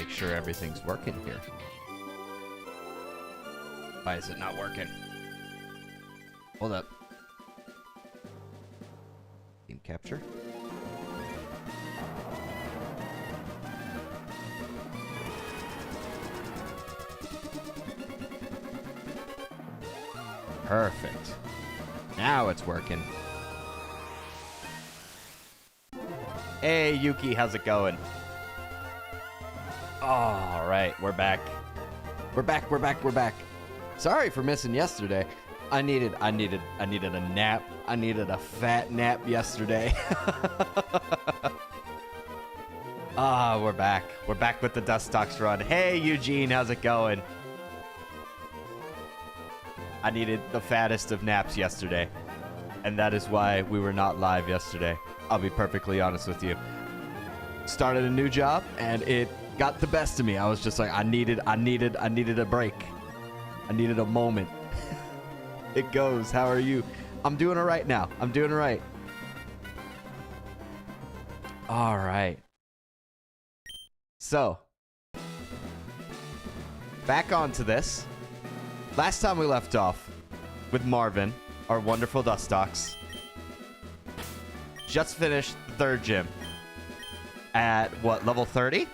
make sure everything's working here. Why is it not working? Hold up. Team capture. Perfect. Now it's working. Hey, Yuki, how's it going? All right, we're back. We're back. Sorry for missing yesterday. I needed a nap. I needed a fat nap yesterday. We're back. We're back with the Dustox run. Hey, Eugene, how's it going? I needed the fattest of naps yesterday, and that is why we were not live yesterday. I'll be perfectly honest with you. Started a new job, and it got the best of me. I was just like, I needed a break. I needed a moment. It goes. How are you? I'm doing all right now. I'm doing all right. All right. So, back onto this. Last time we left off with Marvin, our wonderful Dustox. Just finished the third gym. At, what, level 30?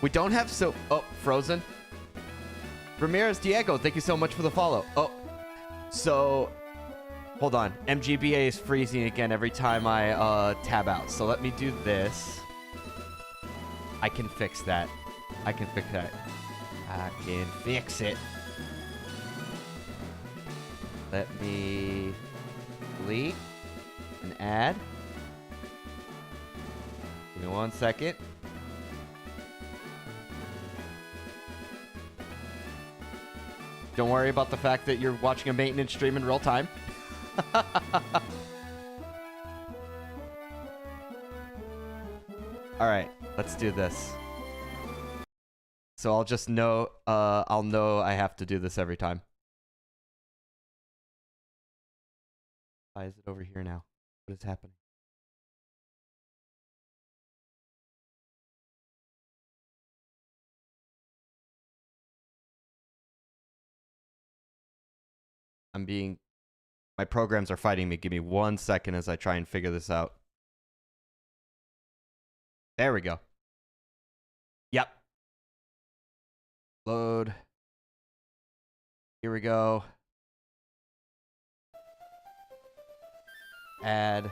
We don't have so... Oh, Frozen. Ramirez Diego, thank you so much for the follow. Oh, so... Hold on. MGBA is freezing again every time I tab out. So let me do this. I can fix that. I can fix it. Let me delete and add. Give me 1 second. Don't worry about the fact that you're watching a maintenance stream in real time. Alright, let's do this. So I'll just know, I'll know I have to do this every time. Why is it over here now? What is happening? My programs are fighting me. Give me 1 second as I try and figure this out. There we go. Yep. Load. Here we go. Add.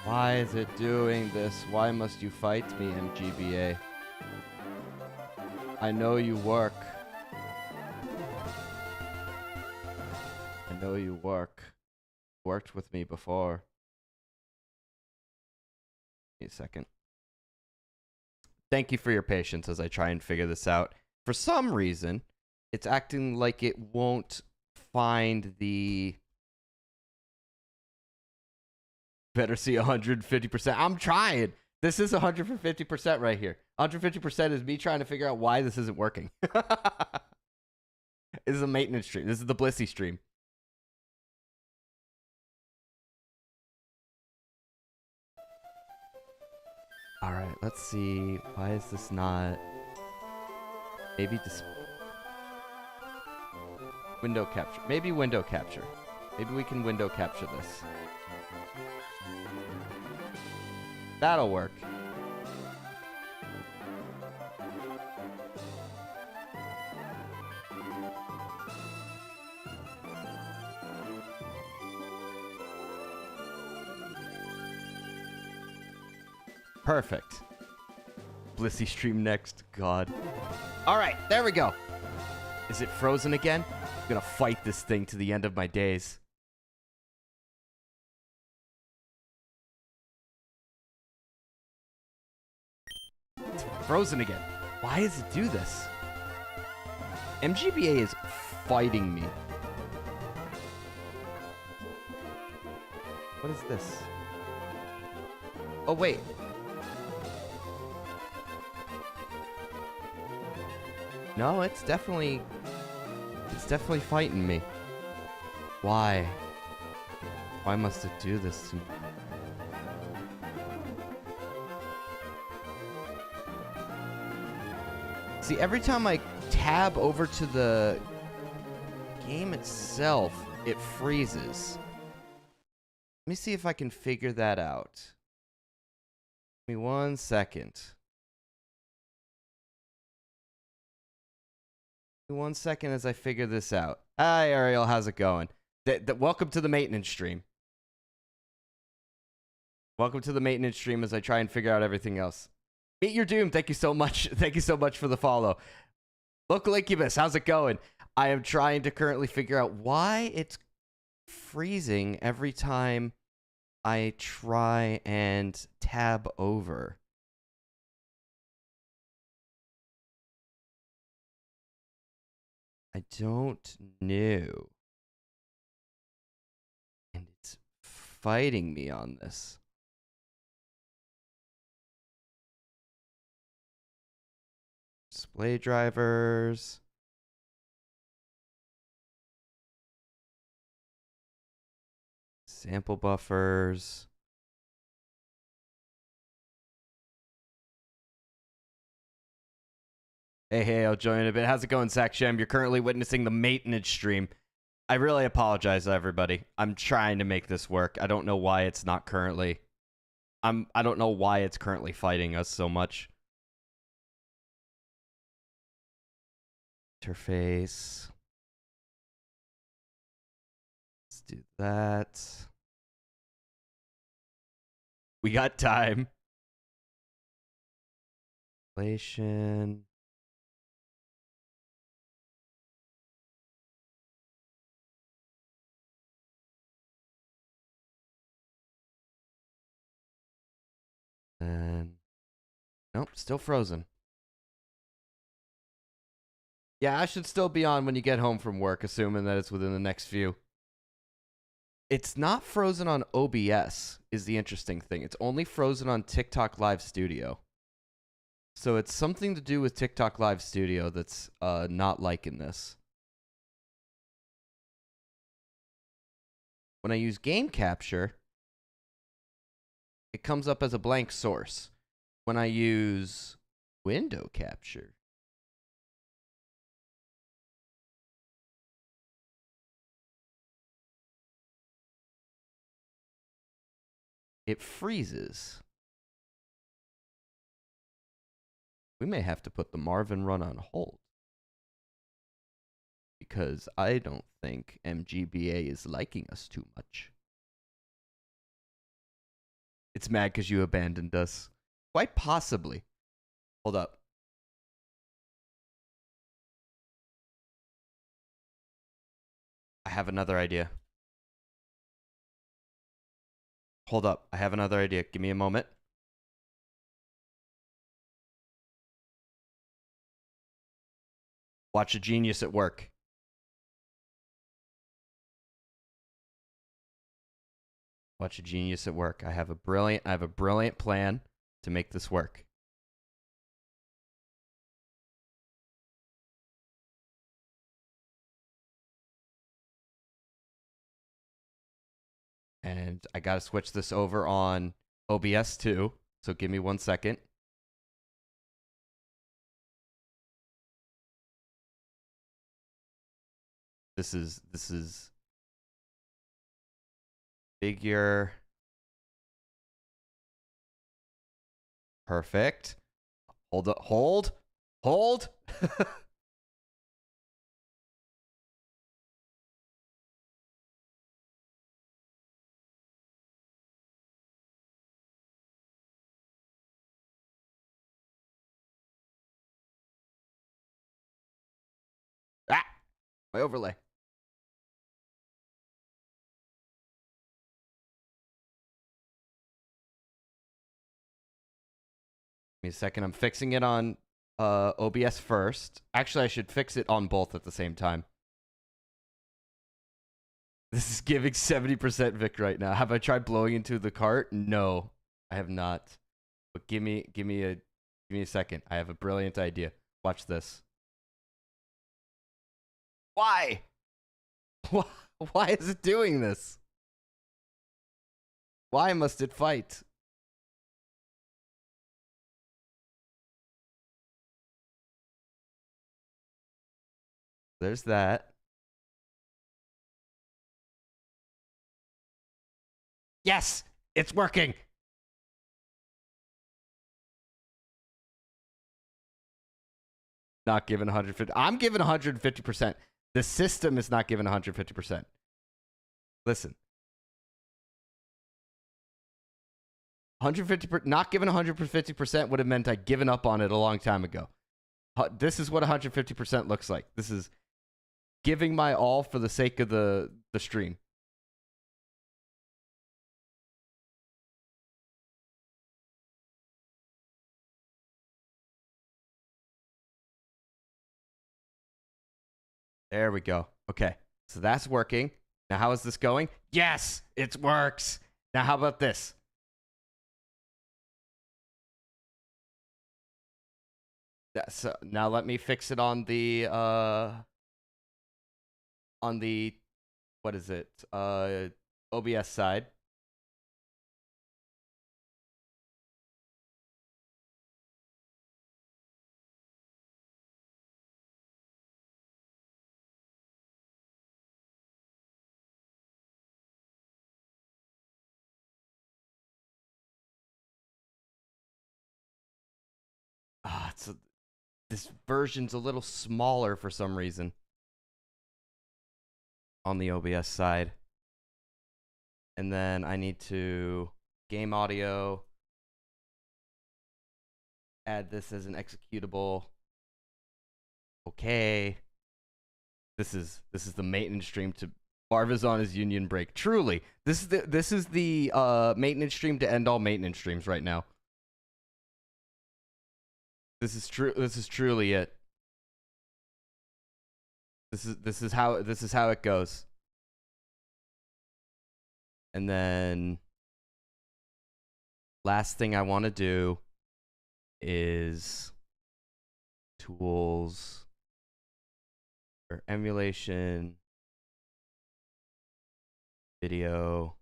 Why is it doing this? Why must you fight me, MGBA? I know you work. I know you work. Worked with me before. Wait a second. Thank you for your patience as I try and figure this out. For some reason, it's acting like it won't find the... Better see 150%. I'm trying. This is 150% right here. 150% is me trying to figure out why this isn't working. This is a maintenance stream. This is the Blissey stream. All right, let's see. Why is this not... Maybe this... Window capture. Maybe window capture. Maybe we can window capture this. That'll work. Perfect. Blissey stream next. God. Alright, there we go. Is it frozen again? I'm gonna fight this thing to the end of my days. It's frozen again. Why does it do this? MGBA is fighting me. What is this? Oh, wait. No, it's definitely fighting me. Why? Why must it do this to me? See, every time I tab over to the game itself, it freezes. Let me see if I can figure that out. Give me 1 second. Give me 1 second as I figure this out. Hi, Ariel. How's it going? Welcome to the maintenance stream. Welcome to the maintenance stream as I try and figure out everything else. Meet Your Doom. Thank you so much. Thank you so much for the follow. Local Incubus. How's it going? I am trying to currently figure out why it's freezing every time I try and tab over. I don't know. And it's fighting me on this. Display drivers. Sample buffers. Hey, I'll join in a bit. How's it going, Zach Shem? You're currently witnessing the maintenance stream. I really apologize, everybody. I'm trying to make this work. I don't know why it's not currently. I don't know why it's currently fighting us so much. Interface. Let's do that. We got time. Inflation. And nope, still frozen. Yeah, I should still be on when you get home from work, assuming that it's within the next few. It's not frozen on OBS, is the interesting thing. It's only frozen on TikTok Live Studio. So it's something to do with TikTok Live Studio that's not liking this. When I use game capture, it comes up as a blank source. When I use window capture, it freezes. We may have to put the Marvin run on hold. Because I don't think MGBA is liking us too much. It's mad because you abandoned us. Quite possibly. Hold up. I have another idea. Hold up. I have another idea. Give me a moment. Watch a genius at work. Watch a genius at work. I have a brilliant plan to make this work. And I got to switch this over on OBS too. So give me 1 second. This is figure. Perfect. Hold up. Hold. Ah, my overlay. Give me a second. I'm fixing it on OBS first. Actually, I should fix it on both at the same time. This is giving 70% Vic right now. Have I tried blowing into the cart? No, I have not. But give me a second. I have a brilliant idea. Watch this. Why? Why is it doing this? Why must it fight? There's that. Yes, it's working. Not given 150. I'm giving 150%. The system is not given 150%. Listen. 150%, not given 150% would have meant I'd given up on it a long time ago. This is what 150% looks like. This is giving my all for the sake of the stream. There we go. Okay, so that's working. Now, how is this going? Yes, it works. Now, how about this? So now let me fix it on the what is it? OBS side. This version's a little smaller for some reason on the OBS side. And then I need to game audio, add this as an executable. Okay. This is the maintenance stream to Marva's on his union break. Truly, this is the maintenance stream to end all maintenance streams right now. This is true. This is truly it. This is how it goes. And then last thing I want to do is tools or emulation video.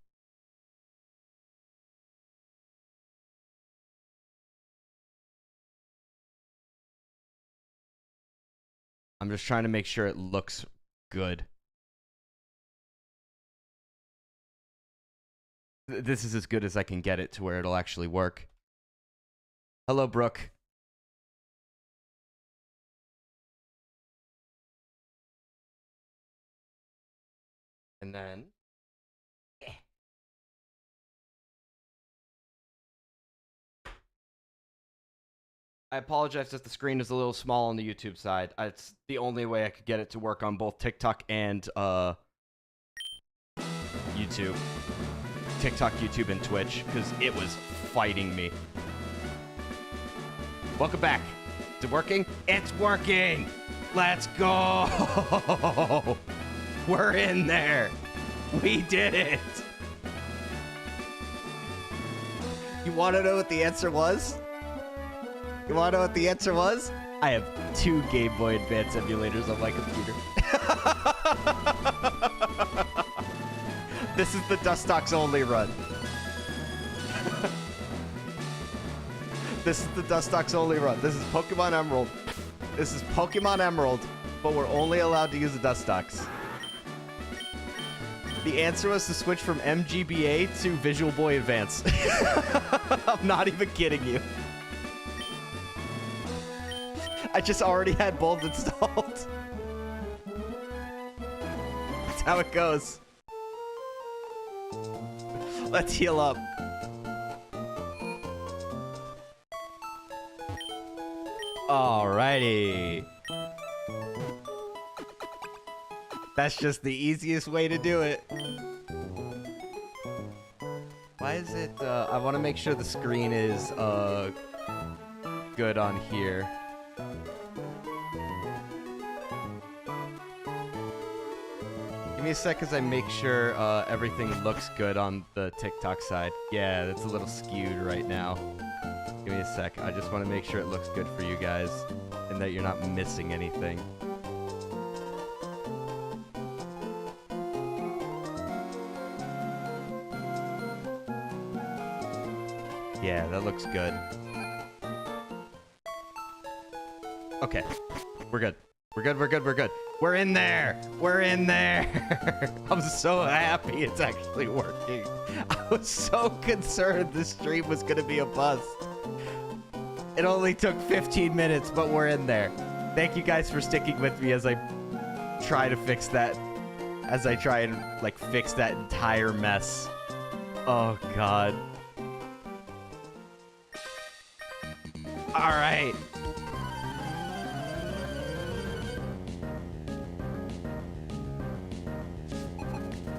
I'm just trying to make sure it looks good. This is as good as I can get it to where it'll actually work. Hello, Brooke. And then... I apologize if the screen is a little small on the YouTube side. It's the only way I could get it to work on both TikTok and YouTube. TikTok, YouTube, and Twitch, because it was fighting me. Welcome back. Is it working? It's working! Let's go! We're in there! We did it! You want to know what the answer was? You want to know what the answer was? I have 2 Game Boy Advance emulators on my computer. This is the Dustox only run. This is the Dustox only run. This is Pokemon Emerald. This is Pokemon Emerald, but we're only allowed to use the Dustox. The answer was to switch from MGBA to Visual Boy Advance. I'm not even kidding you. I just already had both installed. That's how it goes. Let's heal up. Alrighty. That's just the easiest way to do it. Why is it, I want to make sure the screen is, good on here. Give me a sec as I make sure everything looks good on the TikTok side. Yeah, that's a little skewed right now. Give me a sec. I just want to make sure it looks good for you guys and that you're not missing anything. Yeah, that looks good. Okay. We're good. We're good, we're good, we're good. We're in there! We're in there! I'm so happy it's actually working. I was so concerned this stream was gonna be a bust. It only took 15 minutes, but we're in there. Thank you guys for sticking with me as I try to fix that. As I try and, like, fix that entire mess. Oh, God. All right.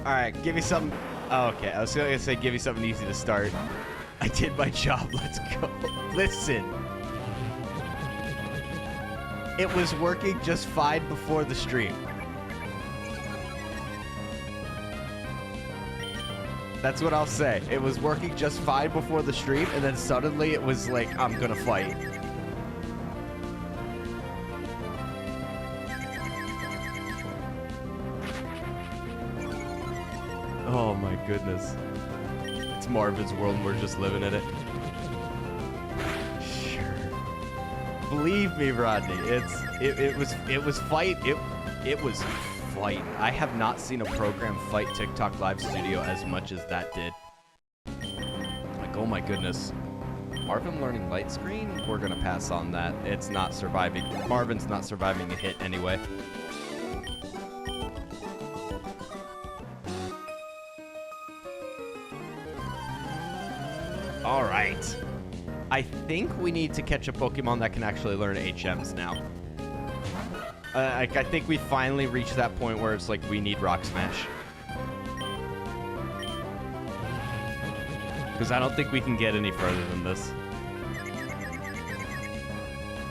All right, give me something. Oh, okay, I was gonna say give me something easy to start. I did my job. Let's go. Listen. It was working just fine before the stream. That's what I'll say. It was working just fine before the stream, and then suddenly it was like, I'm gonna fight. Oh my goodness. It's Marvin's world and we're just living in it. Sure. Believe me, Rodney, it was fight. It was fight. I have not seen a program fight TikTok Live Studio as much as that did. Like, oh my goodness. Marvin learning light screen? We're gonna pass on that. It's not surviving. Marvin's not surviving a hit anyway. All right. I think we need to catch a Pokemon that can actually learn HMs now. I think we finally reached that point where it's like we need Rock Smash. Because I don't think we can get any further than this.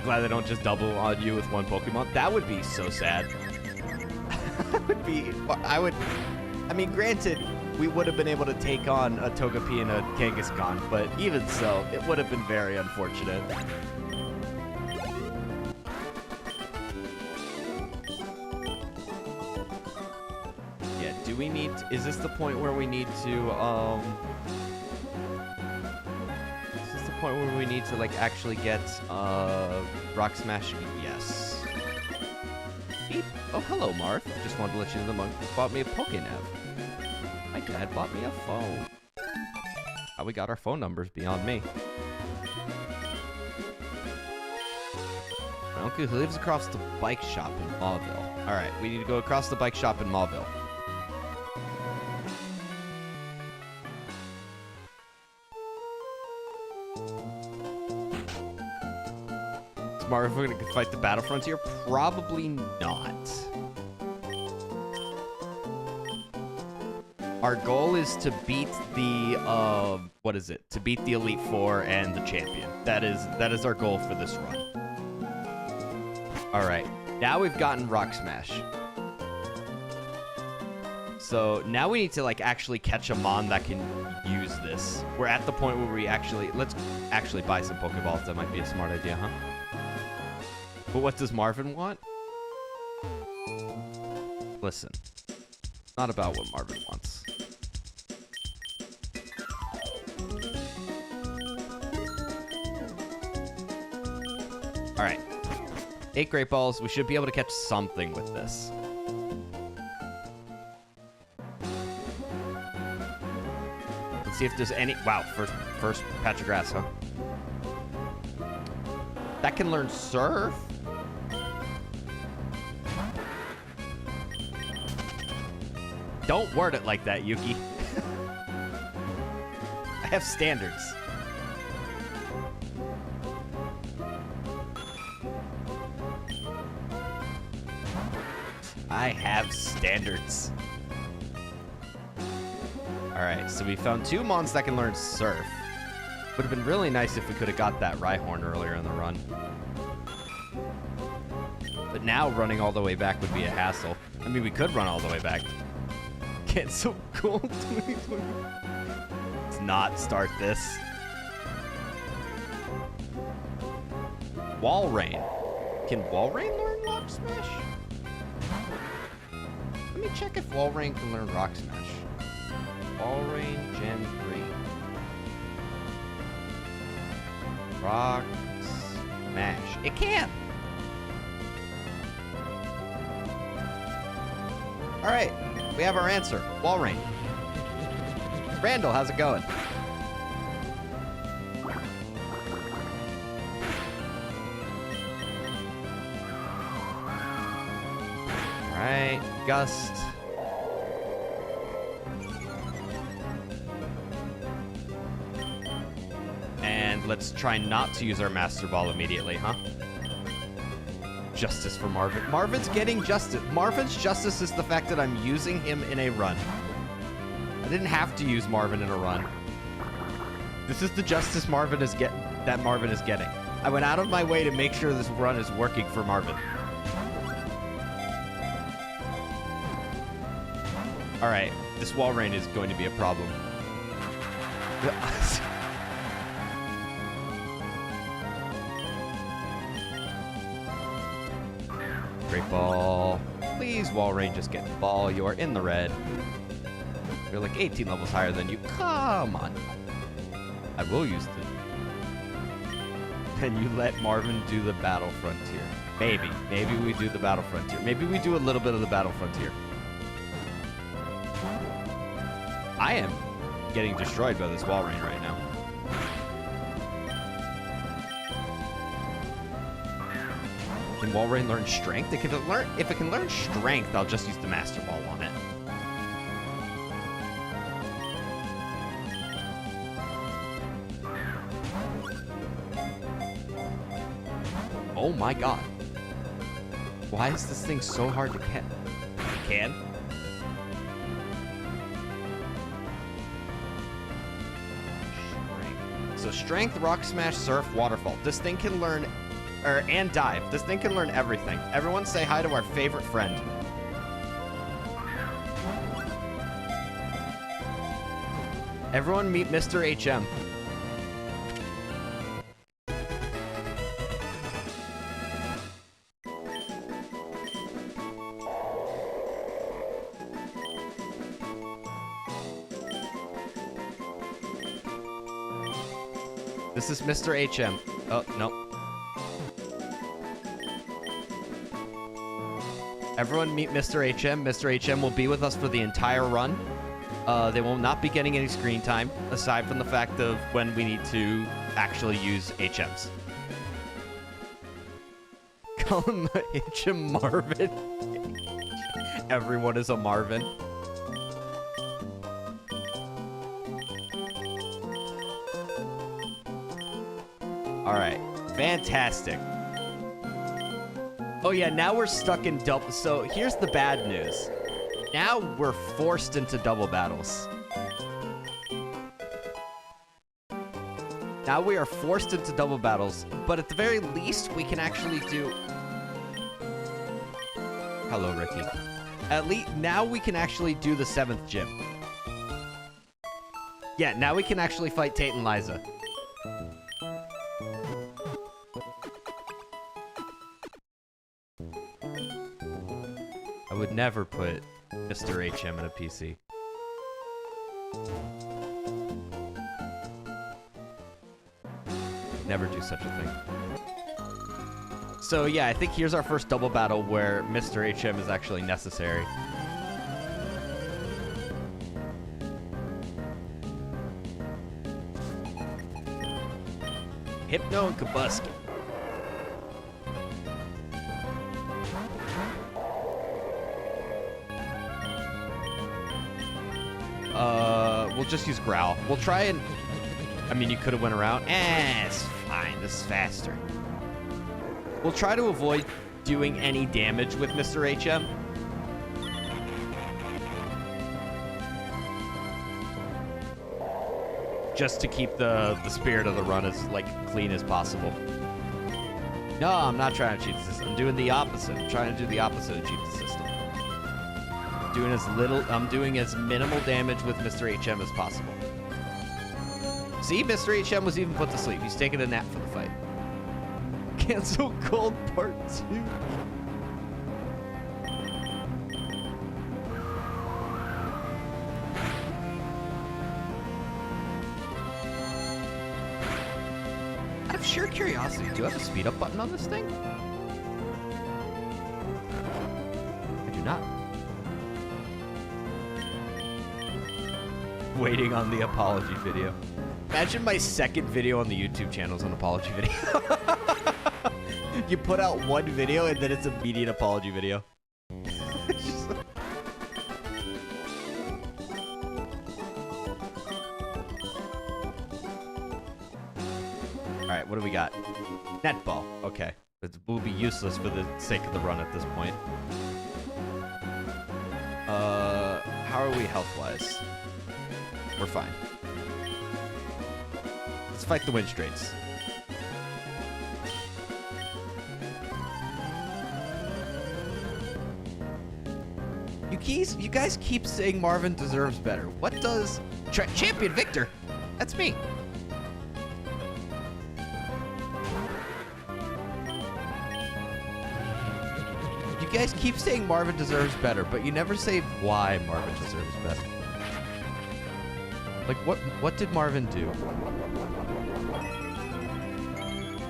Glad they don't just double on you with one Pokemon. That would be so sad. I mean, granted, we would have been able to take on a Togepi and a Kangaskhan, but even so, it would have been very unfortunate. Yeah, do we need... Is this the point where we need to, Is this the point where we need to, like, actually get, Rock Smash? Yes. Beep. Oh, hello, Marth. Just wanted to let you know the monk bought me a Pokénav. My dad bought me a phone. How we got our phone numbers beyond me. My uncle who lives across the bike shop in Mauville. Alright, we need to go across the bike shop in Mauville. Smart if we're gonna fight the Battle Frontier? Probably not. Our goal is to beat the, what is it? To beat the Elite Four and the Champion. That is our goal for this run. All right, now we've gotten Rock Smash. So now we need to, like, actually catch a Mon that can use this. We're at the point where we let's actually buy some Pokeballs. That might be a smart idea, huh? But what does Marvin want? Listen, it's not about what Marvin wants. All right, 8 Great Balls. We should be able to catch something with this. Let's see if there's any... Wow, first patch of grass, huh? That can learn Surf? Don't word it like that, Yuki. I have standards. I have standards. Alright, so we found 2 Mons that can learn Surf. Would have been really nice if we could have got that Rhyhorn earlier in the run. But now running all the way back would be a hassle. I mean, we could run all the way back. Get so cool. Let's not start this. Walrein. Can Walrein learn Rock Smash? Let me check if Walrein can learn Rock Smash. Walrein Gen 3. Rock smash. It can. All right, we have our answer. Wall rain. Randall, how's it going? All right, gust. And let's try not to use our Master Ball immediately, huh? Justice for Marvin. Marvin's getting justice. Marvin's justice is the fact that I'm using him in a run. I didn't have to use Marvin in a run. This is the justice Marvin is getting. I went out of my way to make sure this run is working for Marvin. All right, this wall rain is going to be a problem. Great ball. Please, wall rain, just get the ball. You are in the red. You're like 18 levels higher than you. Come on. I will use the... Then you let Marvin do the battle frontier. Maybe. Maybe we do the battle frontier. Maybe we do a little bit of the battle frontier. I am getting destroyed by this wall rain right now. Can wall rain learn strength? If it can learn strength, I'll just use the Master Ball on it. Oh my god. Why is this thing so hard to catch? It can? So strength, rock smash, surf, waterfall. This thing can learn, and dive. This thing can learn everything. Everyone say hi to our favorite friend. Everyone meet Mr. HM. This is Mr. HM. Oh, no. Everyone meet Mr. HM. Mr. HM will be with us for the entire run. They will not be getting any screen time, aside from the fact of when we need to actually use HMs. Call him HM Marvin. Everyone is a Marvin. All right, fantastic. Oh yeah, now we're stuck in double. So here's the bad news. Now we're forced into double battles. Now we are forced into double battles, but at the very least, we can actually do... Hello, Ricky. At least now we can actually do the 7th gym. Yeah, now we can actually fight Tate and Liza. I would never put Mr. HM in a PC. Never do such a thing. So yeah, I think here's our first double battle where Mr. HM is actually necessary. Hypno and Kabuskin. We'll just use Growl. We'll try and... I mean, you could have went around. It's fine. This is faster. We'll try to avoid doing any damage with Mr. HM. Just to keep the spirit of the run as, like, clean as possible. No, I'm not trying to cheat the system. I'm doing the opposite. I'm trying to do the opposite of cheat the system. I'm doing as minimal damage with Mr. HM as possible. See, Mr. HM was even put to sleep. He's taking a nap for the fight. Cancel Gold Part 2. sheer curiosity, do I have a speed up button on this thing? I do not. Waiting on the apology video. Imagine my second video on the YouTube channel is an apology video. You put out one video and then it's an immediate apology video. Alright, what do we got? Netball. Okay. It will be useless for the sake of the run at this point. How are we health-wise? We're fine. Let's fight the wind straits. You guys keep saying Marvin deserves better. What does... Champion Victor! That's me. You guys keep saying Marvin deserves better, but you never say why Marvin deserves better. Like, what did Marvin do?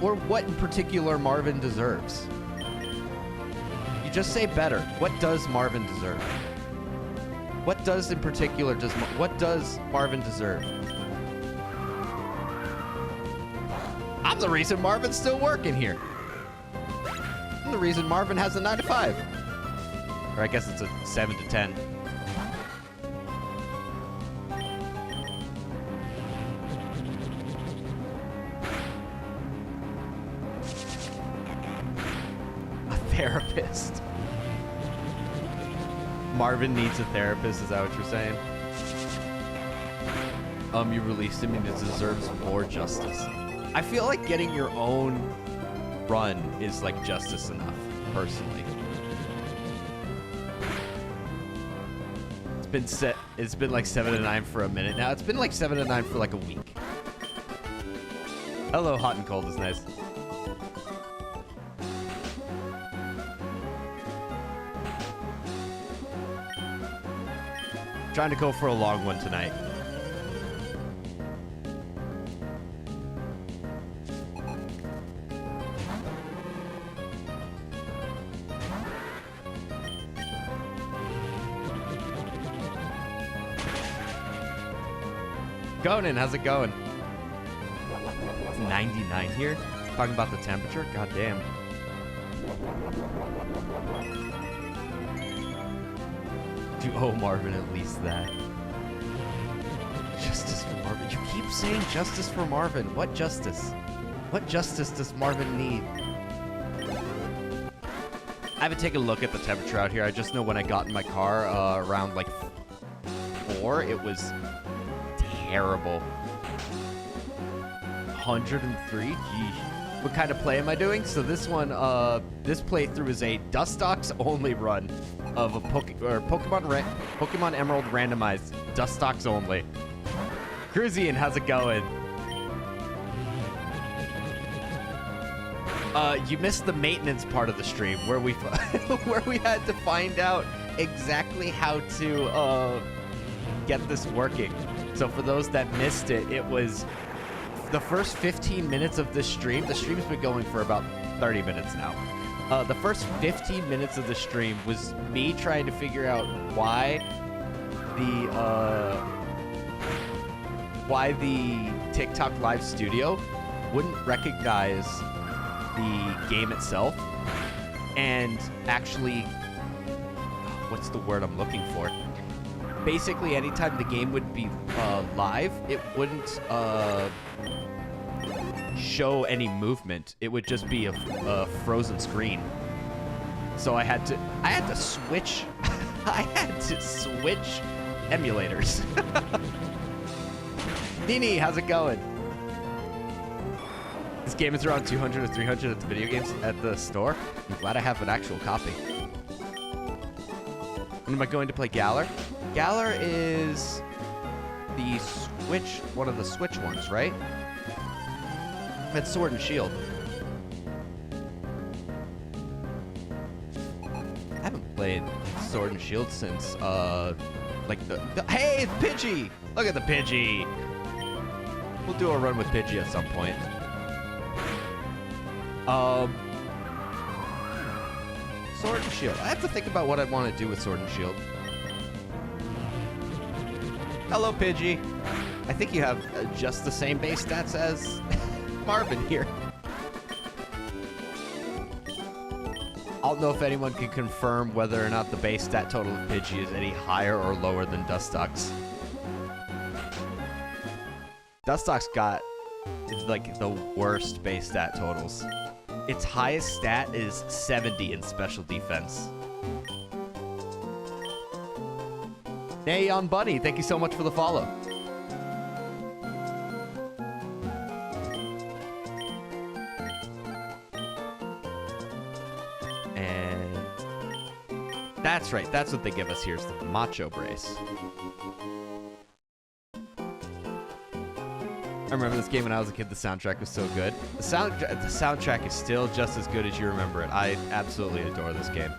Or what in particular Marvin deserves? You just say better. What does Marvin deserve? What does in particular what does Marvin deserve? I'm the reason Marvin's still working here. I'm the reason Marvin has a 9 to 5. Or I guess it's a 7 to 10. Therapist. Marvin needs a therapist, is that what you're saying? You released him and he deserves more justice. I feel like getting your own run is like justice enough, personally. It's been like 7 to 9 for a minute now. It's been like 7 to 9 for like a week. Hello, hot and cold is nice. Trying to go for a long one tonight. Conan, how's it going? It's 99 here. Talking about the temperature? God damn. You owe Marvin at least that. Justice for Marvin. You keep saying justice for Marvin. What justice? What justice does Marvin need? I haven't taken a look at the temperature out here. I just know when I got in my car around like 4, it was terrible. 103? Geez. What kind of play am I doing? So this one, this playthrough is a Dustox only run of a Pokemon Emerald randomized Dustox only. Cruzian, how's it going? You missed the maintenance part of the stream where we where we had to find out exactly how to get this working. So for those that missed it, it was the first 15 minutes of this stream. The stream's been going for about 30 minutes now. The first 15 minutes of the stream was me trying to figure out why the TikTok Live Studio wouldn't recognize the game itself and actually, what's the word I'm looking for? Basically, anytime the game would be live, it wouldn't show any movement. It would just be a frozen screen. So I had to switch I had to switch emulators. Nini, how's it going? This game is around 200 or 300 at the video games at the store. I'm glad I have an actual copy. When am I going to play Galar? Galar is the Switch, one of the Switch ones, right? That's Sword and Shield. I haven't played Sword and Shield since, like hey, it's Pidgey! Look at the Pidgey! We'll do a run with Pidgey at some point. Um, Sword and Shield. I have to think about what I'd want to do with Sword and Shield. Hello, Pidgey. I think you have just the same base stats as Marvin here. I don't know if anyone can confirm whether or not the base stat total of Pidgey is any higher or lower than Dustox. Dustox got like the worst base stat totals. Its highest stat is 70 in special defense. Neon Bunny, thank you so much for the follow. And that's right, that's what they give us here is the Macho Brace. I remember this game when I was a kid. The soundtrack was so good. The soundtrack is still just as good as you remember it. I absolutely adore this game.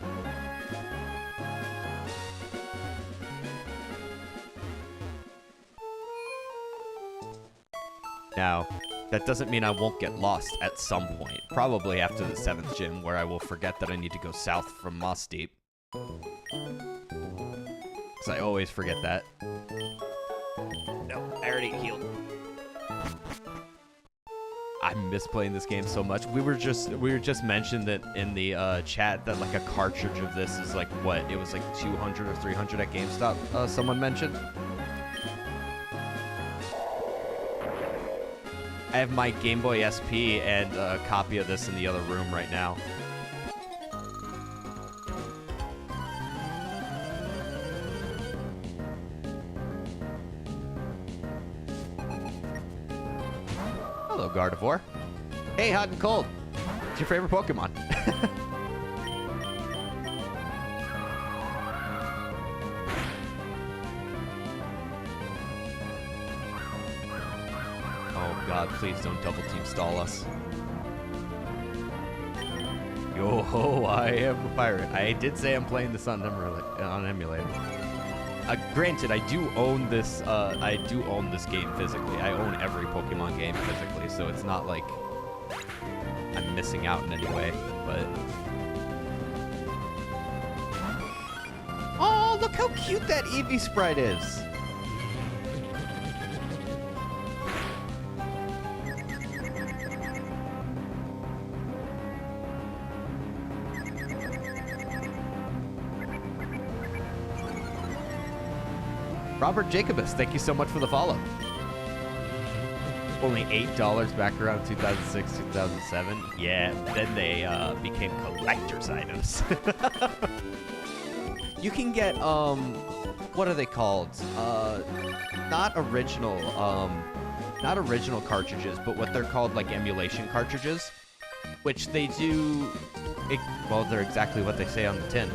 Now, that doesn't mean I won't get lost at some point. Probably after the 7th gym, where I will forget that I need to go south from Moss Deep. Because I always forget that. No, I already healed. I miss playing this game so much. We were just mentioned that in the chat that like a cartridge of this is like what? It was like 200 or 300 at GameStop. Someone mentioned. I have my Game Boy SP and a copy of this in the other room right now. Hello, Gardevoir. Hey, Hot and Cold. What's your favorite Pokemon? Oh God, please don't double team stall us. Yo ho, I am a pirate. I did say I'm playing this on emulator. Granted, I do own this. I do own this game physically. I own every Pokemon game physically, so it's not like I'm missing out in any way. But oh, look how cute that Eevee sprite is. Robert Jacobus, thank you so much for the follow. Only $8 back around 2006, 2007. Yeah, then they became collector's items. You can get, what are they called? Not original cartridges, but what they're called, like emulation cartridges, which they do, well, they're exactly what they say on the tin.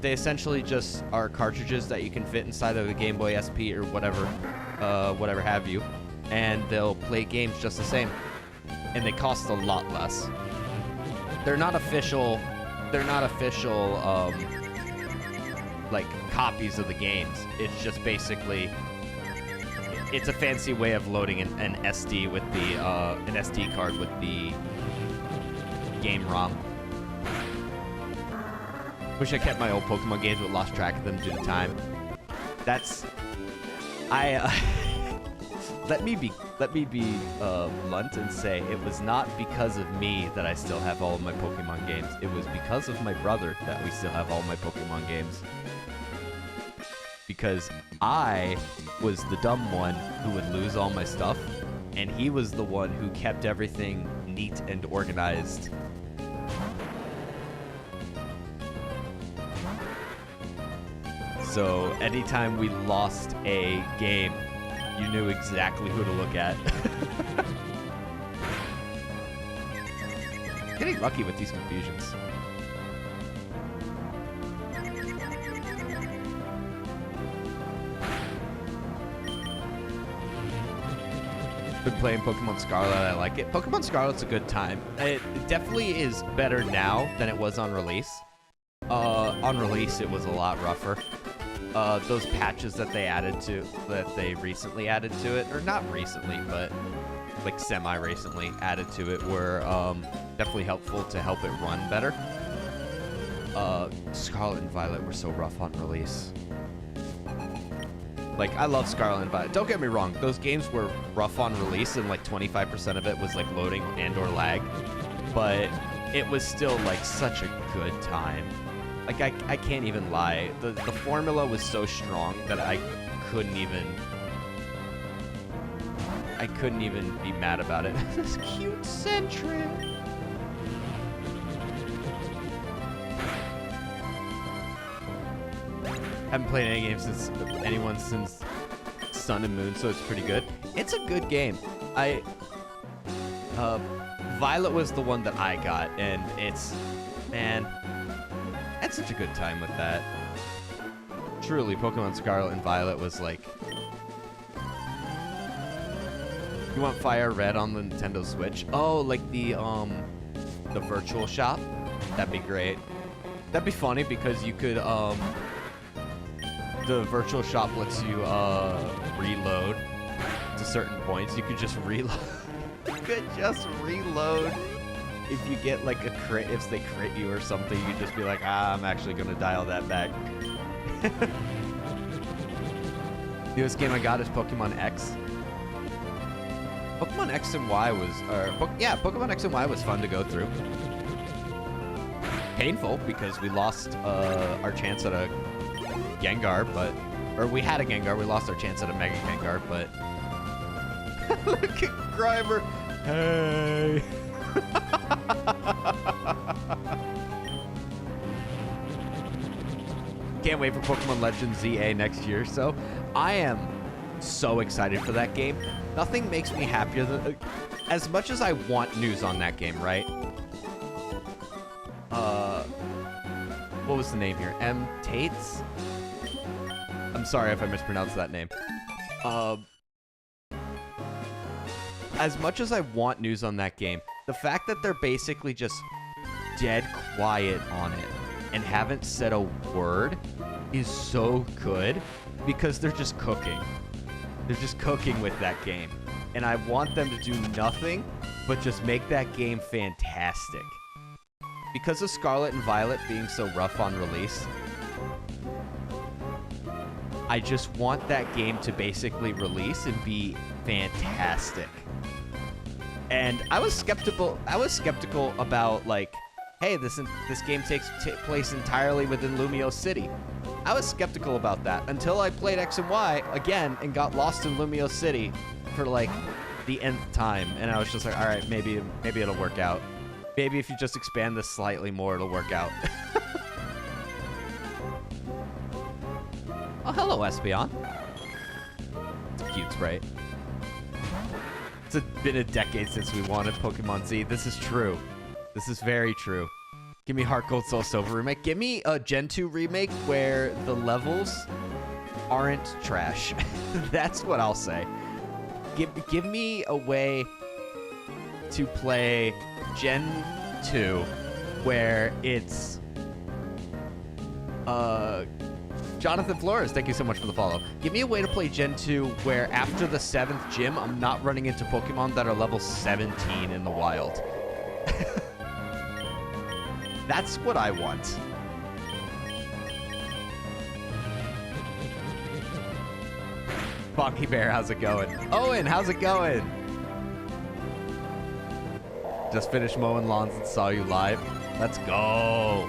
They essentially just are cartridges that you can fit inside of a Game Boy SP or whatever have you, and they'll play games just the same, and they cost a lot less. They're not official, like copies of the games. It's just basically, it's a fancy way of loading an SD with the an SD card with the game ROM. Wish I kept my old Pokemon games, but lost track of them due to time. Let me be blunt and say it was not because of me that I still have all of my Pokemon games. It was because of my brother that we still have all my Pokemon games. Because I was the dumb one who would lose all my stuff, and he was the one who kept everything neat and organized. So anytime we lost a game, you knew exactly who to look at. Getting lucky with these confusions. Been playing Pokemon Scarlet, I like it. Pokemon Scarlet's a good time. It definitely is better now than it was on release. On release, it was a lot rougher. Those patches that they recently added to it, or not recently, but like semi-recently added to it were definitely helpful to help it run better. Scarlet and Violet were so rough on release. Like, I love Scarlet and Violet. Don't get me wrong. Those games were rough on release, and like 25% of it was like loading and or lag. But it was still like such a good time. Like, I can't even lie. The formula was so strong that I couldn't even be mad about it. This cute Sentry. Haven't played any game since Sun and Moon, so it's pretty good. It's a good game. Violet was the one that I got, and man, had such a good time with that. Truly, Pokemon Scarlet and Violet was like... You want Fire Red on the Nintendo Switch? Oh, like the virtual shop? That'd be great. That'd be funny because you could, the virtual shop lets you, reload to certain points. You could just reload. You could just reload. If you get, like, a crit, if they crit you or something, you could just be like, I'm actually gonna dial that back. Newest game I got is Pokemon X. Pokemon X and Y was, Pokemon X and Y was fun to go through. Painful, because we lost, our chance at a Gengar, or we had a Gengar, we lost our chance at a Mega Gengar, but... Look at Grimer! Hey! Can't wait for Pokemon Legends ZA next year, so I am so excited for that game. Nothing makes me happier than... as much as I want news on that game, right? What was the name here? M. Tates? I'm sorry if I mispronounced that name. As much as I want news on that game, the fact that they're basically just dead quiet on it and haven't said a word is so good because they're just cooking. They're just cooking with that game. And I want them to do nothing but just make that game fantastic. Because of Scarlet and Violet being so rough on release, I just want that game to basically release and be fantastic. And I was skeptical about, like, hey, this game takes place entirely within Lumio City. I was skeptical about that until I played X and Y again and got lost in Lumio City for, like, the nth time. And I was just like, all right, maybe it'll work out. Maybe if you just expand this slightly more, it'll work out. Oh, hello, Espeon. It's a cute sprite. It's been a decade since we wanted Pokemon Z. This is true. This is very true. Give me Heart Gold Soul Silver remake. Give me a Gen 2 remake where the levels aren't trash. That's what I'll say. Give me a way to play Gen 2 where it's Jonathan Flores, thank you so much for the follow. Give me a way to play Gen 2 where after the 7th gym, I'm not running into Pokemon that are level 17 in the wild. That's what I want. Bonky Bear, how's it going? Owen, how's it going? Just finished mowing lawns and saw you live. Let's go.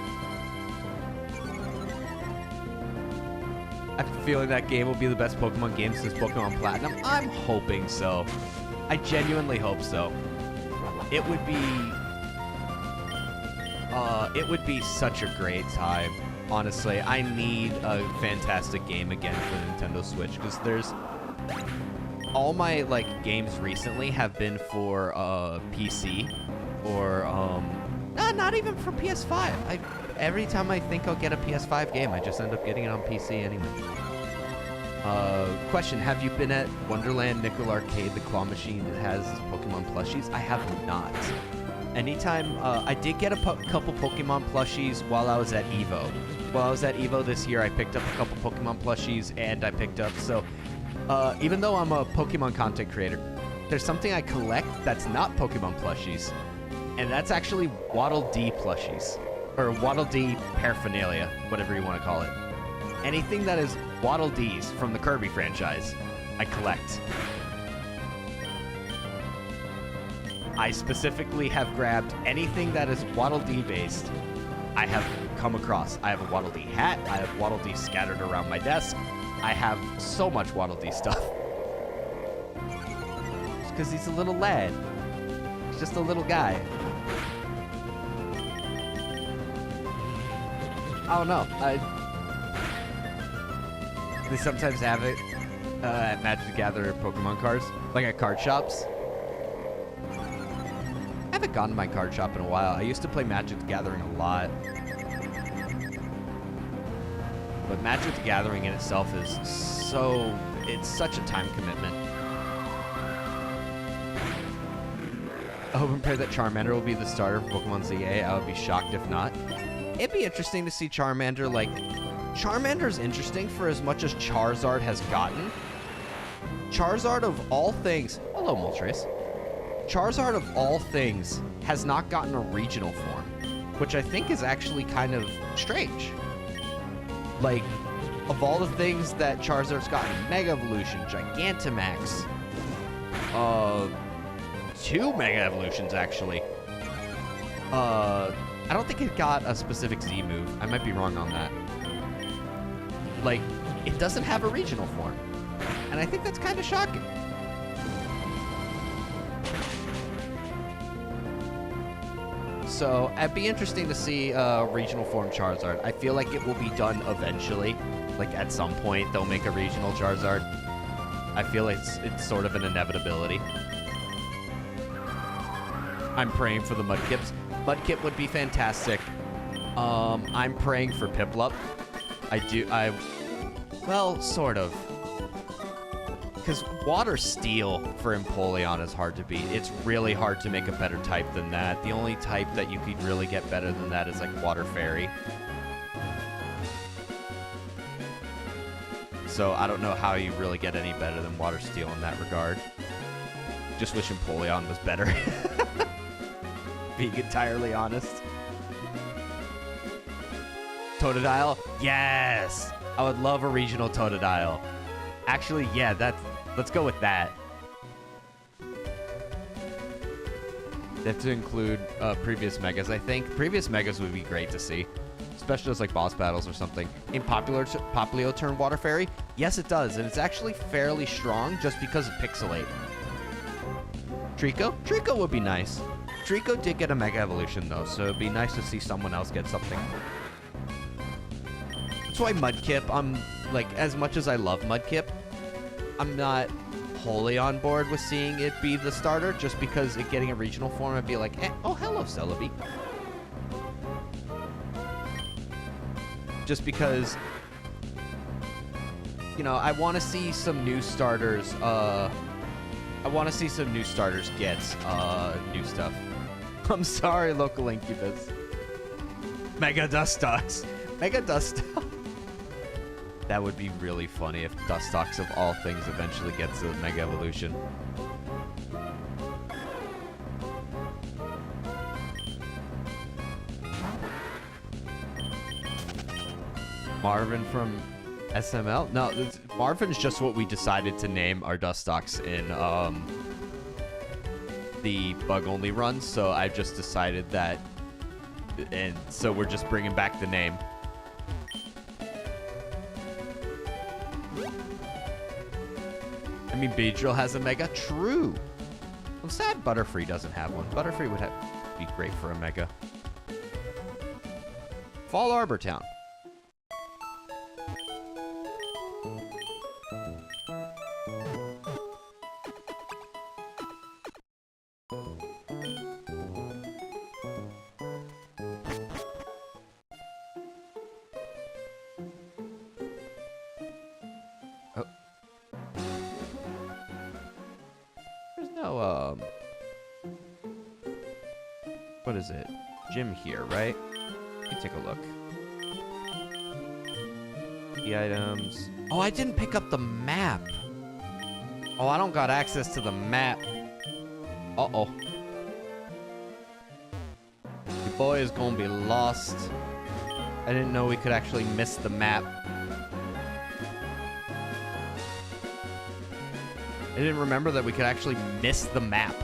I have a feeling that game will be the best Pokemon game since Pokemon Platinum. I'm hoping so. I genuinely hope so. It would be such a great time. Honestly, I need a fantastic game again for Nintendo Switch because there's all my like games recently have been for PC or not even for PS5. Every time I think I'll get a PS5 game, I just end up getting it on PC anyway. Question, have you been at Wonderland Nickel Arcade, the claw machine that has Pokemon plushies? I have not. Anytime, I did get a couple Pokemon plushies while I was at EVO. While I was at EVO this year, I picked up a couple Pokemon plushies, and I picked up, so, even though I'm a Pokemon content creator, there's something I collect that's not Pokemon plushies, and that's actually Waddle Dee plushies, or Waddle Dee paraphernalia, whatever you want to call it. Anything that is Waddle Dees from the Kirby franchise, I collect. I specifically have grabbed anything that is Waddle Dee based. I have come across. I have a Waddle Dee hat. I have Waddle Dee scattered around my desk. I have so much Waddle Dee stuff. Just because he's a little lad. He's just a little guy. I don't know. They sometimes have it at Magic the Gathering Pokemon cards, like at card shops. I haven't gone to my card shop in a while. I used to play Magic the Gathering a lot. But Magic the Gathering in itself is it's such a time commitment. I hope and pray that Charmander will be the starter for Pokemon ZA. I would be shocked if not. It'd be interesting to see Charmander, like... Charmander's interesting for as much as Charizard has gotten. Charizard of all things... Hello, Moltres. Charizard of all things has not gotten a regional form, which I think is actually kind of strange. Like, of all the things that Charizard's gotten, Mega Evolution, Gigantamax, 2 Mega Evolutions, actually. I don't think it got a specific Z move. I might be wrong on that. Like, it doesn't have a regional form. And I think that's kind of shocking. So, it'd be interesting to see regional form Charizard. I feel like it will be done eventually. Like, at some point, they'll make a regional Charizard. I feel like it's sort of an inevitability. I'm praying for the Mudkips. Mudkip would be fantastic. I'm praying for Piplup. Well, sort of. Because Water Steel for Empoleon is hard to beat. It's really hard to make a better type than that. The only type that you could really get better than that is like Water Fairy. So I don't know how you really get any better than Water Steel in that regard. Just wish Empoleon was better. Being entirely honest. Totodile? Yes! I would love a regional Totodile. Actually, yeah, let's go with that. They have to include previous Megas, I think. Previous Megas would be great to see. Especially as like boss battles or something. In Popplio turn Water Fairy? Yes, it does. And it's actually fairly strong just because of Pixelate. Trico? Trico would be nice. Trico did get a Mega Evolution though, so it'd be nice to see someone else get something. That's why Mudkip, I'm like, as much as I love Mudkip, I'm not wholly on board with seeing it be the starter, just because it getting a regional form, I'd be like, eh, oh, hello, Celebi. Just because, you know, I want to see some new starters, get, new stuff. I'm sorry, local Incubus. Mega Dustox. Mega Dustox. That would be really funny if Dustox, of all things, eventually gets a Mega Evolution. Marvin from SML? No, Marvin's just what we decided to name our Dustox in the bug-only run, so I just decided that, and so we're just bringing back the name. I mean, Beedrill has a Mega. True. I'm sad Butterfree doesn't have one. Butterfree would be great for a Mega. Fall Arbor Town. What is it? Gym here, right? Let me take a look. The items. Oh, I didn't pick up the map. Oh, I don't got access to the map. Uh-oh. Your boy is gonna be lost. I didn't know we could actually miss the map. I didn't remember that we could actually miss the map.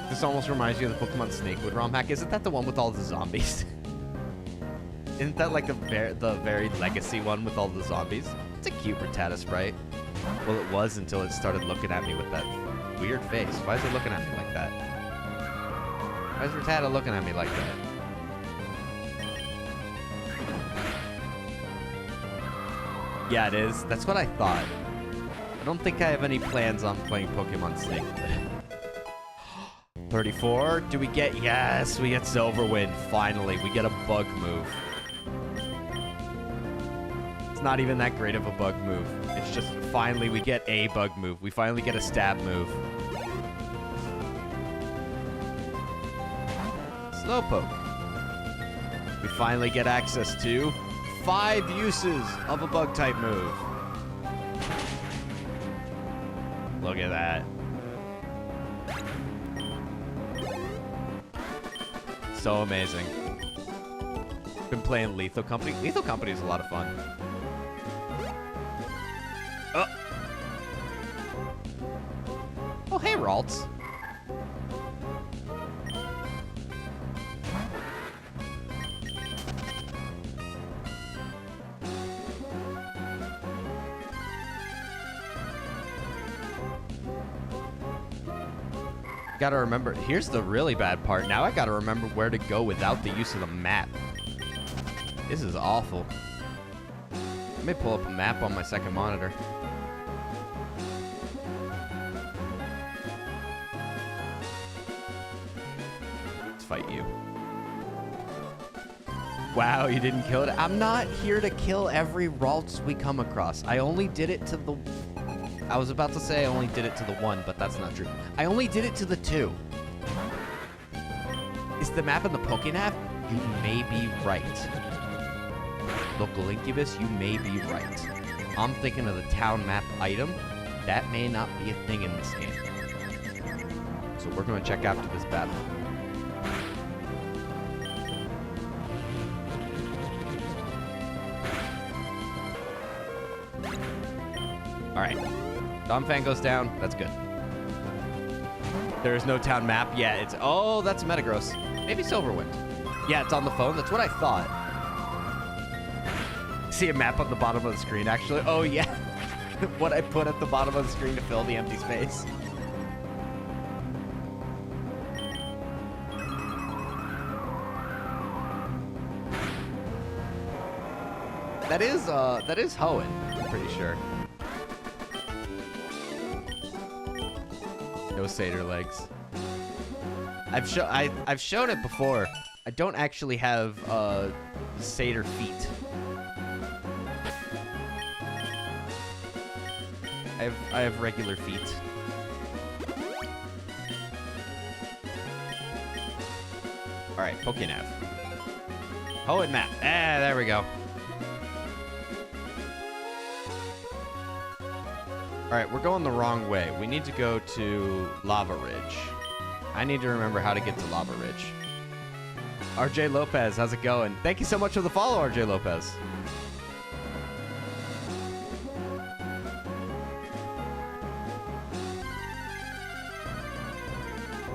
This almost reminds you of the Pokemon Snakewood ROM hack. Isn't that the one with all the zombies? Isn't that like the very legacy one with all the zombies? It's a cute Rattata sprite. Well, it was until it started looking at me with that weird face. Why is it looking at me like that? Why is Rattata looking at me like that? Yeah, it is. That's what I thought. I don't think I have any plans on playing Pokemon Snake. 34. Do we get... Yes, we get Silverwind. Finally, we get a bug move. It's not even that great of a bug move. It's just finally we get a bug move. We finally get a stab move. Slowpoke. We finally get access to 5 uses of a bug type move. Look at that. So amazing. Been playing Lethal Company. Lethal Company is a lot of fun. Oh, hey, Ralts. Gotta remember, here's the really bad part. Now I gotta remember where to go without the use of the map. This is awful. Let me pull up a map on my second monitor. Let's fight you. Wow, you didn't kill it. I'm not here to kill every Ralts we come across. I only did it to the... I was about to say I only did it to the 1, but that's not true. I only did it to the 2. Is the map in the Pokénav? You may be right. Local Incubus, you may be right. I'm thinking of the town map item. That may not be a thing in this game. So we're going to check after this battle. All right. Domfang goes down. That's good. There is no town map. Yeah, it's... Oh, that's Metagross. Maybe Silverwind. Yeah, it's on the phone. That's what I thought. See a map on the bottom of the screen, actually. Oh, yeah. What I put at the bottom of the screen to fill the empty space. That is Hoenn, I'm pretty sure. No satyr legs. I've shown it before. I don't actually have satyr feet. I have regular feet. All right, Pokénav. Hoenn map. Ah, there we go. All right, we're going the wrong way. We need to go to Lava Ridge. I need to remember how to get to Lava Ridge. RJ Lopez, how's it going? Thank you so much for the follow, RJ Lopez.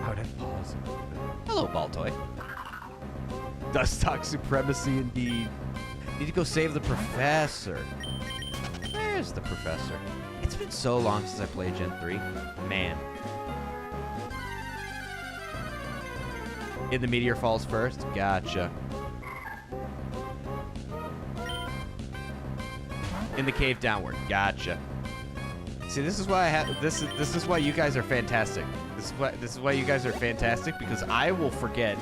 I would have paused. Hello, Baltoy. Dustox supremacy indeed. Need to go save the professor. Where's the professor? It's been so long since I played Gen 3. Man. In the Meteor Falls first? Gotcha. In the cave downward. Gotcha. See, this is why I have this is why you guys are fantastic. This is why you guys are fantastic, because I will forget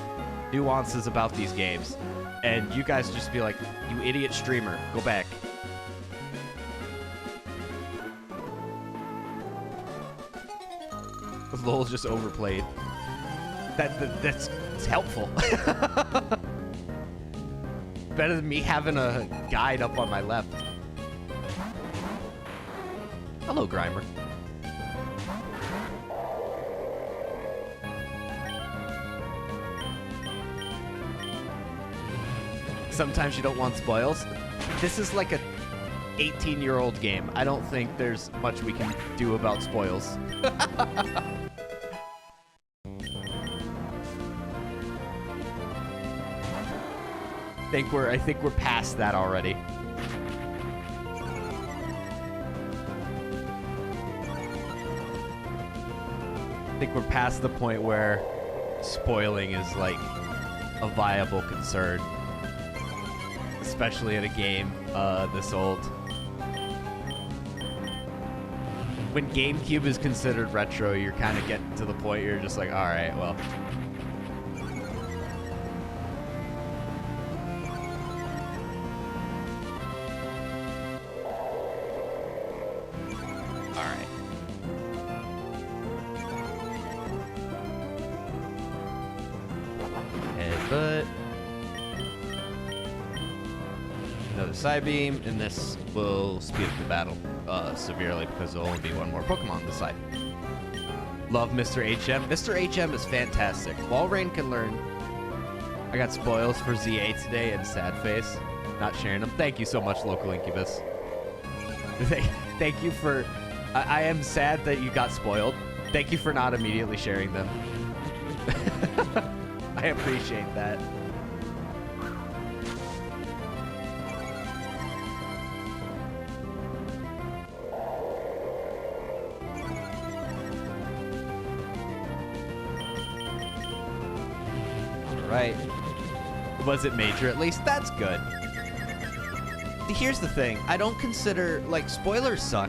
nuances about these games. And you guys just be like, you idiot streamer, go back. LOL's just overplayed. That's helpful. Better than me having a guide up on my left. Hello, Grimer. Sometimes you don't want spoils. This is like a 18-year-old game. I don't think there's much we can do about spoils. I think we're past that already. I think we're past the point where spoiling is like a viable concern, especially in a game this old. When GameCube is considered retro, you're kind of getting to the point where you're just like, all right, well. Side beam, and this will speed up the battle severely because there'll only be one more Pokemon on the side. Love Mr. HM. Mr. HM is fantastic. Walrein can learn. I got spoils for ZA today and sad face. Not sharing them. Thank you so much, Local Incubus. Thank you for... I am sad that you got spoiled. Thank you for not immediately sharing them. I appreciate that. Right. Was it major at least? That's good. Here's the thing. I don't consider, like, spoilers suck,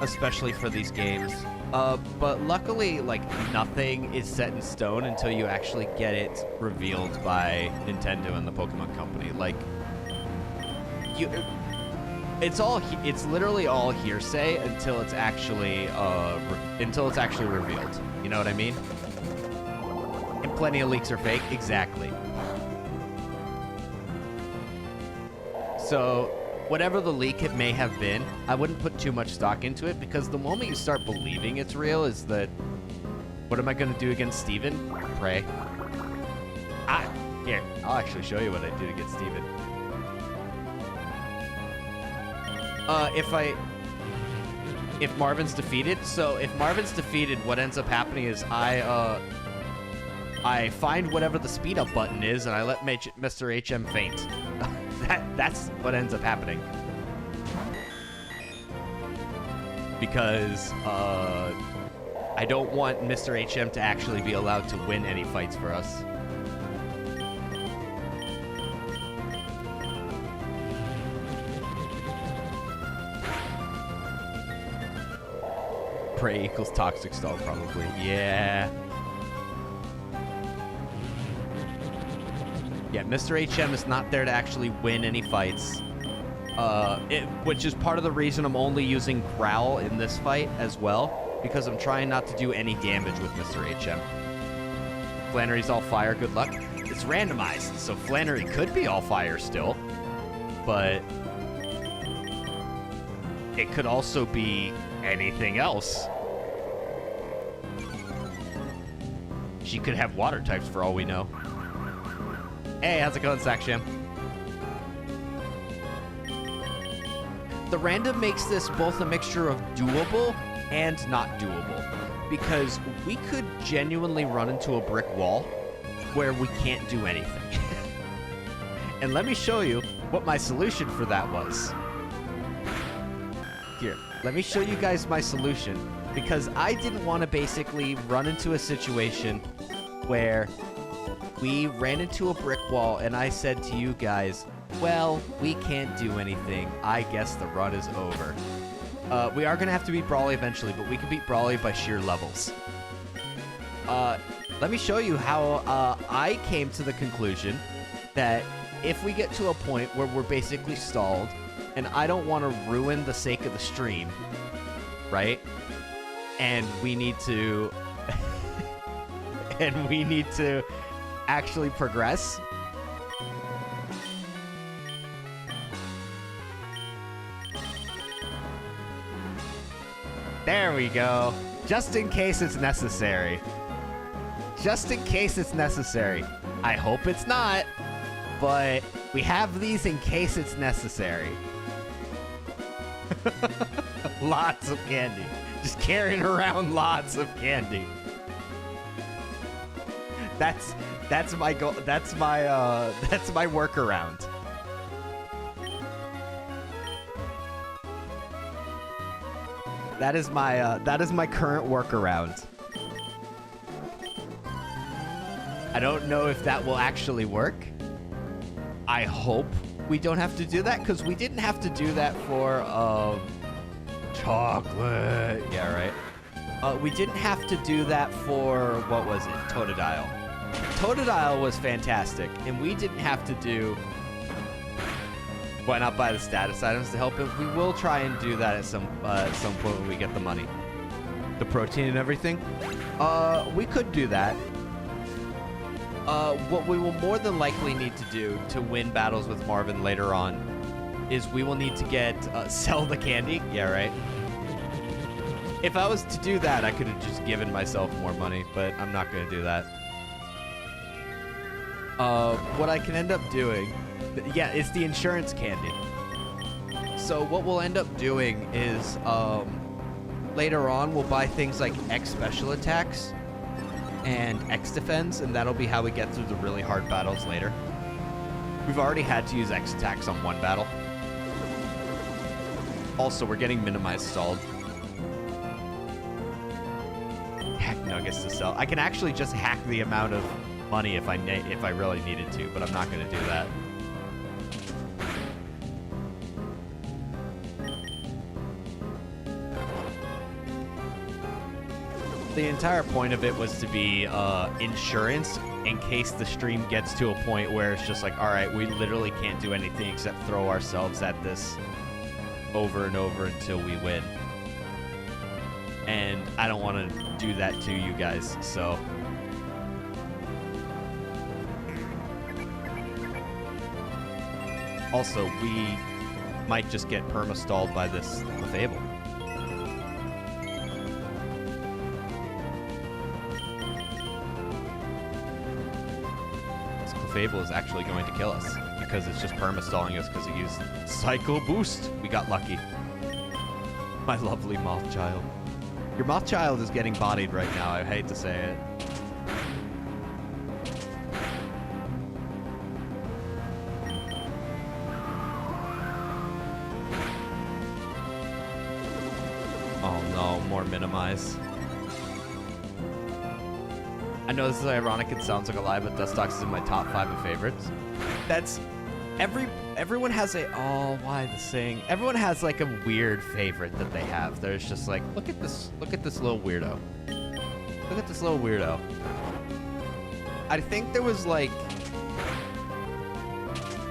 especially for these games. But luckily, like, nothing is set in stone until you actually get it revealed by Nintendo and the Pokemon Company. Like, it's literally all hearsay until it's actually revealed. You know what I mean? And plenty of leaks are fake. Exactly. So, whatever the leak it may have been, I wouldn't put too much stock into it, because the moment you start believing it's real is that, what am I going to do against Steven? Pray. Here, I'll actually show you what I did against Steven. If Marvin's defeated, what ends up happening is I find whatever the speed up button is, and I let Mr. HM faint. That's what ends up happening. Because I don't want Mr. HM to actually be allowed to win any fights for us. Prey equals toxic stall, probably. Yeah. Yeah, Mr. HM is not there to actually win any fights. Which is part of the reason I'm only using Growl in this fight as well, because I'm trying not to do any damage with Mr. HM. Flannery's all fire, good luck. It's randomized, so Flannery could be all fire still, but it could also be anything else. She could have water types for all we know. Hey, how's it going, Saksham? The random makes this both a mixture of doable and not doable, because we could genuinely run into a brick wall where we can't do anything. And let me show you what my solution for that was. Here, let me show you guys my solution, because I didn't want to basically run into a situation where we ran into a brick wall and I said to you guys, well, we can't do anything. I guess the run is over. We are going to have to beat Brawly eventually, but we can beat Brawly by sheer levels. Let me show you how I came to the conclusion that if we get to a point where we're basically stalled, and I don't want to ruin the sake of the stream, right? And we need to... and we need to actually progress. There we go. Just in case it's necessary. Just in case it's necessary. I hope it's not, but we have these in case it's necessary. Lots of candy. Just carrying around lots of candy. That's my goal. That's my workaround. That is my current workaround. I don't know if that will actually work. I hope we don't have to do that, because we didn't have to do that for chocolate. Yeah, right. We didn't have to do that for, what was it? Totodile. Totodile was fantastic, and we didn't have to do... Why not buy the status items to help him? We will try and do that at some point when we get the money. The protein and everything. We could do that. What we will more than likely need to do to win battles with Marvin later on is we will need to get sell the candy. Yeah, right. If I was to do that, I could have just given myself more money, but I'm not going to do that. What I can end up doing, yeah, it's the insurance candy. So what we'll end up doing is later on we'll buy things like X special attacks and X defense, and that'll be how we get through the really hard battles later. We've already had to use X attacks on one battle. Also, we're getting minimized stalled. Hack nuggets to sell. I can actually just hack the amount of money if I really needed to, but I'm not going to do that. The entire point of it was to be insurance in case the stream gets to a point where it's just like, all right, we literally can't do anything except throw ourselves at this over and over until we win. And I don't want to do that to you guys, so... Also, we might just get perma-stalled by this Clefable. This Clefable is actually going to kill us because it's just perma-stalling us because it used Psycho Boost. We got lucky. My lovely moth child. Your moth child is getting bodied right now. I hate to say it. Oh no, more minimize. I know this is ironic, it sounds like a lie, but Dustox is in my top 5 of favorites. That's... Everyone has a... Oh, why the saying? Everyone has like a weird favorite that they have. There's just like, look at this little weirdo. Look at this little weirdo. I think there was like...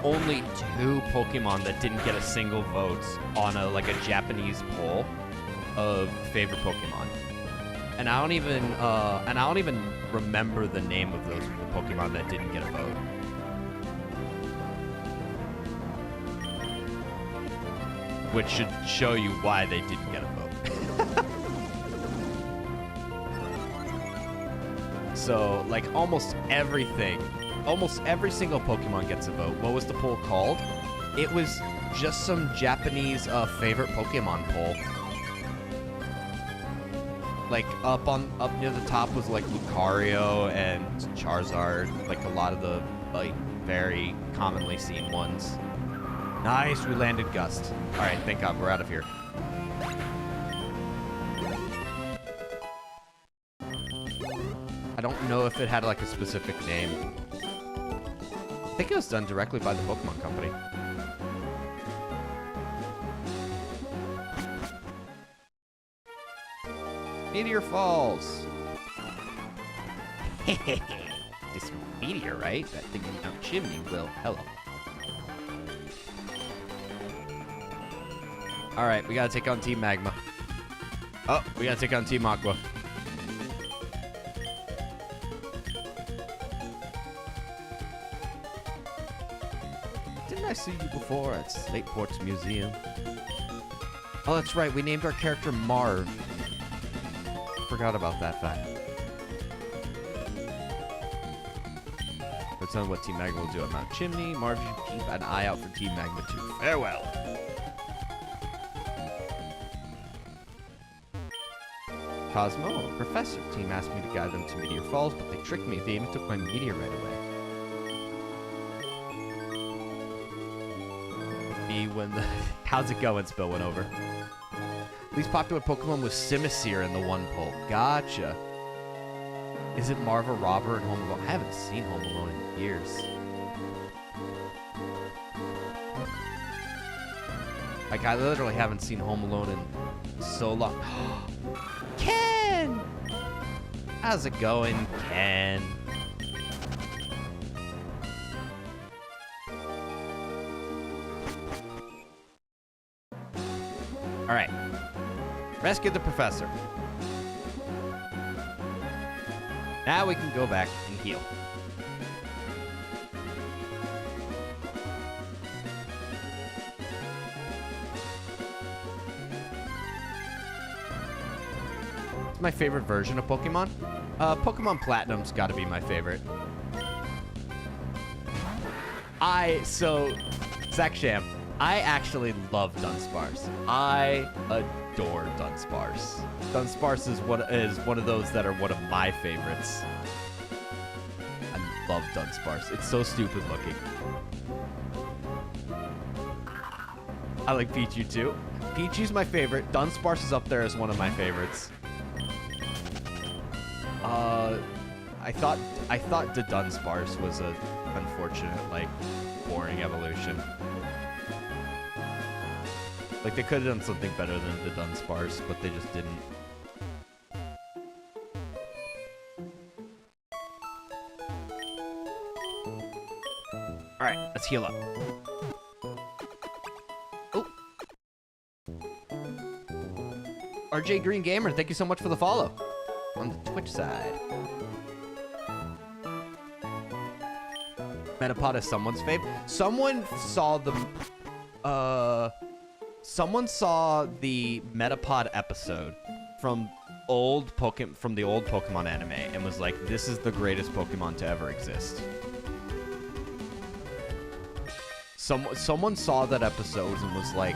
only 2 Pokemon that didn't get a single vote on a Japanese poll of favorite Pokemon, and I don't even remember the name of those Pokemon that didn't get a vote. Which should show you why they didn't get a vote. So, like, almost every single Pokemon gets a vote. What was the poll called? It was just some Japanese favorite Pokemon poll. Like, up near the top was, like, Lucario and Charizard. Like, a lot of the, like, very commonly seen ones. Nice, we landed Gust. Alright, thank God, we're out of here. I don't know if it had, like, a specific name. I think it was done directly by the Pokemon Company. Meteor falls. This meteorite, that thing out chimney will. Hello. Alright, we gotta take on Team Magma. Oh, we gotta take on Team Aqua. Didn't I see you before at Slateport's museum? Oh, that's right, we named our character Marv. forgot about that fact. Let's know what Team Magma will do at Mount Chimney. Marvin, keep an eye out for Team Magma 2. Farewell. Cosmo, Professor. Team asked me to guide them to Meteor Falls, but they tricked me. They even took my meteor right away. How's it going? Spill went over. Least popular Pokemon was Simisear in the one poll. Gotcha. Is it Marva, Robert, and Home Alone? I haven't seen Home Alone in years. Like, I literally haven't seen Home Alone in so long. Ken! How's it going, Ken? All right. Rescue the professor. Now we can go back and heal. It's my favorite version of Pokemon. Pokemon Platinum's got to be my favorite. Zach Sham, I actually love Dunsparce. I adore Dunsparce. Dunsparce is one of those that are one of my favorites. I love Dunsparce. It's so stupid looking. I like Pichu too. Pichu's my favorite. Dunsparce is up there as one of my favorites. I thought the Dunsparce was a unfortunate, like, boring evolution. Like, they could have done something better than the Dunsparce, but they just didn't. Alright, let's heal up. Oh. RJ Green Gamer, thank you so much for the follow. On the Twitch side. Metapod is someone's fave. Someone saw the Metapod episode from the old Pokemon anime and was like, this is the greatest Pokemon to ever exist. Someone saw that episode and was like,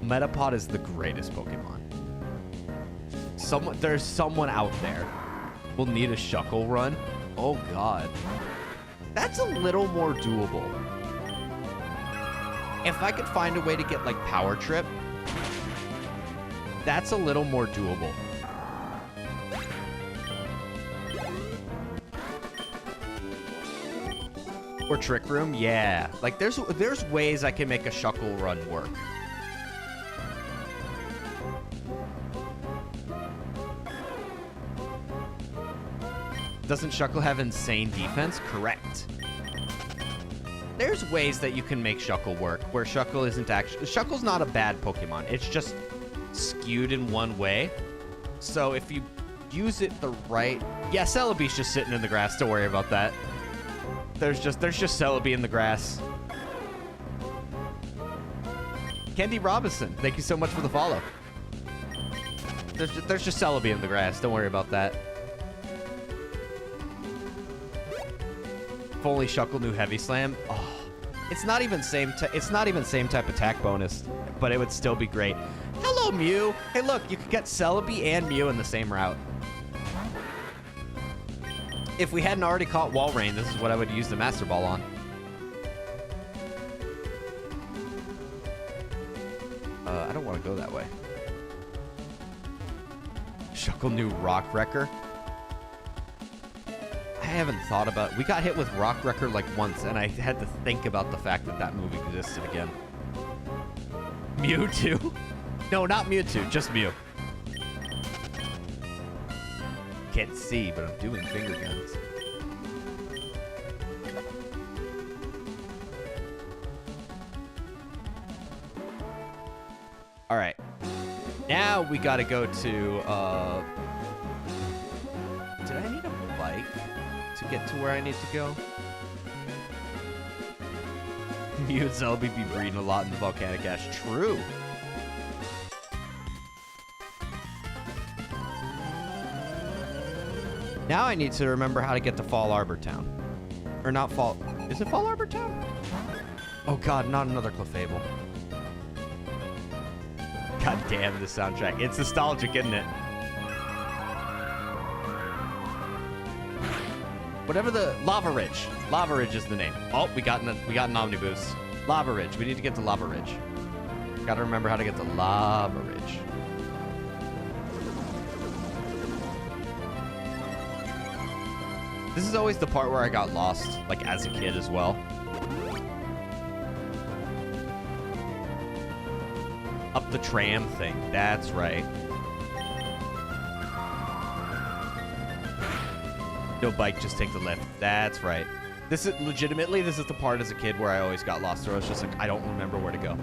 Metapod is the greatest Pokemon. There's someone out there. We'll need a Shuckle run. Oh god. That's a little more doable. If I could find a way to get, like, Power Trip, that's a little more doable. Or Trick Room, yeah. Like, there's ways I can make a Shuckle run work. Doesn't Shuckle have insane defense? Correct. There's ways that you can make Shuckle work, where Shuckle isn't actually... Shuckle's not a bad Pokemon. It's just skewed in one way. So if you use it the right... Yeah, Celebi's just sitting in the grass. Don't worry about that. There's just Celebi in the grass. Kendi Robinson, thank you so much for the follow. There's just Celebi in the grass. Don't worry about that. If only Shuckle knew Heavy Slam. Oh, it's not even same type attack bonus, but it would still be great. Hello, Mew. Hey, look, you could get Celebi and Mew in the same route. If we hadn't already caught Walrein, this is what I would use the Master Ball on. I don't want to go that way. Shuckle knew Rock Wrecker. I haven't thought about... We got hit with Rock Wrecker like once, and I had to think about the fact that that movie existed again. Mewtwo? No, not Mewtwo, just Mew. Can't see, but I'm doing finger guns. Alright. Now we gotta go to, Did I need a bike to get to where I need to go? Mew and Celebi be breeding a lot in the volcanic ash. True. Now I need to remember how to get to Fall Arbor Town. Or not Fall... Is it Fall Arbor Town? Oh god, not another Clefable. God damn, the soundtrack. It's nostalgic, isn't it? Whatever the... Lava Ridge. Lava Ridge is the name. Oh, we got an Omnibus. Lava Ridge. We need to get to Lava Ridge. Gotta remember how to get to Lava Ridge. This is always the part where I got lost, like, as a kid as well. Up the tram thing. That's right. No bike, just take the lift. That's right. This is legitimately, this is the part as a kid where I always got lost, or I was just like, I don't remember where to go.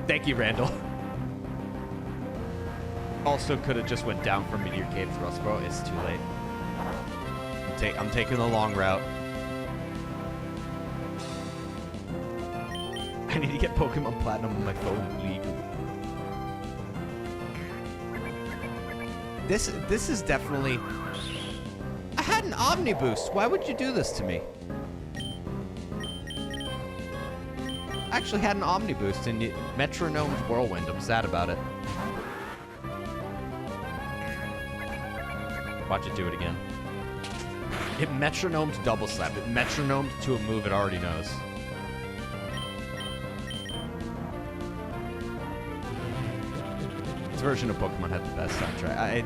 Thank you, Randall. Also could have just went down from Meteor Cave to Rustboro. It's too late. I'm taking the long route. I need to get Pokemon Platinum on my phone legally. This is definitely... I had an Omniboost. Why would you do this to me? I actually had an Omniboost in Metronome's Whirlwind. I'm sad about it. Watch it do it again. It metronomed double slap. It metronomed to a move it already knows. This version of Pokemon had the best soundtrack.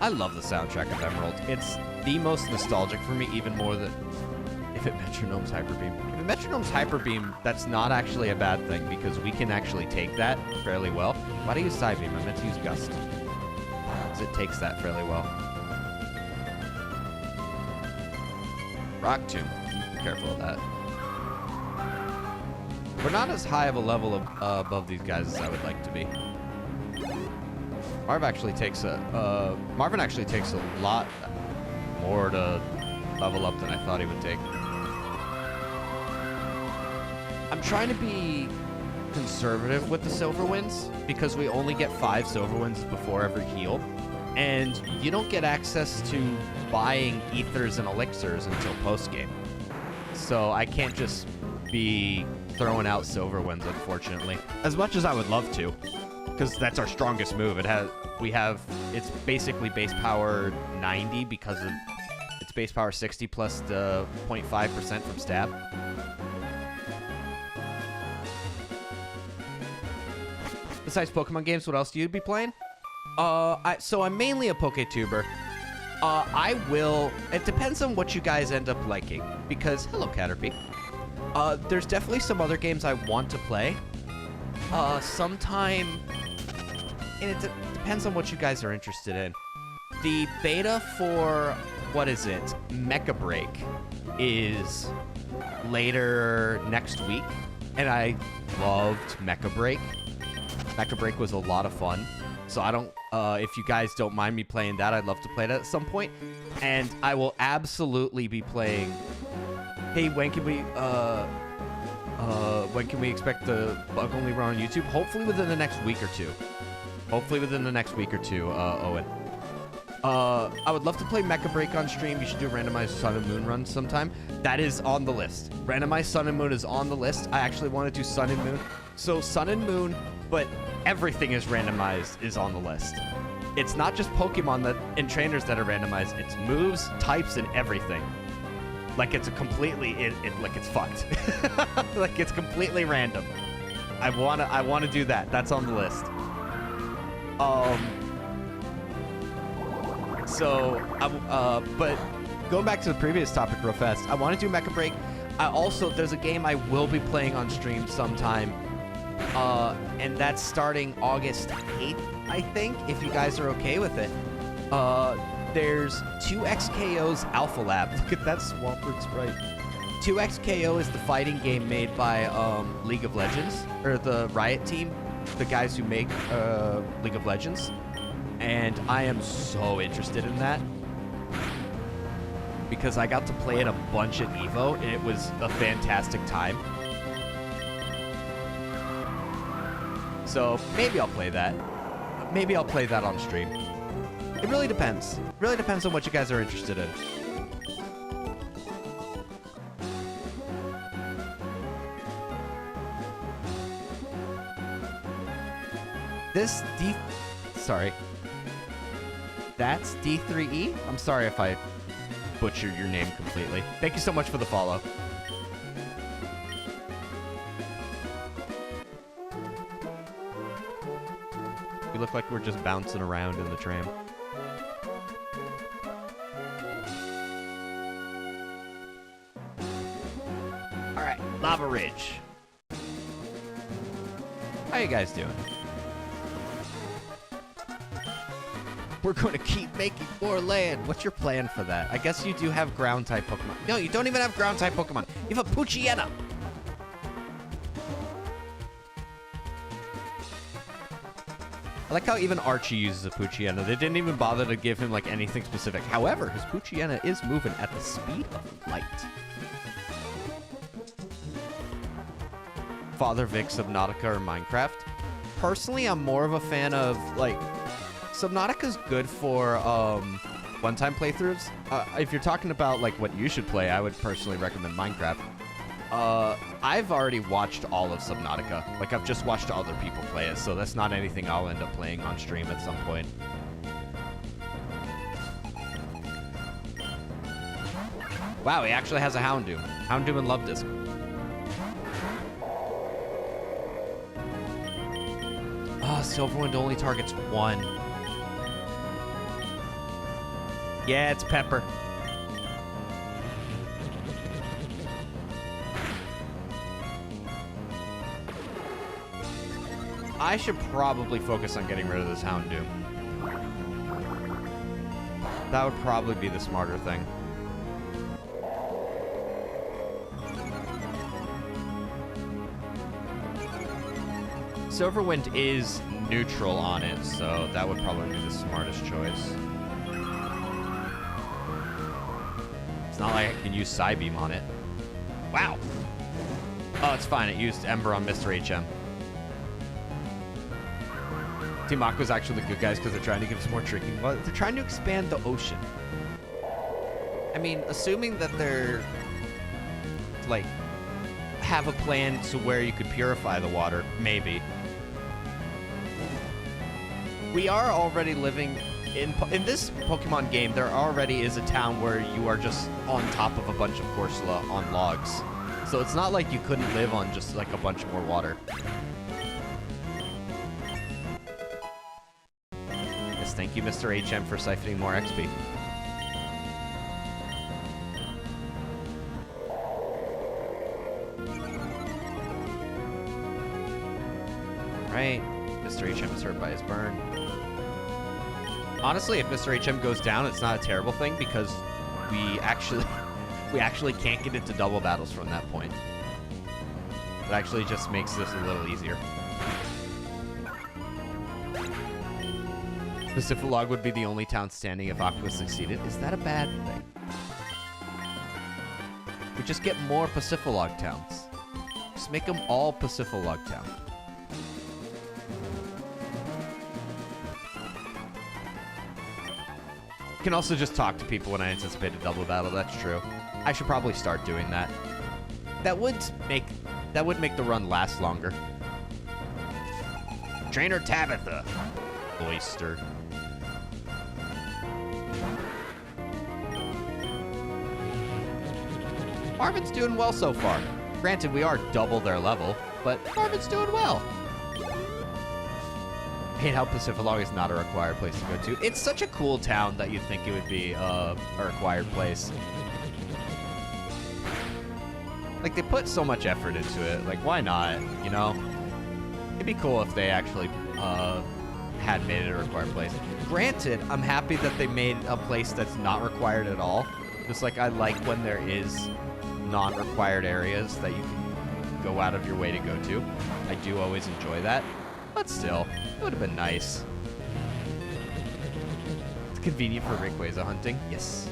I love the soundtrack of Emerald. It's the most nostalgic for me, even more than if it metronomes Hyper Beam. If it metronomes Hyper Beam, that's not actually a bad thing because we can actually take that fairly well. Why do you use Side Beam? I meant to use Gust. Because it takes that fairly well. Rock Tomb. Be careful of that. We're not as high of a level of, above these guys as I would like to be. Marvin actually takes a lot more to level up than I thought he would take. I'm trying to be conservative with the Silver Winds because we only get 5 Silver Winds before every heal. And you don't get access to buying ethers and elixirs until post-game. So I can't just be throwing out Silver Winds, unfortunately. As much as I would love to, because that's our strongest move. It's basically base power 90 because of it's base power 60 plus the 0.5% from stab. Besides Pokemon games, what else do you be playing? So I'm mainly a PokeTuber. It depends on what you guys end up liking. Because, hello, Caterpie. There's definitely some other games I want to play. Sometime, and it depends on what you guys are interested in. The beta for, what is it? Mecha Break is later next week. And I loved Mecha Break. Mecha Break was a lot of fun. So I don't, if you guys don't mind me playing that, I'd love to play that at some point. And I will absolutely be playing, hey, when can we expect the Bug Only run on YouTube? Hopefully within the next week or two. Owen. I would love to play Mecha Break on stream. You should do a randomized Sun and Moon run sometime. That is on the list. Randomized Sun and Moon is on the list. I actually want to do Sun and Moon. So Sun and Moon, but everything is randomized is on the list. It's not just Pokemon and trainers that are randomized. It's moves, types, and everything. Like it's a completely, like it's fucked. Like it's completely random. I wanna do that. That's on the list. But going back to the previous topic real fast, I want to do Mecha Break. There's a game I will be playing on stream sometime. And that's starting August 8th, I think, if you guys are okay with it. There's 2XKO's Alpha Lab. Look at that Swampert sprite. 2XKO is the fighting game made by League of Legends, or the Riot team, the guys who make League of Legends. And I am so interested in that because I got to play it a bunch at EVO, and it was a fantastic time. So maybe I'll play that. Maybe I'll play that on stream. It really depends. Really depends on what you guys are interested in. This sorry. That's D3E? I'm sorry if I butchered your name completely. Thank you so much for the follow. We look like we're just bouncing around in the tram. Alright, Lava Ridge. How you guys doing? We're going to keep making more land. What's your plan for that? I guess you do have ground-type Pokemon. No, you don't even have ground-type Pokemon. You have a Poochyena. I like how even Archie uses a Poochyena. They didn't even bother to give him, like, anything specific. However, his Poochyena is moving at the speed of light. Father Vic, Subnautica, or Minecraft. Personally, I'm more of a fan of, like... Subnautica's good for one-time playthroughs. If you're talking about like what you should play, I would personally recommend Minecraft. I've already watched all of Subnautica. Like I've just watched other people play it, so that's not anything I'll end up playing on stream at some point. Wow, he actually has a Houndoom. Houndoom and Love Disc. Oh, Silverwind only targets one. Yeah, it's Pepper. I should probably focus on getting rid of this Houndoom. That would probably be the smarter thing. Silverwind is neutral on it, so that would probably be the smartest choice. It's not like I can use Psybeam on it. Wow. Oh, it's fine. It used Ember on Mr. HM. Team Aqua's actually the good guys because they're trying to give us more drinking. Well, they're trying to expand the ocean. I mean, assuming that they're, like, have a plan to where you could purify the water, maybe. We are already living... In this Pokemon game, there already is a town where you are just on top of a bunch of Corsola on logs. So it's not like you couldn't live on just like a bunch more water. Yes, thank you, Mr. HM, for siphoning more XP. Right, Mr. HM is hurt by his burn. Honestly, if Mr. HM goes down, it's not a terrible thing because we actually can't get into double battles from that point. It actually just makes this a little easier. Pacific would be the only town standing if Aqua succeeded. Is that a bad thing? We just get more Pacific towns. Just make them all Pacific town. Can also just talk to people when I anticipate a double battle. That's true. I should probably start doing that. That would make the run last longer. Trainer Tabitha. Oyster. Marvin's doing well so far. Granted, we are double their level, but Marvin's doing well. I hate how Pacific is not a required place to go to. It's such a cool town that you'd think it would be a required place. Like, they put so much effort into it. Like, why not, you know? It'd be cool if they actually had made it a required place. Granted, I'm happy that they made a place that's not required at all. Just like I like when there is non-required areas that you can go out of your way to go to. I do always enjoy that. But still, it would have been nice. It's convenient for Rayquaza hunting. Yes.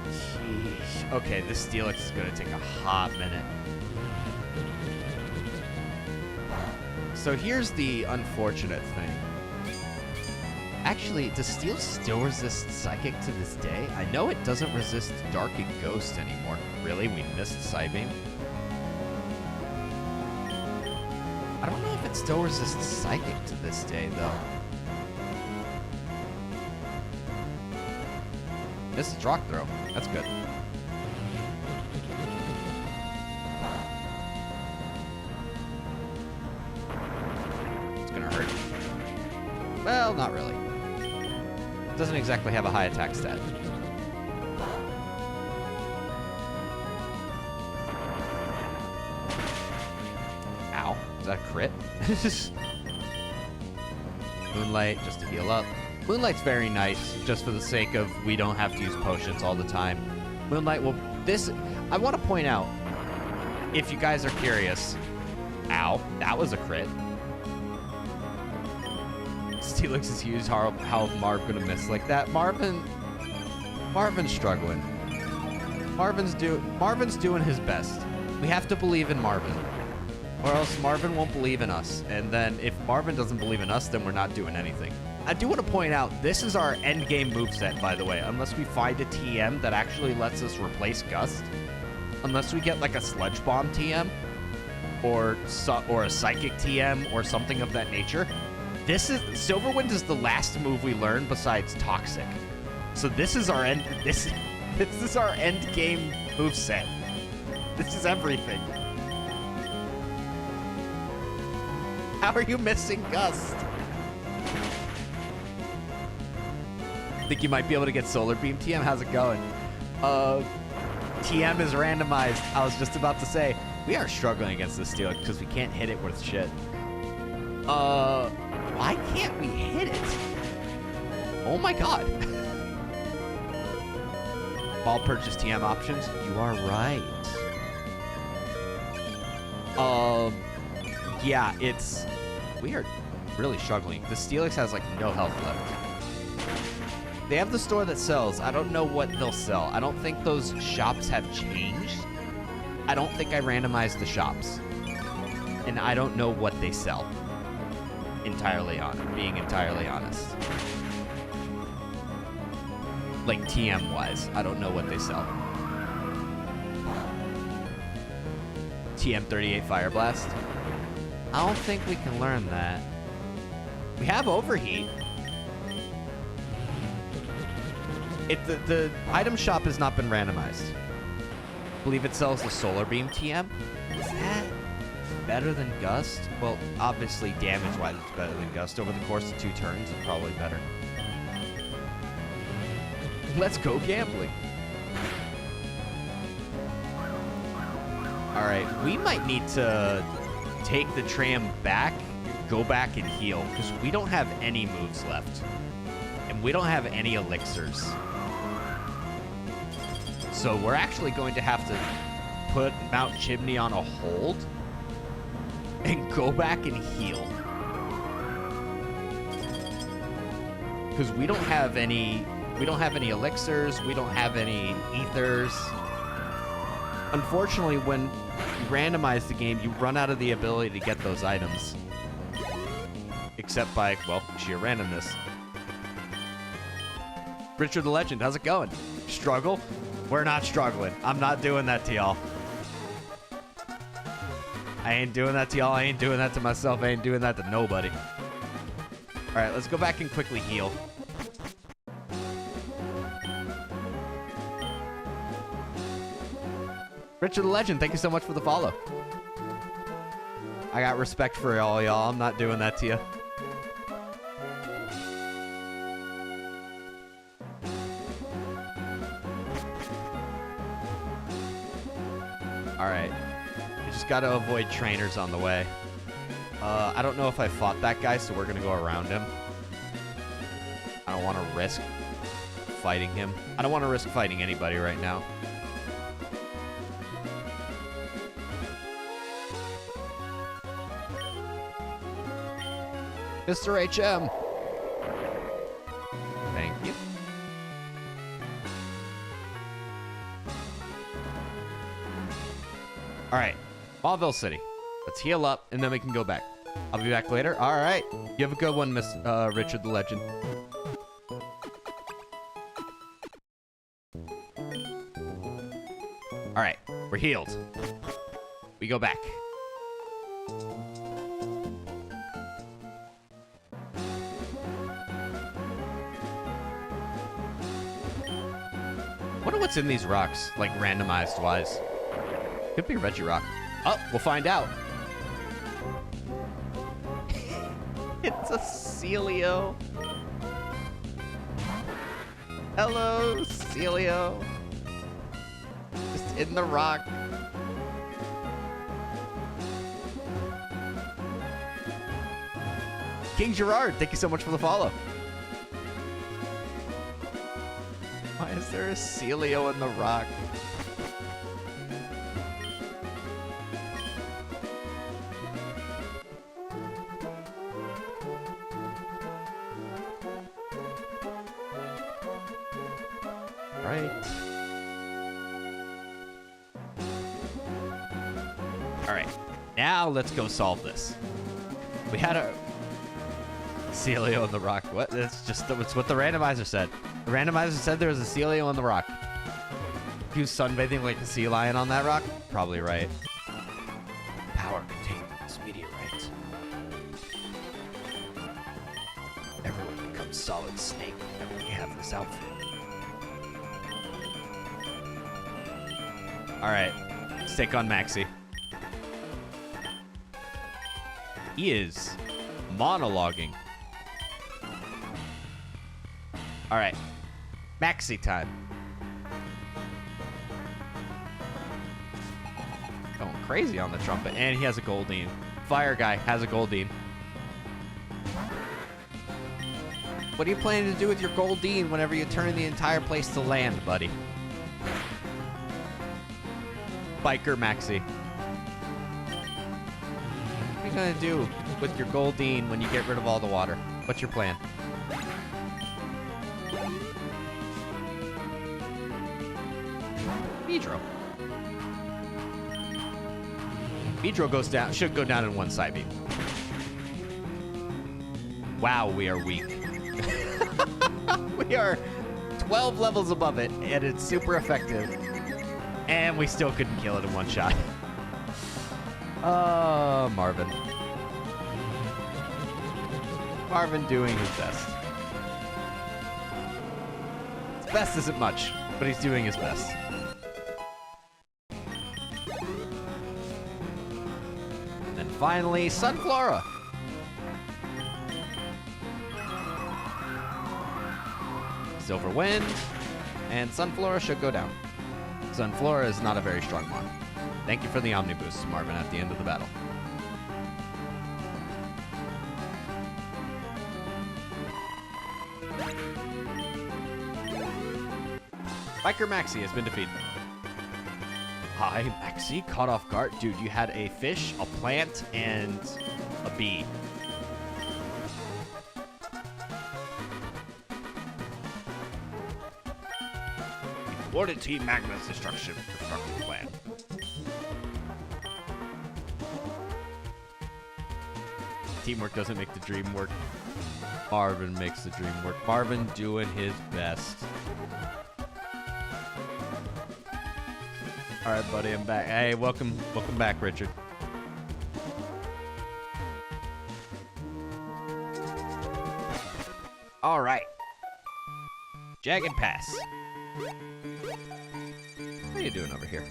Sheesh. Okay, this Steelix is going to take a hot minute. So here's the unfortunate thing. Actually, does steel still resist psychic to this day? I know it doesn't resist dark and ghost anymore. Really? We missed Psybeam? I don't know if it still resists psychic to this day, though. This is rock throw. That's good. It's gonna hurt. Well, not really. Doesn't exactly have a high attack stat. Ow. Is that a crit? Moonlight, just to heal up. Moonlight's very nice, just for the sake of we don't have to use potions all the time. Moonlight will... This... I want to point out, if you guys are curious... Ow. That was a crit. Steelix is huge. How Marv gonna miss like that? Marvin's struggling. Marvin's doing his best. We have to believe in Marvin, or else Marvin won't believe in us. And then if Marvin doesn't believe in us, then we're not doing anything. I do want to point out, this is our end game moveset, by the way. Unless we find a TM that actually lets us replace Gust. Unless we get like a Sludge Bomb TM, or a Psychic TM, or something of that nature. This is Silverwind is the last move we learn besides Toxic. So this is our end. This is our end game moveset. This is everything. How are you missing Gust? Think you might be able to get Solar Beam TM? How's it going? TM is randomized. I was just about to say, we are struggling against this Steel because we can't hit it worth shit. Why can't we hit it? Oh my god. Ball purchase TM options? You are right. Yeah, we are really struggling. The Steelix has like no health left. They have the store that sells. I don't know what they'll sell. I don't think those shops have changed. I don't think I randomized the shops. And I don't know what they sell. Being entirely honest. Like TM wise, I don't know what they sell. TM 38 Fire Blast. I don't think we can learn that. We have Overheat. The item shop has not been randomized. I believe it sells the Solar Beam TM. Is that better than Gust? Well, obviously damage-wise it's better than Gust. Over the course of 2 turns, it's probably better. Let's go gambling. Alright, we might need to take the tram back, go back and heal, because we don't have any moves left. And we don't have any elixirs. So we're actually going to have to put Mount Chimney on a hold and go back and heal. Because we don't have any elixirs, we don't have any ethers. Unfortunately, when you randomize the game, you run out of the ability to get those items. Except by, well, sheer randomness. Richard the Legend, how's it going? Struggle? We're not struggling. I'm not doing that to y'all. I ain't doing that to y'all. I ain't doing that to myself. I ain't doing that to nobody. All right, let's go back and quickly heal. Richard the Legend, thank you so much for the follow. I got respect for all y'all. I'm not doing that to you. All right. We just got to avoid trainers on the way. I don't know if I fought that guy, so we're going to go around him. I don't want to risk fighting him. I don't want to risk fighting anybody right now. Mr. HM. Thank you. All right, Mauville City. Let's heal up, and then we can go back. I'll be back later. All right. You have a good one, Miss Richard the Legend. All right. We're healed. We go back. Wonder what's in these rocks, like randomized wise. Could be Regirock. Oh, we'll find out. It's a Celio. Hello, Celio. Just in the rock. King Gerard, thank you so much for the follow. Why is there a Celio in the rock? Alright, now let's go solve this. We had a Celio in the rock. What? That's just it's what the randomizer said. The randomizer said there was a Celio in the rock. He was sunbathing like a sea lion on that rock? Probably right. Power contained in this meteorite. Everyone becomes Solid Snake whenever we have this outfit. Alright, let's take on Maxie. He is monologuing. Alright, Maxie time. Going crazy on the trumpet, and he has a Goldeen. Fire guy has a Goldeen. What are you planning to do with your Goldeen whenever you turn the entire place to land, buddy? Biker Maxie. What are you gonna do with your Goldeen when you get rid of all the water? What's your plan? Beedrill. Beedrill goes down, should go down in one side beam. Wow, we are weak. We are 12 levels above it, and it's super effective. And we still couldn't kill it in one shot. Marvin. Marvin doing his best. His best isn't much, but he's doing his best. And finally, Sunflora. Silver Wind, and Sunflora should go down. Sunflora is not a very strong one. Thank you for the Omni Boost, Marvin, at the end of the battle. Biker Maxie has been defeated. Hi, Maxie. Caught off guard. Dude, you had a fish, a plant, and a bee. Thwarted Team Magma's destruction plan. Teamwork doesn't make the dream work. Marvin makes the dream work. Marvin doing his best. All right, buddy, I'm back. Hey, welcome back, Richard. All right. Jagged Pass. How you doing over here?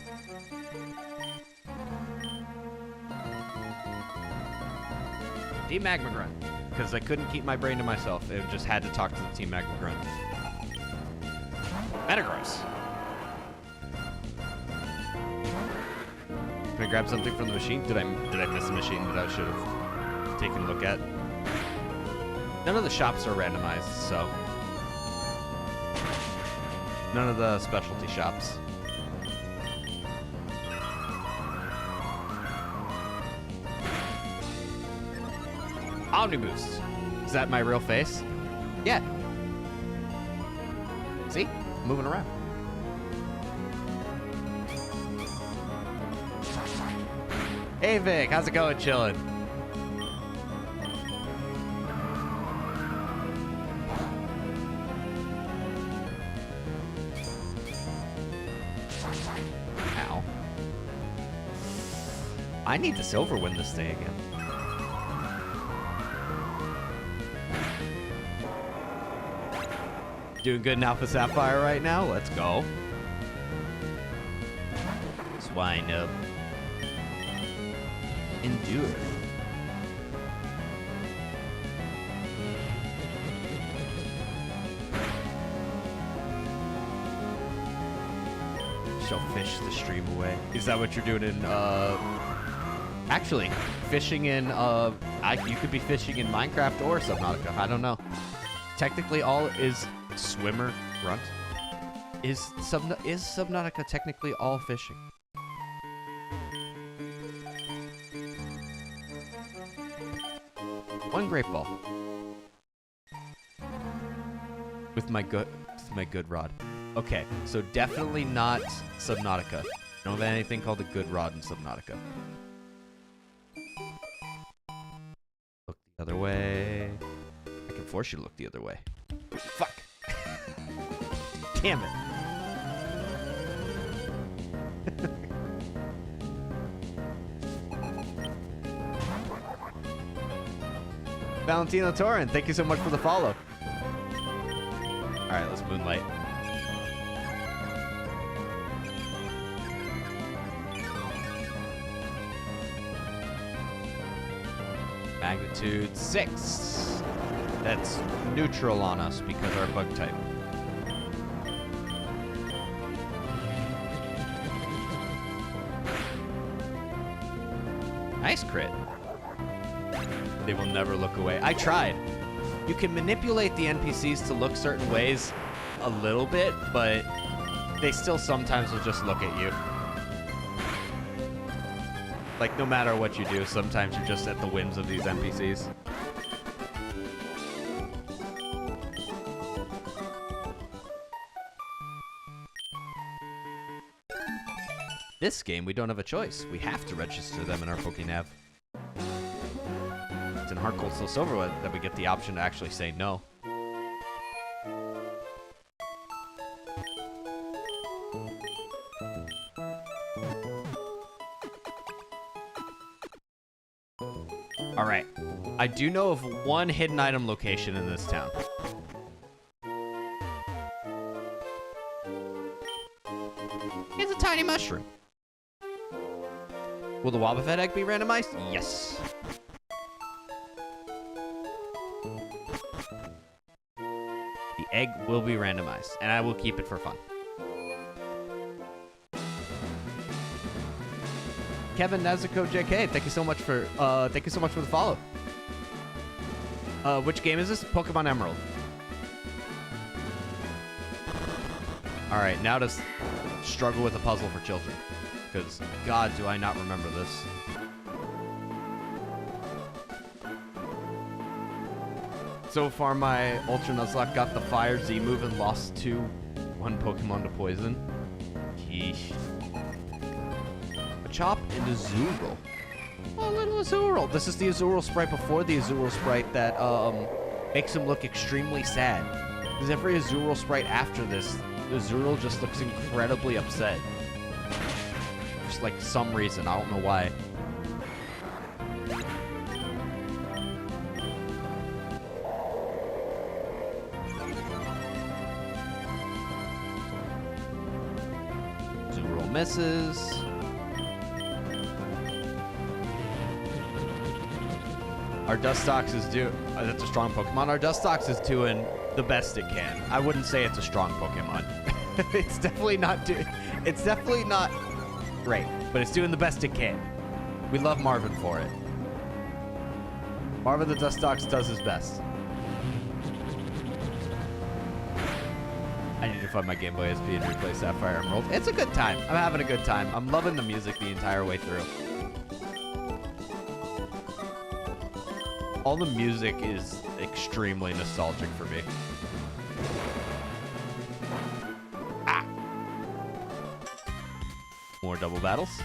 Team Magma Grunt. Because I couldn't keep my brain to myself. I just had to talk to the Team Magma Grunt. Metagross. Can I grab something from the machine? Did I miss a machine that I should have taken a look at? None of the shops are randomized, so... None of the specialty shops. Omniboost. Is that my real face? Yeah. See? Moving around. Hey Vic, how's it going? Chilling. Ow. I need to silver win this thing again. Doing good in Alpha Sapphire right now. Let's go. Swine up. Endure. Shall fish the stream away. Is that what you're doing in, actually, fishing in, you could be fishing in Minecraft or Subnautica. I don't know. Technically, all is swimmer grunt. Is Subnautica technically all fishing? One great ball. With my good rod. Okay, so definitely not Subnautica. I don't have anything called a good rod in Subnautica. Look the other way. I can force you to look the other way. Fuck. Damn it. Valentino Torrent, thank you so much for the follow. Alright, let's moonlight. Magnitude 6. That's neutral on us because our bug type. Nice crit. They will never look away. I tried. You can manipulate the NPCs to look certain ways a little bit, but they still sometimes will just look at you. Like, no matter what you do, sometimes you're just at the whims of these NPCs. This game, we don't have a choice. We have to register them in our Pokénav. It's in Heart Gold Soul Silver that we get the option to actually say no. Alright. I do know of one hidden item location in this town. It's a tiny mushroom. Will the Wobbuffet egg be randomized? Yes. The egg will be randomized, and I will keep it for fun. Kevin Nezuko JK, thank you so much for the follow. Which game is this? Pokemon Emerald. All right, now to struggle with a puzzle for children, because God, do I not remember this. So far, my Ultra Nuzlocke got the Fire Z move and lost one Pokemon to poison. Yeesh. A Chop and a Azurill. Oh, little Azurill. This is the Azurill sprite before the Azurill sprite that makes him look extremely sad. Because every Azurill sprite after this, Azurill just looks incredibly upset. Just like some reason, I don't know why. Azurill misses. Our Dustox is that's a strong Pokemon. Our Dustox is doing the best it can. I wouldn't say it's a strong Pokemon. It's definitely not great, but it's doing the best it can. We love Marvin for it. Marvin the Dustox does his best. I need to find my Game Boy SP and replay Sapphire Emerald. It's a good time. I'm having a good time. I'm loving the music the entire way through. All the music is extremely nostalgic for me. Ah! More double battles.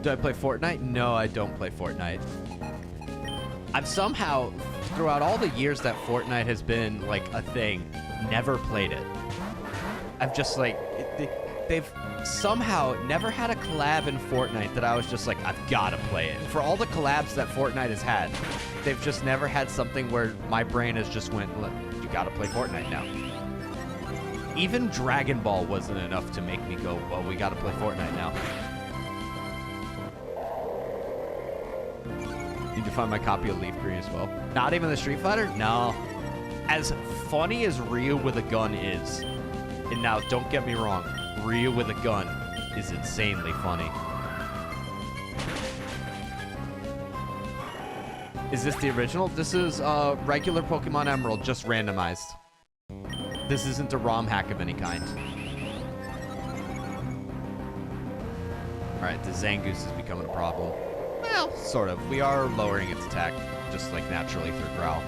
Do I play Fortnite? No, I don't play Fortnite. I've somehow, throughout all the years that Fortnite has been like a thing, never played it. I've just like, they've somehow never had a collab in Fortnite that I was just like, I've got to play it. For all the collabs that Fortnite has had, they've just never had something where my brain has just went, you got to play Fortnite now. Even Dragon Ball wasn't enough to make me go, well, we got to play Fortnite now. Need to find my copy of Leaf Green as well. Not even the Street Fighter? No. As funny as Ryu with a gun is, and now don't get me wrong, Ryu with a gun is insanely funny. Is this the original? This is regular Pokemon Emerald, just randomized. This isn't a ROM hack of any kind. Alright, the Zangoose is becoming a problem. Well, sort of. We are lowering its attack, just like naturally through Growl.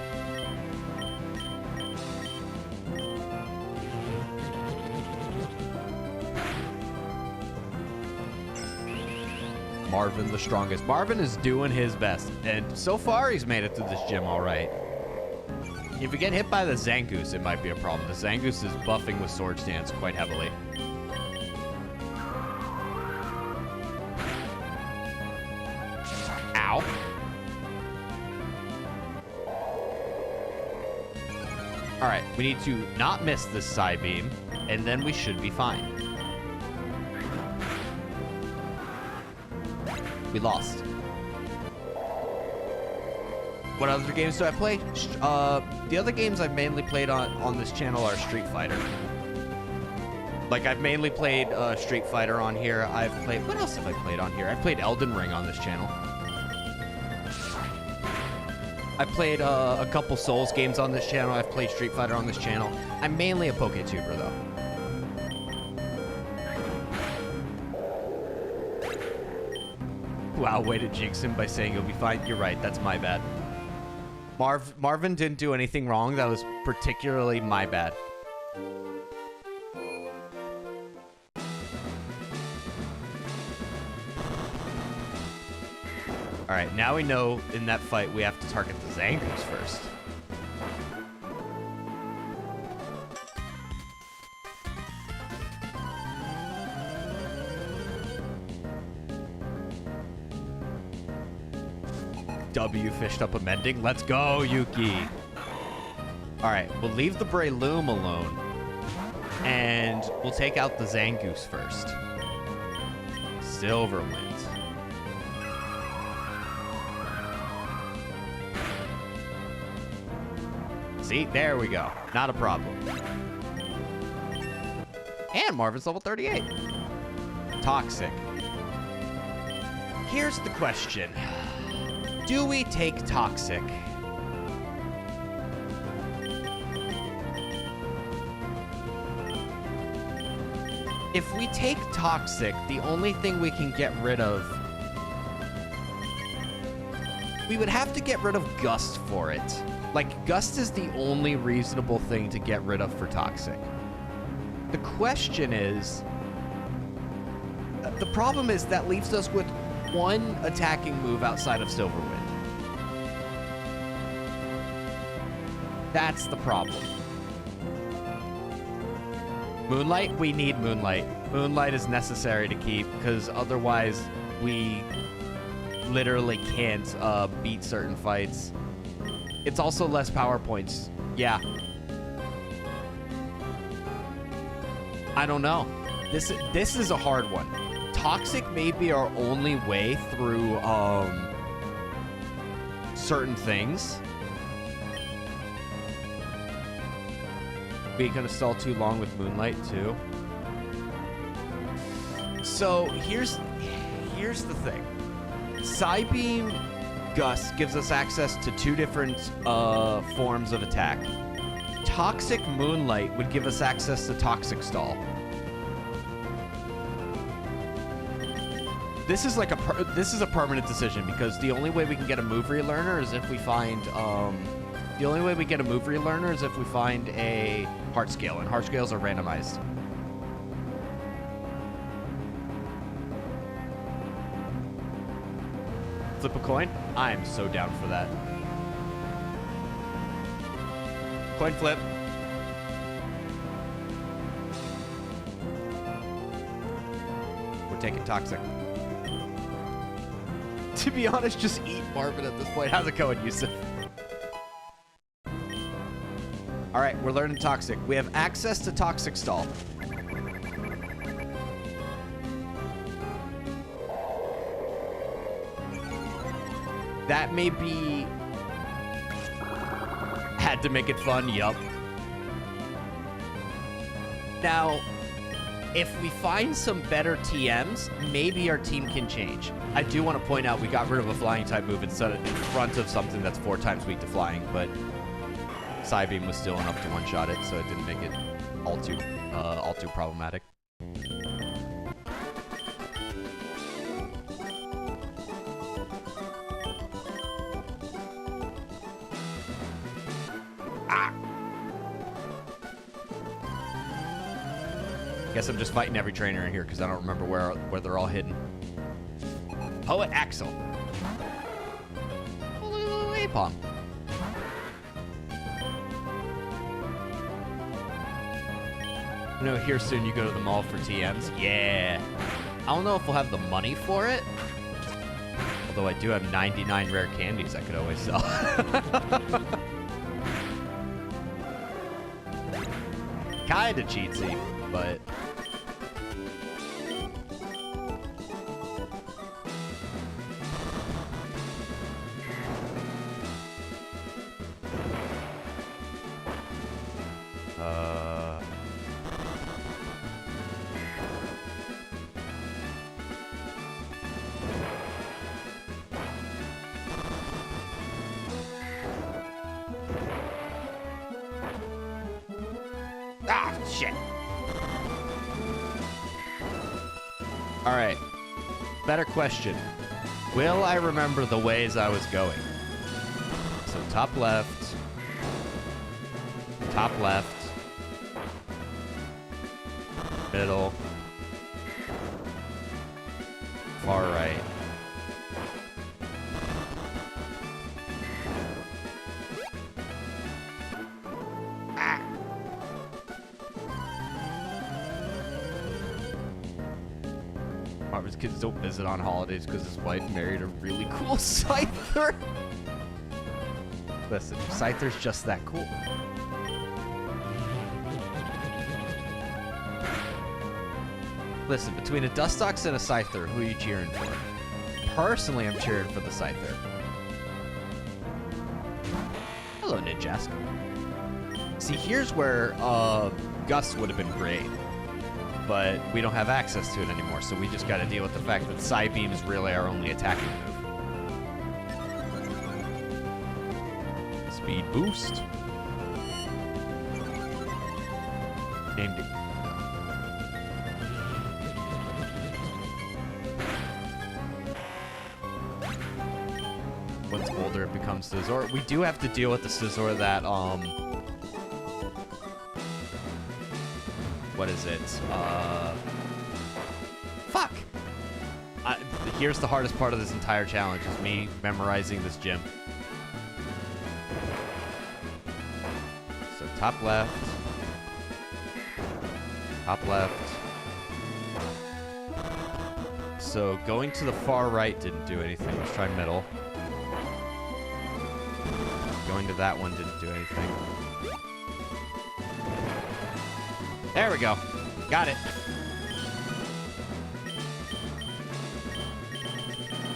Marvin the strongest. Marvin is doing his best, and so far he's made it through this gym all right. If we get hit by the Zangoose, it might be a problem. The Zangoose is buffing with Sword Stance quite heavily. Ow. All right, we need to not miss this side beam, and then we should be fine. We lost. What other games do I play? The other games I've mainly played on this channel are Street Fighter. Like, I've mainly played Street Fighter on here. I've played... What else have I played on here? I've played Elden Ring on this channel. I played a couple Souls games on this channel. I've played Street Fighter on this channel. I'm mainly a PokeTuber, though. Wow, way to jinx him by saying you'll be fine. You're right, that's my bad. Marvin didn't do anything wrong. That was particularly my bad. Alright, now we know in that fight we have to target the Zangoose first. W fished up a mending. Let's go, Yuki. All right, we'll leave the Breloom alone, and we'll take out the Zangoose first. Silverwind. See, there we go. Not a problem. And Marvin's level 38. Toxic. Here's the question. Do we take Toxic? If we take Toxic, the only thing we can get rid of... We would have to get rid of Gust for it. Like, Gust is the only reasonable thing to get rid of for Toxic. The question is... The problem is that leaves us with one attacking move outside of Silverwind. That's the problem. Moonlight? We need Moonlight. Moonlight is necessary to keep, because otherwise we literally can't beat certain fights. It's also less power points. Yeah. I don't know. This is a hard one. Toxic may be our only way through certain things. We gonna stall too long with Moonlight too. So here's the thing. Psybeam Gust gives us access to two different forms of attack. Toxic Moonlight would give us access to Toxic Stall. This is like this is a permanent decision, because the only way we can get a move relearner is if we find a heart scale, and heart scales are randomized. Flip a coin? I'm so down for that. Coin flip. taking toxic. To be honest, just eat Marvin at this point. How's it going, Yusuf? All right, we're learning toxic. We have access to toxic stall. That may be... Had to make it fun, yup. Now, if we find some better TMs, maybe our team can change. I do want to point out we got rid of a flying type move instead of in front of something that's 4 times weak to flying, but Psybeam was still enough to one-shot it, so it didn't make it all too problematic. Guess I'm just fighting every trainer in here because I don't remember where they're all hidden. Poet Axel. Apom. You know, here soon you go to the mall for TMs. Yeah. I don't know if we'll have the money for it. Although I do have 99 rare candies I could always sell. Kinda cheatsy, but... Ah, shit. All right. Better question. Will I remember the ways I was going? So top left. Top left. Middle. Far right. Marvin's kids don't visit on holidays because his wife married a really cool Scyther. Listen, Scyther's just that cool. Listen, between a Dustox and a Scyther, who are you cheering for? Personally, I'm cheering for the Scyther. Hello, Ninjask. See, here's where Gus would have been great. But we don't have access to it anymore, so we just gotta deal with the fact that Psybeam is really our only attacking move. Speed boost. Named it. Once older, it becomes Scizor. We do have to deal with the Scizor that, what is it? Fuck! Here's the hardest part of this entire challenge, is me memorizing this gym. So top left. Top left. So going to the far right didn't do anything. Let's try middle. Going to that one didn't do anything. There we go. Got it.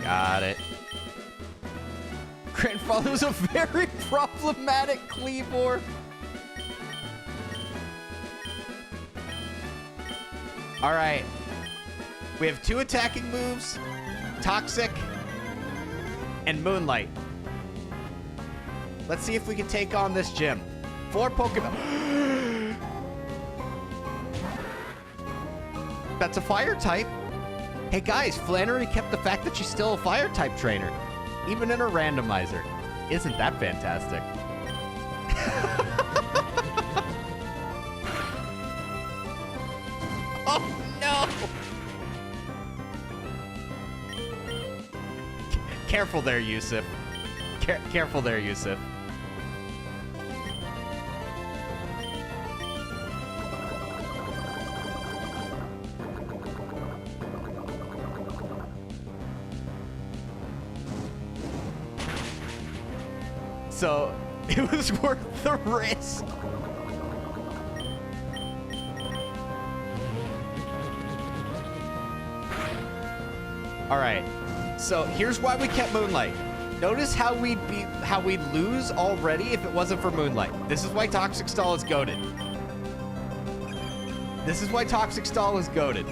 Got it. Grandfather's a very problematic Cleavor. All right. We have 2 attacking moves, Toxic, and Moonlight. Let's see if we can take on this gym. 4 Pokemon. That's a fire type. Hey guys, Flannery kept the fact that she's still a fire type trainer, even in her randomizer. Isn't that fantastic? Oh no! Careful there, Yusuf. Careful there, Yusuf. So it was worth the risk. All right. So here's why we kept Moonlight. Notice how we'd lose already if it wasn't for Moonlight. This is why Toxic Stall is goated. This is why Toxic Stall is goated.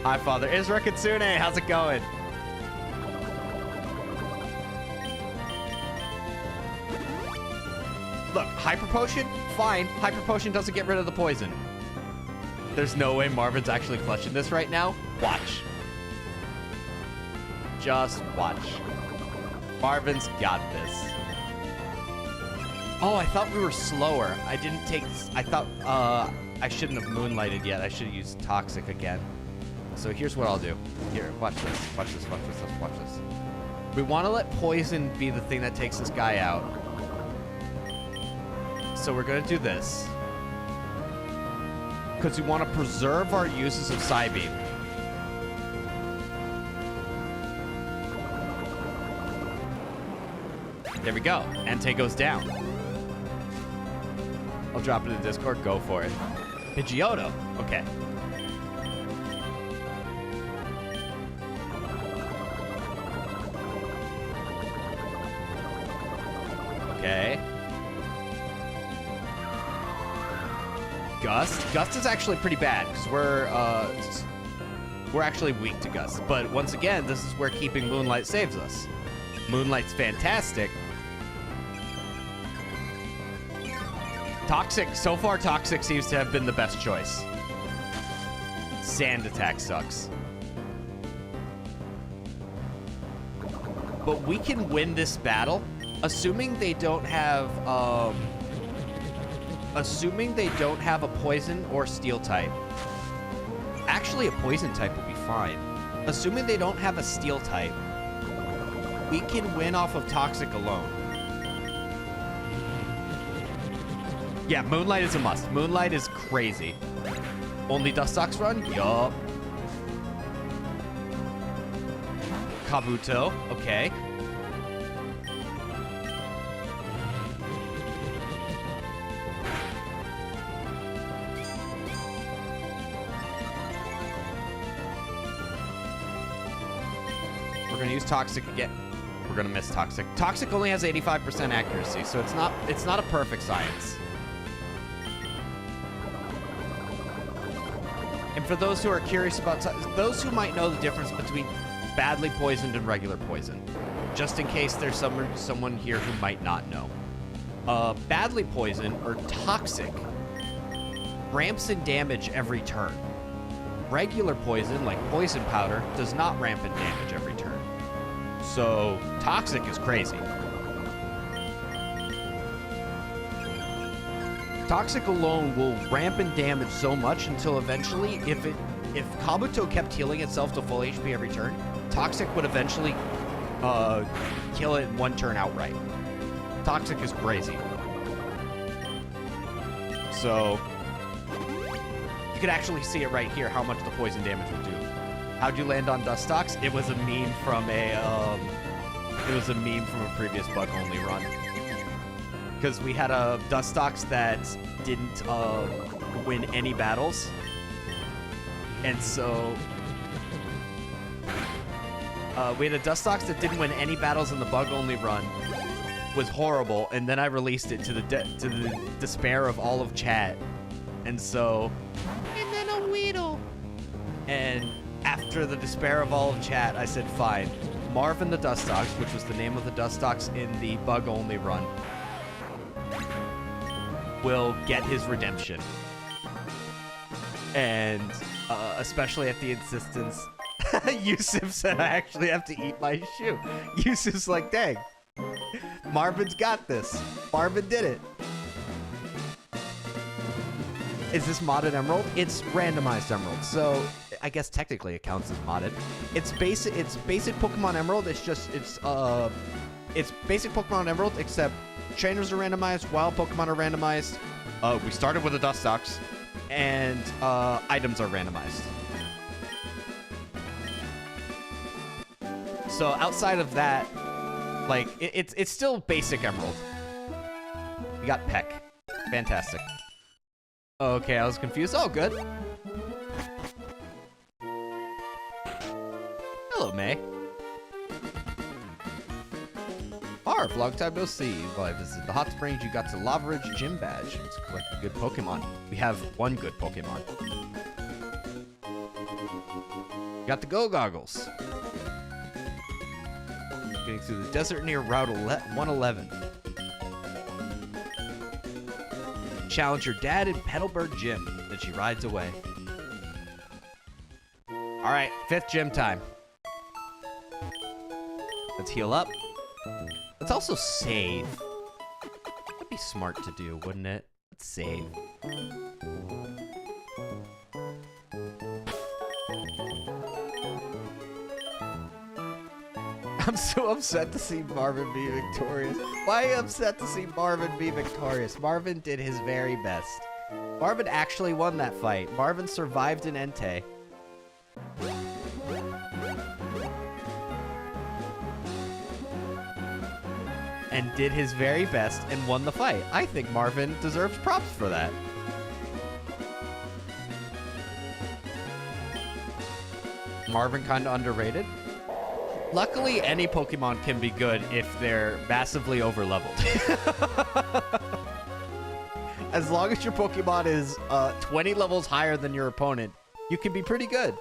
Hi, Father Isra Kitsune. How's it going? Look, Hyper Potion, fine. Hyper Potion doesn't get rid of the poison. There's no way Marvin's actually clutching this right now. Watch. Just watch. Marvin's got this. Oh, I thought we were slower. I didn't take... I thought I shouldn't have Moonlighted yet. I should have used Toxic again. So here's what I'll do. Here, watch this. Watch this, watch this, watch this. We want to let Poison be the thing that takes this guy out. So we're going to do this. Because we want to preserve our uses of Psybeam. There we go. Entei goes down. I'll drop it in the Discord. Go for it. Pidgeotto. Okay. Okay. Gust. Gust is actually pretty bad because we're actually weak to Gust. But once again, this is where keeping Moonlight saves us. Moonlight's fantastic. Toxic. So far, Toxic seems to have been the best choice. Sand Attack sucks. But we can win this battle, assuming they don't have a poison or steel type. Actually, a poison type will be fine. Assuming they don't have a steel type, we can win off of Toxic alone. Yeah, Moonlight is a must. Moonlight is crazy. Only Dustox run? Yup. Kabuto. Okay. We're gonna use Toxic again. We're gonna miss Toxic. Toxic only has 85% accuracy, so it's not a perfect science. And for those who are curious about those who might know the difference between badly poisoned and regular poison, just in case there's someone here who might not know. Badly poisoned or toxic ramps in damage every turn. Regular poison, like poison powder, does not ramp in damage every turn. So Toxic is crazy. Toxic alone will ramp in damage so much until eventually, if Kabuto kept healing itself to full HP every turn, Toxic would eventually kill it in one turn outright. Toxic is crazy. So you could actually see it right here how much the poison damage will do. How'd you land on Dustox? It was a meme from a previous bug only run. Because we had a Dustox that didn't win any battles. And so we had a Dustox that didn't win any battles in the bug-only run. Was horrible, and then I released it to the despair of all of chat. And so... And then a Weedle! And after the despair of all of chat, I said, fine. Marvin the Dustox, which was the name of the Dustox in the bug-only run, will get his redemption. And especially at the insistence, Yusuf said I actually have to eat my shoe. Yusuf's like, dang, Marvin's got this. Marvin did it. Is this modded Emerald? It's randomized Emerald, so I guess technically it counts as modded. It's basic Pokemon Emerald. It's basic Pokemon Emerald, except trainers are randomized, wild Pokemon are randomized. We started with a Dustox, and items are randomized. So outside of that, like, it's still basic Emerald. We got Peck. Fantastic. Okay, I was confused. Oh, good. Hello, May. Harv, long time no see. While I visited the hot springs, you got the Lava Ridge Gym Badge. Let's collect a good Pokemon. We have one good Pokemon. Got the Go Goggles. Getting through the desert near Route 111. Challenge your dad in Petalburg Gym. Then she rides away. All right, 5th gym time. Let's heal up. Let's also save. That'd be smart to do, wouldn't it? Let's save. I'm so upset to see Marvin be victorious. Why are you upset to see Marvin be victorious? Marvin did his very best. Marvin actually won that fight. Marvin survived an Entei. And did his very best and won the fight. I think Marvin deserves props for that. Marvin kind of underrated. Luckily, any Pokemon can be good if they're massively over-leveled. As long as your Pokemon is 20 levels higher than your opponent, you can be pretty good.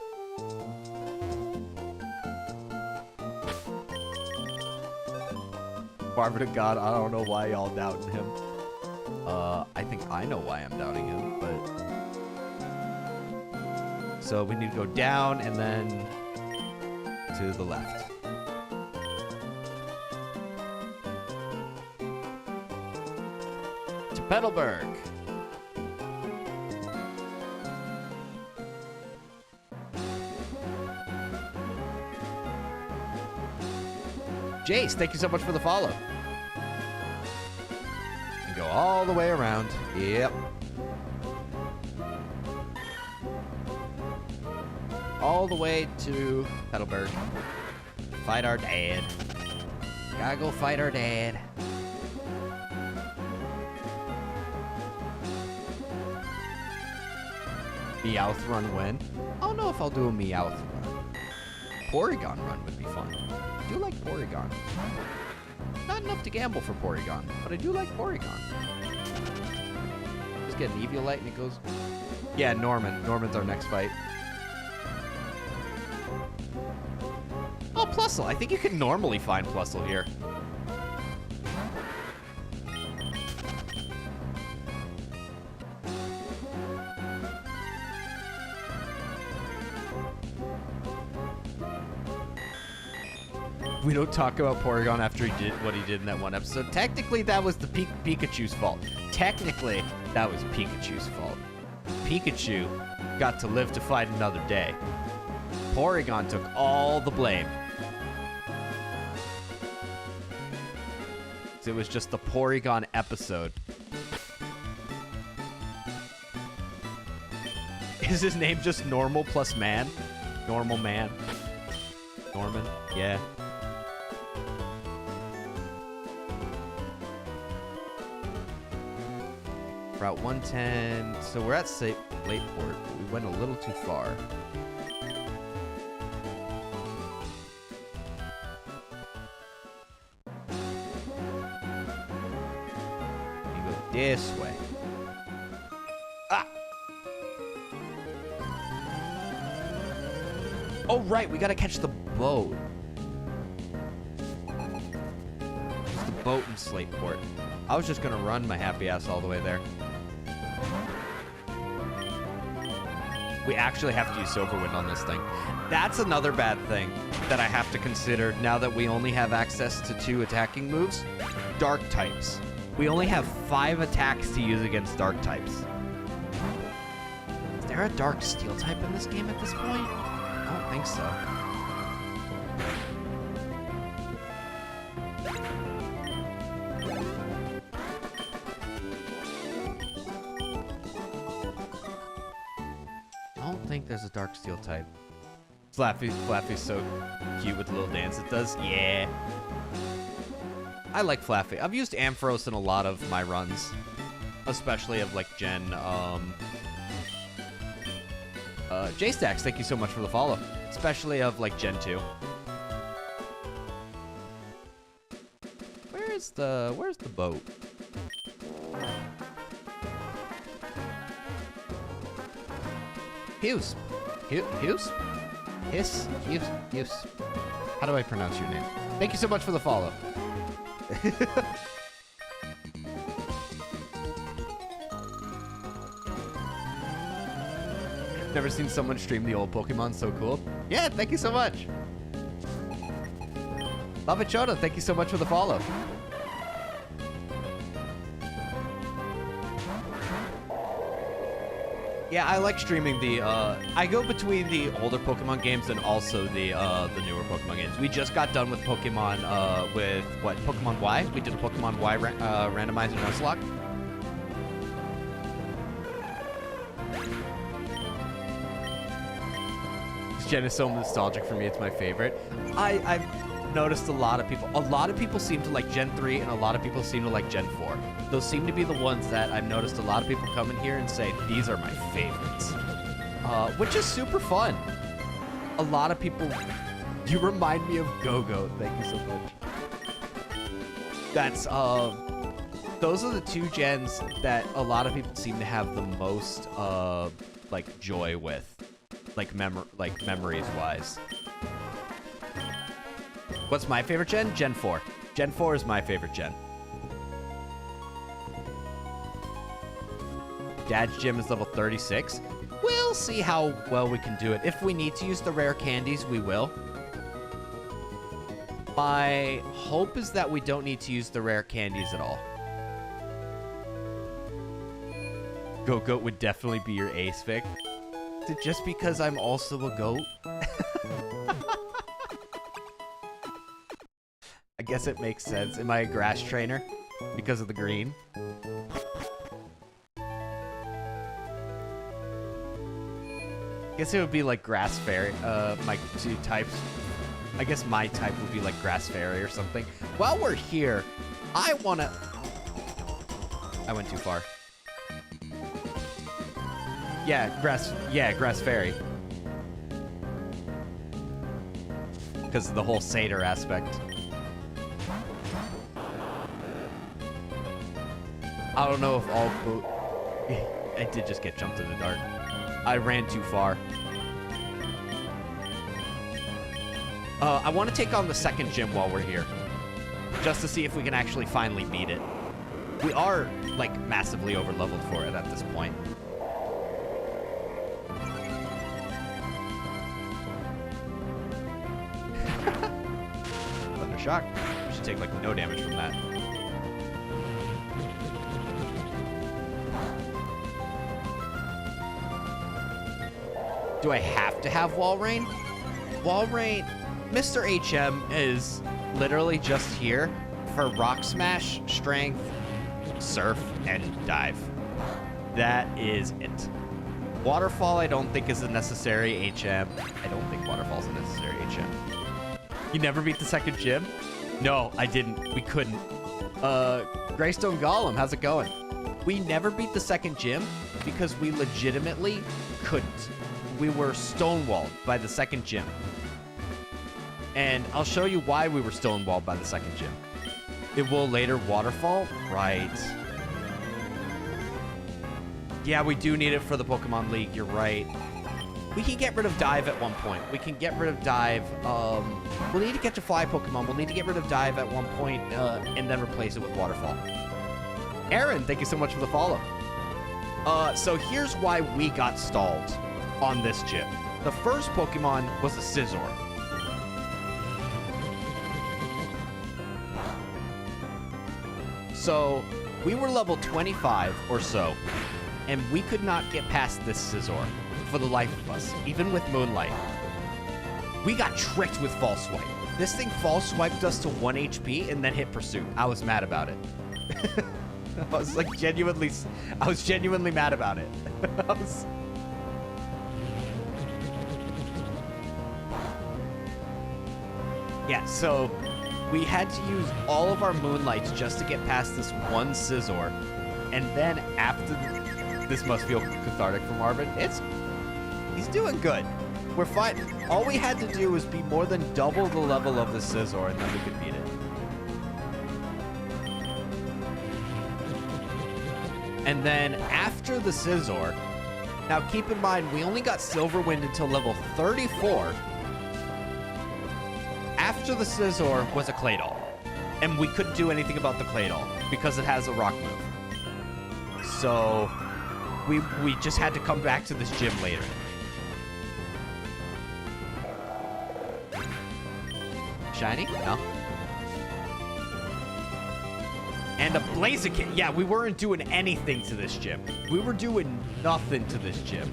Marvin of God, I don't know why y'all doubting him. I think I know why I'm doubting him, but... So we need to go down and then to the left. To Petalburg. Jace, thank you so much for the follow. And go all the way around. Yep. All the way to Petalburg. Fight our dad. Gotta go fight our dad. Meowth run win. I don't know if I'll do a Meowth run. Porygon run would be fun. I do like Porygon. Not enough to gamble for Porygon, but I do like Porygon. Just get an Eviolite and it goes... Yeah, Norman. Norman's our next fight. Oh, Plusle. I think you can normally find Plusle here. We don't talk about Porygon after he did what he did in that one episode. Technically, that was the Pikachu's fault. Technically, that was Pikachu's fault. Pikachu got to live to fight another day. Porygon took all the blame. It was just the Porygon episode. Is his name just Normal plus Man? Normal Man. Norman? Yeah. Route 110. So we're at Lakeport, but we went a little too far. You go this way. Ah! Oh, right. We gotta catch the boat. There's the boat in Slateport. I was just gonna run my happy ass all the way there. We actually have to use Silverwind on this thing. That's another bad thing that I have to consider now that we only have access to 2 attacking moves. Dark types. We only have 5 attacks to use against dark types. Is there a dark steel type in this game at this point? I don't think so. I don't think there's a dark steel type. Flaffy's so cute with the little dance it does. Yeah. I like Flaffy. I've used Ampharos in a lot of my runs, especially of like Gen. J-Stacks, thank you so much for the follow, especially of like Gen 2. Where's the boat? Hughes. Hughes? Hughes. How do I pronounce your name? Thank you so much for the follow. Never seen someone stream the old Pokemon, so cool. Yeah, thank you so much. Love it, Choda, thank you so much for the follow. Yeah, I like streaming the, I go between the older Pokemon games and also the newer Pokemon games. We just got done with Pokemon, with, what, Pokemon Y? We did a Pokemon Y Randomizer Nuzlocke. This gen is so nostalgic for me, it's my favorite. I've noticed a lot of people seem to like Gen 3 and a lot of people seem to like Gen 4. Those seem to be the ones that I've noticed a lot of people come in here and say, these are my favorites. Which is super fun. A lot of people, you remind me of Go-Go. Thank you so much. That's, those are the two gens that a lot of people seem to have the most, like, joy with. Like, memories-wise. What's my favorite gen? Gen 4. Gen 4 is my favorite gen. Dad's gym is level 36. We'll see how well we can do it. If we need to use the rare candies, we will. My hope is that we don't need to use the rare candies at all. Goat would definitely be your ace, Vic. Is it just because I'm also a goat? I guess it makes sense. Am I a grass trainer? Because of the green? Guess it would be like grass fairy. My two types. I guess my type would be like grass fairy or something. While we're here, I wanna... I went too far. Yeah, grass fairy. Because of the whole satyr aspect. I don't know if all... I did just get jumped in the dark. I ran too far. I want to take on the second gym while we're here. Just to see if we can actually finally beat it. We are, like, massively over-leveled for it at this point. Thunder Shock. We should take, like, no damage from that. Do I have to have Wall Rain? Wall Rain, Mr. HM is literally just here for Rock Smash, Strength, Surf, and Dive. That is it. Waterfall I don't think is a necessary HM. I don't think Waterfall's a necessary HM. You never beat the second gym? No, I didn't. We couldn't. Greystone Golem, how's it going? We never beat the second gym because we legitimately couldn't. We were stonewalled by the second gym. And I'll show you why we were stonewalled by the second gym. It will later waterfall? Right. Yeah, we do need it for the Pokemon League. You're right. We can get rid of Dive at one point. We can get rid of Dive. We'll need to get to Fly Pokemon. We'll need to get rid of Dive at one point and then replace it with Waterfall. Aaron, thank you so much for the follow. So here's why we got stalled on this gym. The first Pokemon was a Scizor. So we were level 25 or so, and we could not get past this Scizor for the life of us, even with Moonlight. We got tricked with False Swipe. This thing False Swiped us to 1 HP and then hit Pursuit. I was mad about it. I was like genuinely mad about it. Yeah, so we had to use all of our moonlights just to get past this one scissor. And then after this must feel cathartic for Marvin. He's doing good. We're fine. All we had to do was be more than double the level of the scissor, and then we could beat it. And then after the scissor, now keep in mind, we only got Silverwind until level 34. After the scissor was a Claydol. And we couldn't do anything about the Claydol because it has a rock move. So we just had to come back to this gym later. Shiny? No. And a Blaziken. Yeah, we weren't doing anything to this gym. We were doing nothing to this gym.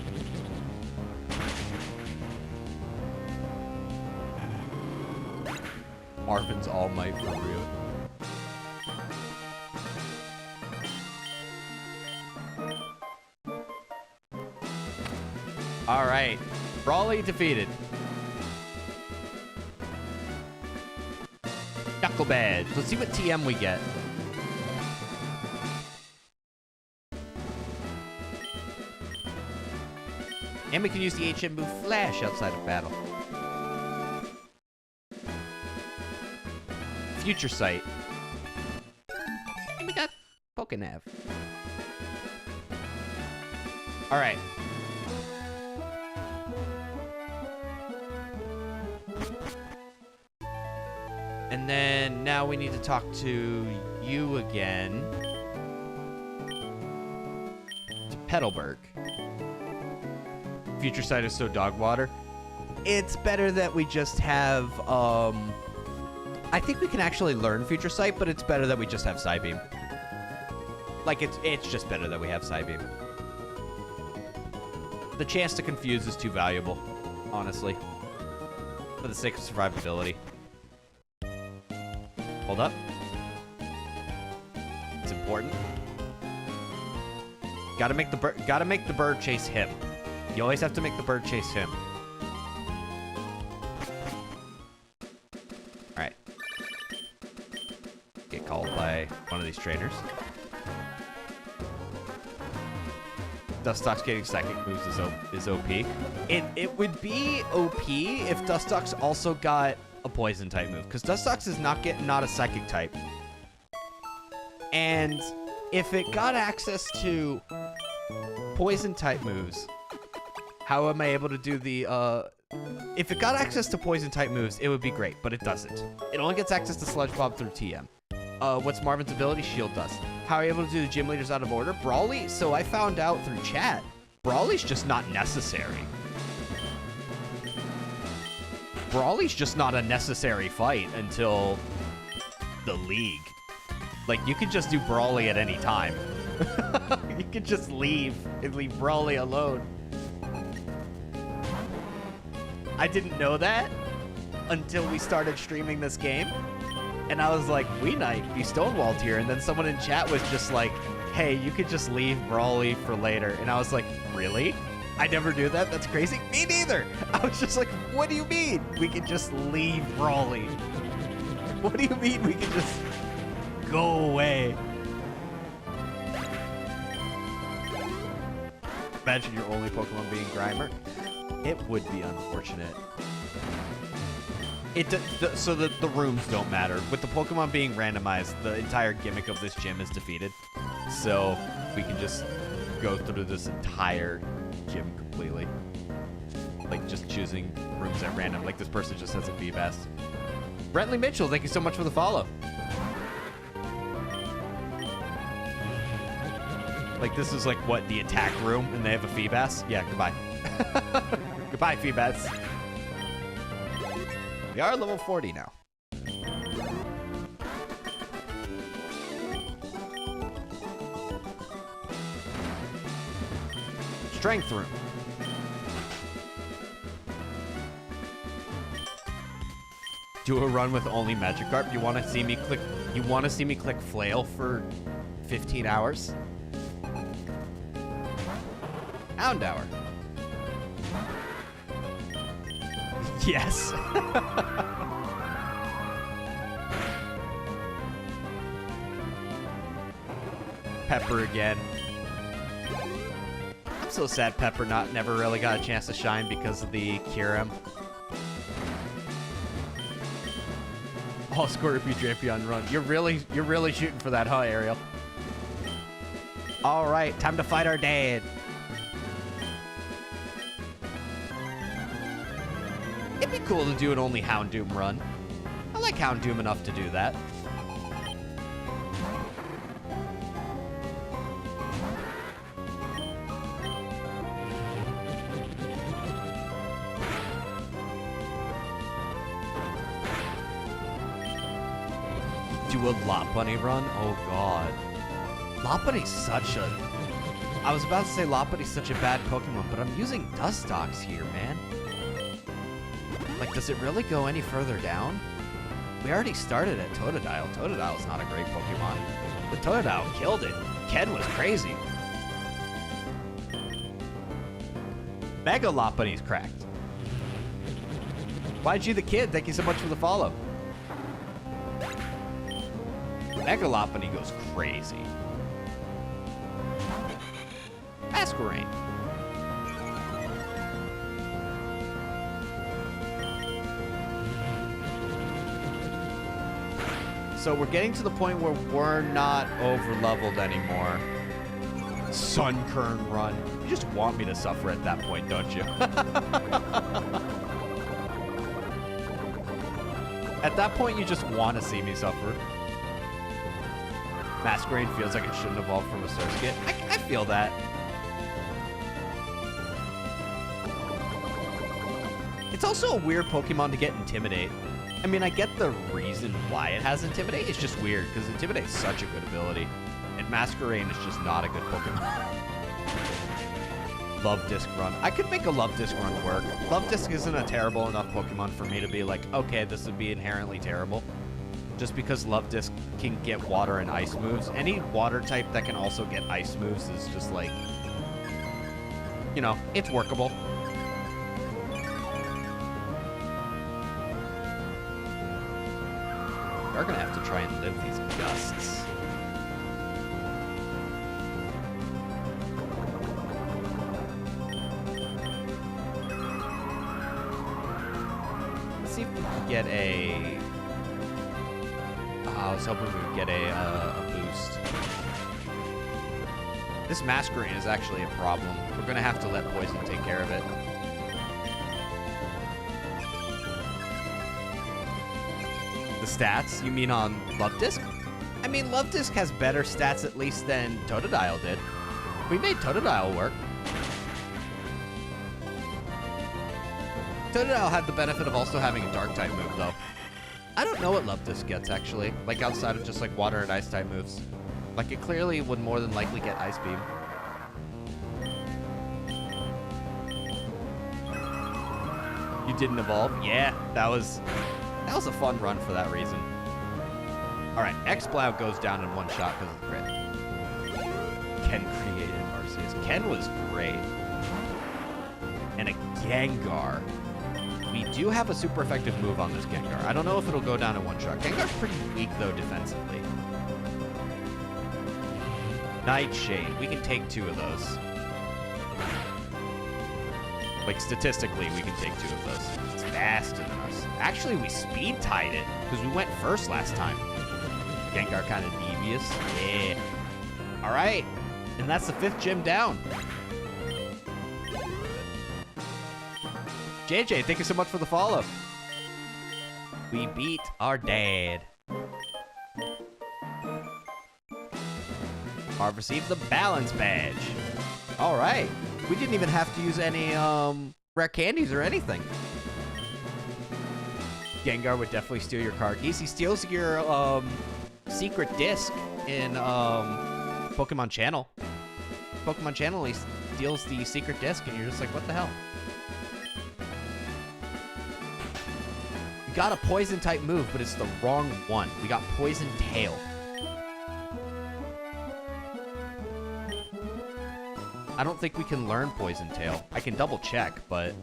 Marvin's All Might for real. All right. Brawly defeated. Knuckle badge. Let's see what TM we get. And we can use the HM move Flash outside of battle. Future Sight. And we got Pokénav. All right. And then now we need to talk to you again. To Petalburg. Future Sight is so dog water. It's better that we just have, I think we can actually learn Future Sight, but it's better that we just have Psybeam. Like, it's just better that we have Psybeam. The chance to confuse is too valuable, honestly. For the sake of survivability. Hold up. It's important. Gotta make the bird chase him. You always have to make the bird chase him. Alright. Get called by one of these trainers. Dustox getting psychic moves is OP. It would be OP if Dustox also got a poison type move, because Dustox is not a psychic type. And if it got access to poison type moves, how am I able to do the, if it got access to poison type moves, it would be great, but it doesn't. It only gets access to Sludge Bomb through TM. What's Marvin's ability? Shield Dust. How are you able to do the gym leaders out of order? Brawly? So I found out through chat, Brawly's just not necessary. Brawly's just not a necessary fight until the league. Like, you could just do Brawly at any time. You could just leave and leave Brawly alone. I didn't know that until we started streaming this game. And I was like, we might be stonewalled here. And then someone in chat was just like, hey, you could just leave Brawly for later. And I was like, really? I never do that? That's crazy? Me neither. I was just like, what do you mean? We can just leave Brawly. What do you mean we can just go away? Imagine your only Pokemon being Grimer. It would be unfortunate. So the rooms don't matter. With the Pokemon being randomized, the entire gimmick of this gym is defeated. So we can just go through this entire gym completely. Like, just choosing rooms at random. Like, this person just has a Feebas. Brentley Mitchell, thank you so much for the follow. Like, this is like, what, the attack room, and they have a Feebas? Yeah, goodbye. Goodbye, Feebas. We are level 40 now. Strength room. Do a run with only Magikarp. You want to see me click? You want to see me click Flail for 15 hours? Houndour. Yes. Pepper again. I'm so sad Pepper never really got a chance to shine because of the Kyurem. Oh, Scorpio Drapion run. You're really shooting for that, huh, Ariel? All right, time to fight our dad. It'd be cool to do an only Houndoom run. I like Houndoom enough to do that. Do a Lopunny run? Oh god. Lopunny's such a... I was about to say Lopunny's such a bad Pokemon, but I'm using Dustox here, man. Like, does it really go any further down? We already started at Totodile. Totodile's not a great Pokemon. But Totodile killed it. Ken was crazy. Mega Lopunny's cracked. YG the Kid, thank you so much for the follow. Mega Lopunny goes crazy. Masquerain. So we're getting to the point where we're not over-leveled anymore. Sunkern run. You just want me to suffer at that point, don't you? At that point, you just want to see me suffer. Masquerain feels like it shouldn't evolve from a Surskit. I feel that. It's also a weird Pokemon to get Intimidate. I mean, I get the reason why it has Intimidate. It's just weird, because Intimidate is such a good ability. And Masquerain is just not a good Pokemon. Love Disc Run. I could make a Love Disc Run work. Love Disc isn't a terrible enough Pokemon for me to be like, okay, this would be inherently terrible. Just because Love Disc can get water and ice moves. Any water type that can also get ice moves is just like, you know, it's workable. We're gonna have to try and live these gusts. Let's see if we can get a... I was hoping we would get a boost. This Masquerain is actually a problem. We're gonna have to let Poison take care of it. The stats? You mean on Love Disc? I mean, Love Disc has better stats at least than Totodile did. We made Totodile work. Totodile had the benefit of also having a Dark-type move, though. I don't know what Love Disc gets, actually. Like, outside of just, like, Water and Ice-type moves. Like, it clearly would more than likely get Ice Beam. You didn't evolve? Yeah, that was a fun run for that reason. Alright, X-Blow goes down in one shot because of the crit. Ken created Arceus. Ken was great. And a Gengar. We do have a super effective move on this Gengar. I don't know if it'll go down in one shot. Gengar's pretty weak, though, defensively. Nightshade. We can take 2 of those. Like, statistically, we can take 2 of those. It's faster than us. Actually, we speed-tied it, because we went first last time. Gengar kind of devious. Yeah. All right. And that's the 5th gym down. JJ, thank you so much for the follow. We beat our dad. I've received the balance badge. All right. We didn't even have to use any rare candies or anything. Gengar would definitely steal your car keys. He steals your secret disc in Pokemon Channel. Pokemon Channel, he steals the secret disc, and you're just like, what the hell? We got a poison type move, but it's the wrong one. We got Poison Tail. I don't think we can learn Poison Tail. I can double check, but...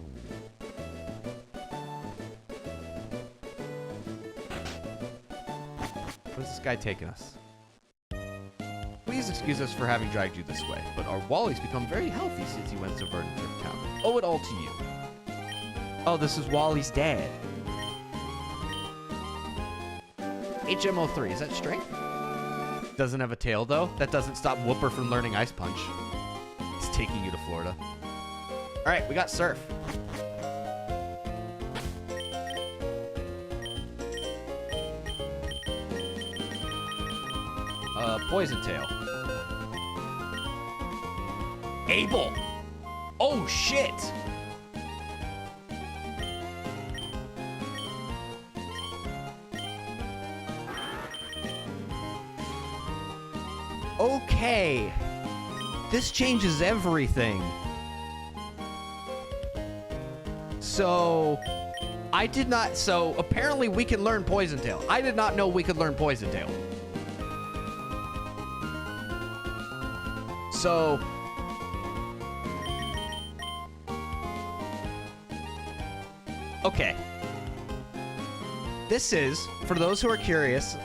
Where's this guy taking us? We Please excuse us for having dragged you this way, but our Wally's become very healthy since he went to Verdant Town. Owe it all to you. Oh, this is Wally's dad. HMO3, is that strength? Doesn't have a tail, though. That doesn't stop Whooper from learning Ice Punch. It's taking you to Florida. All right, we got Surf. Poison Tail. Abel! Oh, shit! Okay. This changes everything. So, I did not... So, apparently we can learn Poison Tail. I did not know we could learn Poison Tail. So... Okay. This is, for those who are curious,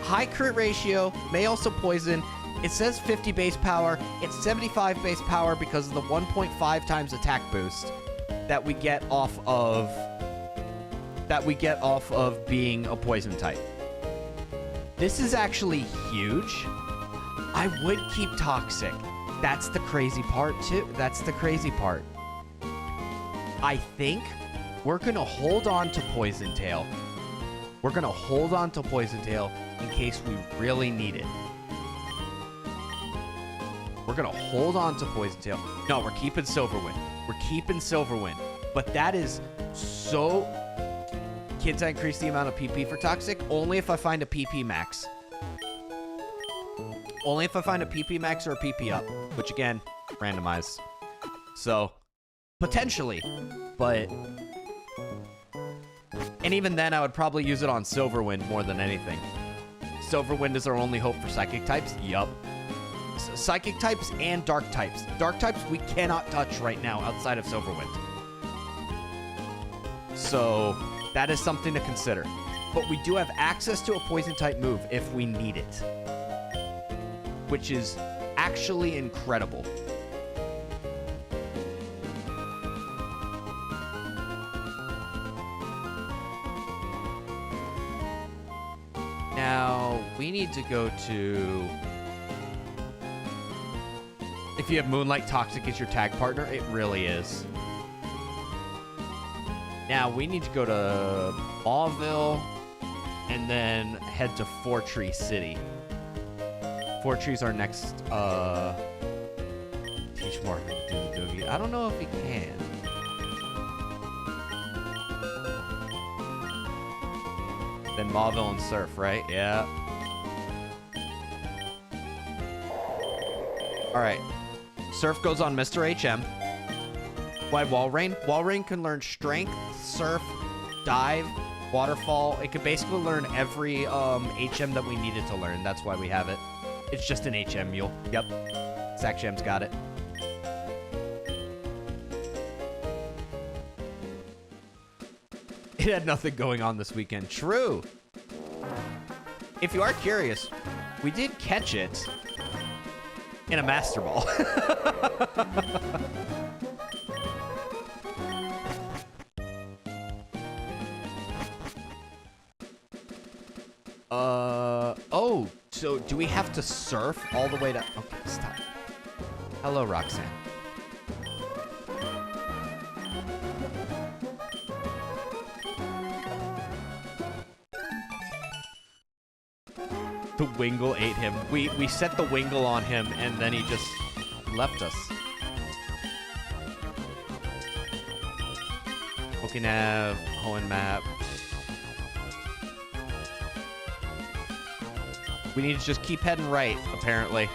high crit ratio, may also poison. It says 50 base power. It's 75 base power because of the 1.5 times attack boost that we get off of being a poison type. This is actually huge. I would keep Toxic. That's the crazy part too. That's the crazy part. I think we're gonna hold on to Poison Tail. We're gonna hold on to Poison Tail in case we really need it. We're gonna hold on to Poison Tail. No, we're keeping Silverwind. We're keeping Silverwind. But that is so... Can't I increase the amount of PP for Toxic? Only if I find a PP max. Only if I find a PP max or a PP up. Which, again, randomized. So, potentially. But... And even then, I would probably use it on Silverwind more than anything. Silverwind is our only hope for Psychic types? Yup. Psychic types and Dark types. Dark types we cannot touch right now outside of Silverwind. So, that is something to consider. But we do have access to a Poison type move if we need it. Which is actually incredible. Now, we need to go to... If you have Moonlight, Toxic is your tag partner. It really is. Now, we need to go to Mauville and then head to Fortree City. Fortree's our next, teach Marvin to do the Doogie. I don't know if he can. Then Mauville and Surf, right? Yeah. Alright. Surf goes on Mr. HM. Why Walrein? Walrein can learn Strength, Surf, Dive, Waterfall. It could basically learn every HM that we needed to learn. That's why we have it. It's just an HM mule. Yep. Sackjam's got it. It had nothing going on this weekend. True. If you are curious, we did catch it in a Master Ball. Oh, so do we have to surf all the way to... Okay, stop. Hello, Roxanne. The Wingull ate him. We set the Wingull on him, and then he just left us. Pokénav, Hoenn map. We need to just keep heading right, apparently.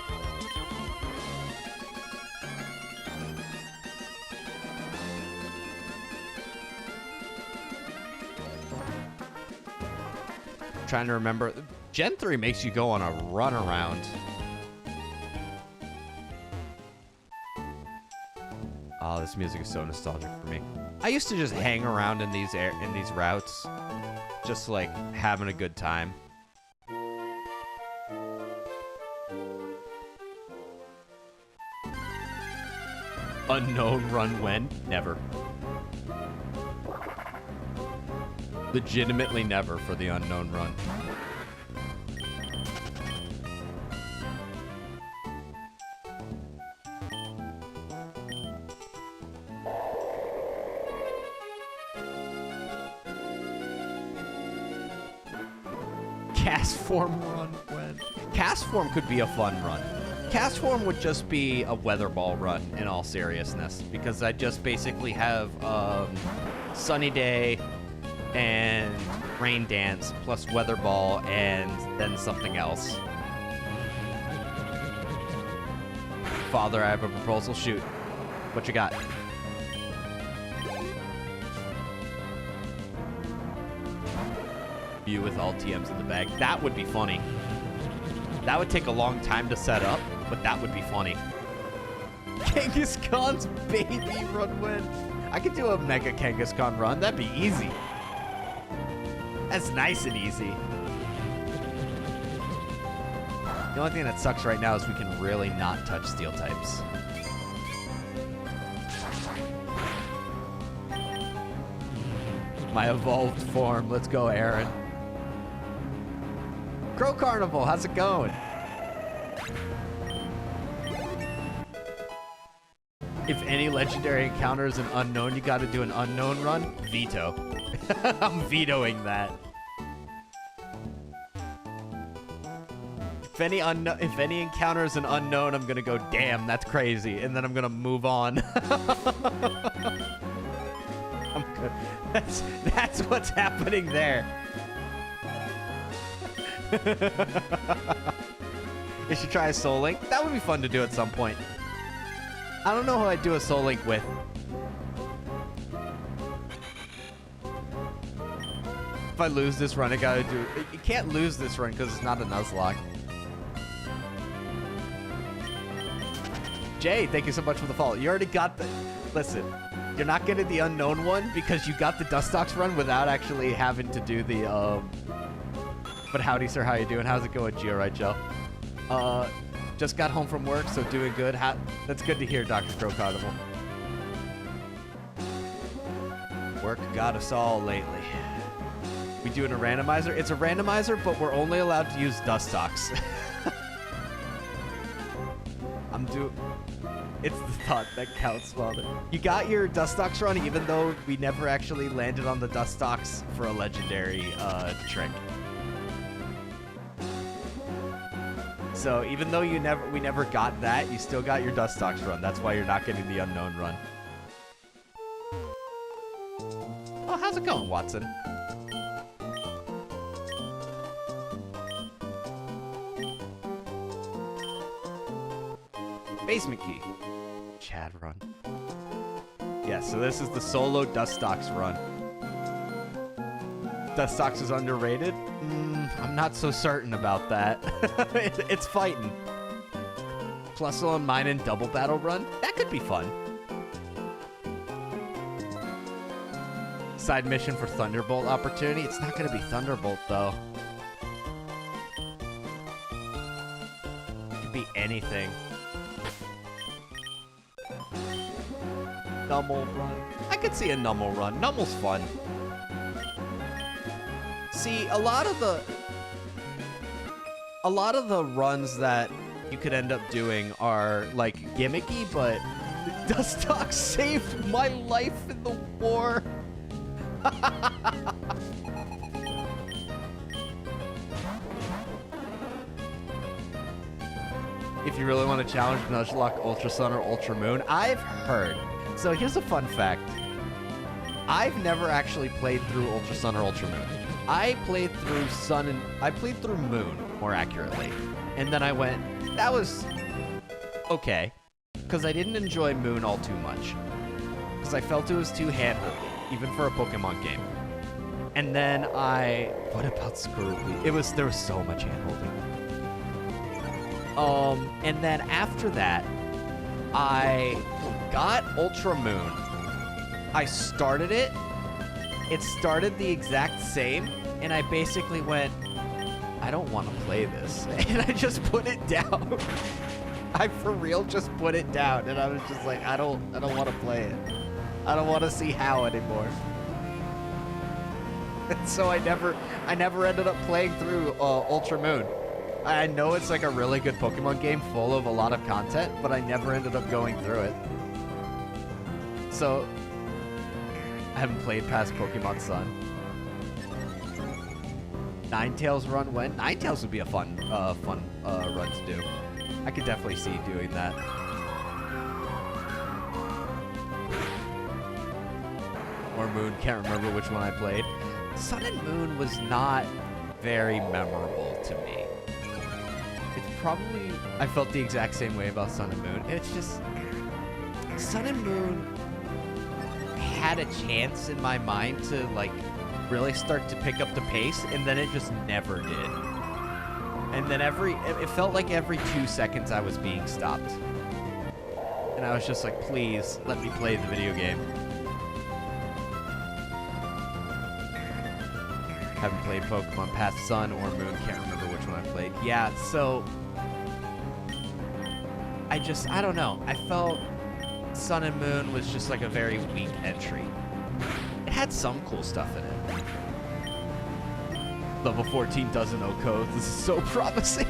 Trying to remember. Gen 3 makes you go on a run around. Oh, this music is so nostalgic for me. I used to just hang around in these routes, just like having a good time. Unknown run when? Never. Legitimately never for the unknown run. Cast form run when? Cast form could be a fun run. Cast form would just be a weather ball run in all seriousness, because I just basically have sunny day and rain dance plus weather ball and then something else. Father, I have a proposal. Shoot. What you got? You with all TMs in the bag. That would be funny. That would take a long time to set up, but that would be funny. Kangaskhan's baby run win. I could do a Mega Kangaskhan run. That'd be easy. That's nice and easy. The only thing that sucks right now is we can really not touch steel types. My evolved form. Let's go, Aaron. Crow Carnival, how's it going? If any legendary encounter is an unknown, you gotta do an unknown run? Veto. I'm vetoing that. If any encounter is an unknown, I'm gonna go, damn, that's crazy, and then I'm gonna move on. I'm good. That's what's happening there. You should try a Soul Link. That would be fun to do at some point. I don't know who I'd do a Soul Link with. If I lose this run, I gotta do it. You can't lose this run because it's not a Nuzlocke. Jay, thank you so much for the follow. You already got the... Listen, you're not getting the unknown one because you got the Dustox run without actually having to do the... But howdy, sir. How you doing? How's it going, Geo Right, Joe? Just got home from work, so doing good. That's good to hear, Dr. Crow Carnival. Work got us all lately. We doing a randomizer? It's a randomizer, but we're only allowed to use Dustox. It's the thought that counts, Father. You got your Dustox run, even though we never actually landed on the Dustox for a legendary trick. So even though we never got that, you still got your Dustox run. That's why you're not getting the unknown run. Oh, how's it going, Watson? Basement key. Chad run. Yeah, so this is the solo Dustox run. Dustox is underrated? I'm not so certain about that. It's fighting. Plus on mine and double battle run? That could be fun. Side mission for Thunderbolt opportunity? It's not going to be Thunderbolt, though. It could be anything. Nummel run. I could see a Nummel run. Nummel's fun. See, a lot of the runs that you could end up doing are like gimmicky, but Dustox saved my life in the war. If you really want to challenge Nuzlocke Ultra Sun or Ultra Moon, I've heard. So here's a fun fact. I've never actually played through Ultra Sun or Ultra Moon. I played through Moon, more accurately. And then I went, that was okay. Because I didn't enjoy Moon all too much. Because I felt it was too hand-holding, even for a Pokemon game. And then what about Scrooby? There was so much hand-holding. And then after that, I got Ultra Moon. I started it. It started the exact same, and I basically went, I don't want to play this. And I just put it down. I for real just put it down, and I was just like, I don't want to play it. I don't want to see how anymore. And so I never ended up playing through Ultra Moon. I know it's like a really good Pokemon game full of a lot of content, but I never ended up going through it. So I haven't played past Pokemon Sun. Ninetales run when? Ninetales would be a fun run to do. I could definitely see doing that. Or Moon, can't remember which one I played. Sun and Moon was not very memorable to me. It's probably, I felt the exact same way about Sun and Moon. It's just, Sun and Moon had a chance in my mind to like really start to pick up the pace, and then it just never did. And then it felt like every 2 seconds I was being stopped. And I was just like, please, let me play the video game. Haven't played Pokemon past Sun or Moon, can't remember which one I played. Yeah, so I don't know. I felt Sun and Moon was just like a very weak entry. It had some cool stuff in it. Level 14 doesn't know codes. This is so promising.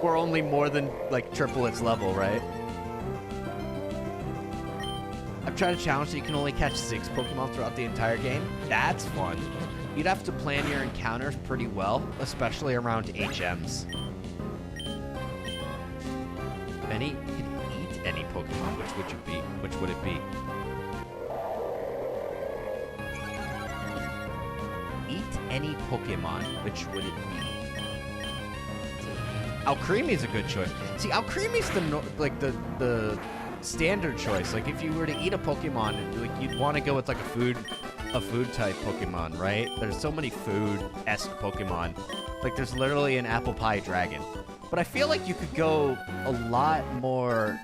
We're only more than like triple its level, right? I've tried a challenge that you can only catch 6 Pokemon throughout the entire game. That's fun. You'd have to plan your encounters pretty well, especially around HMs. You could eat any Pokemon, which would it be? Which would it be? Eat any Pokemon, which would it be? Alcremie's a good choice. See, Alcremie's the standard choice. Like if you were to eat a Pokemon, like you'd want to go with like a food type Pokemon, right? There's so many food-esque Pokemon. Like there's literally an apple pie dragon. But I feel like you could go a lot more.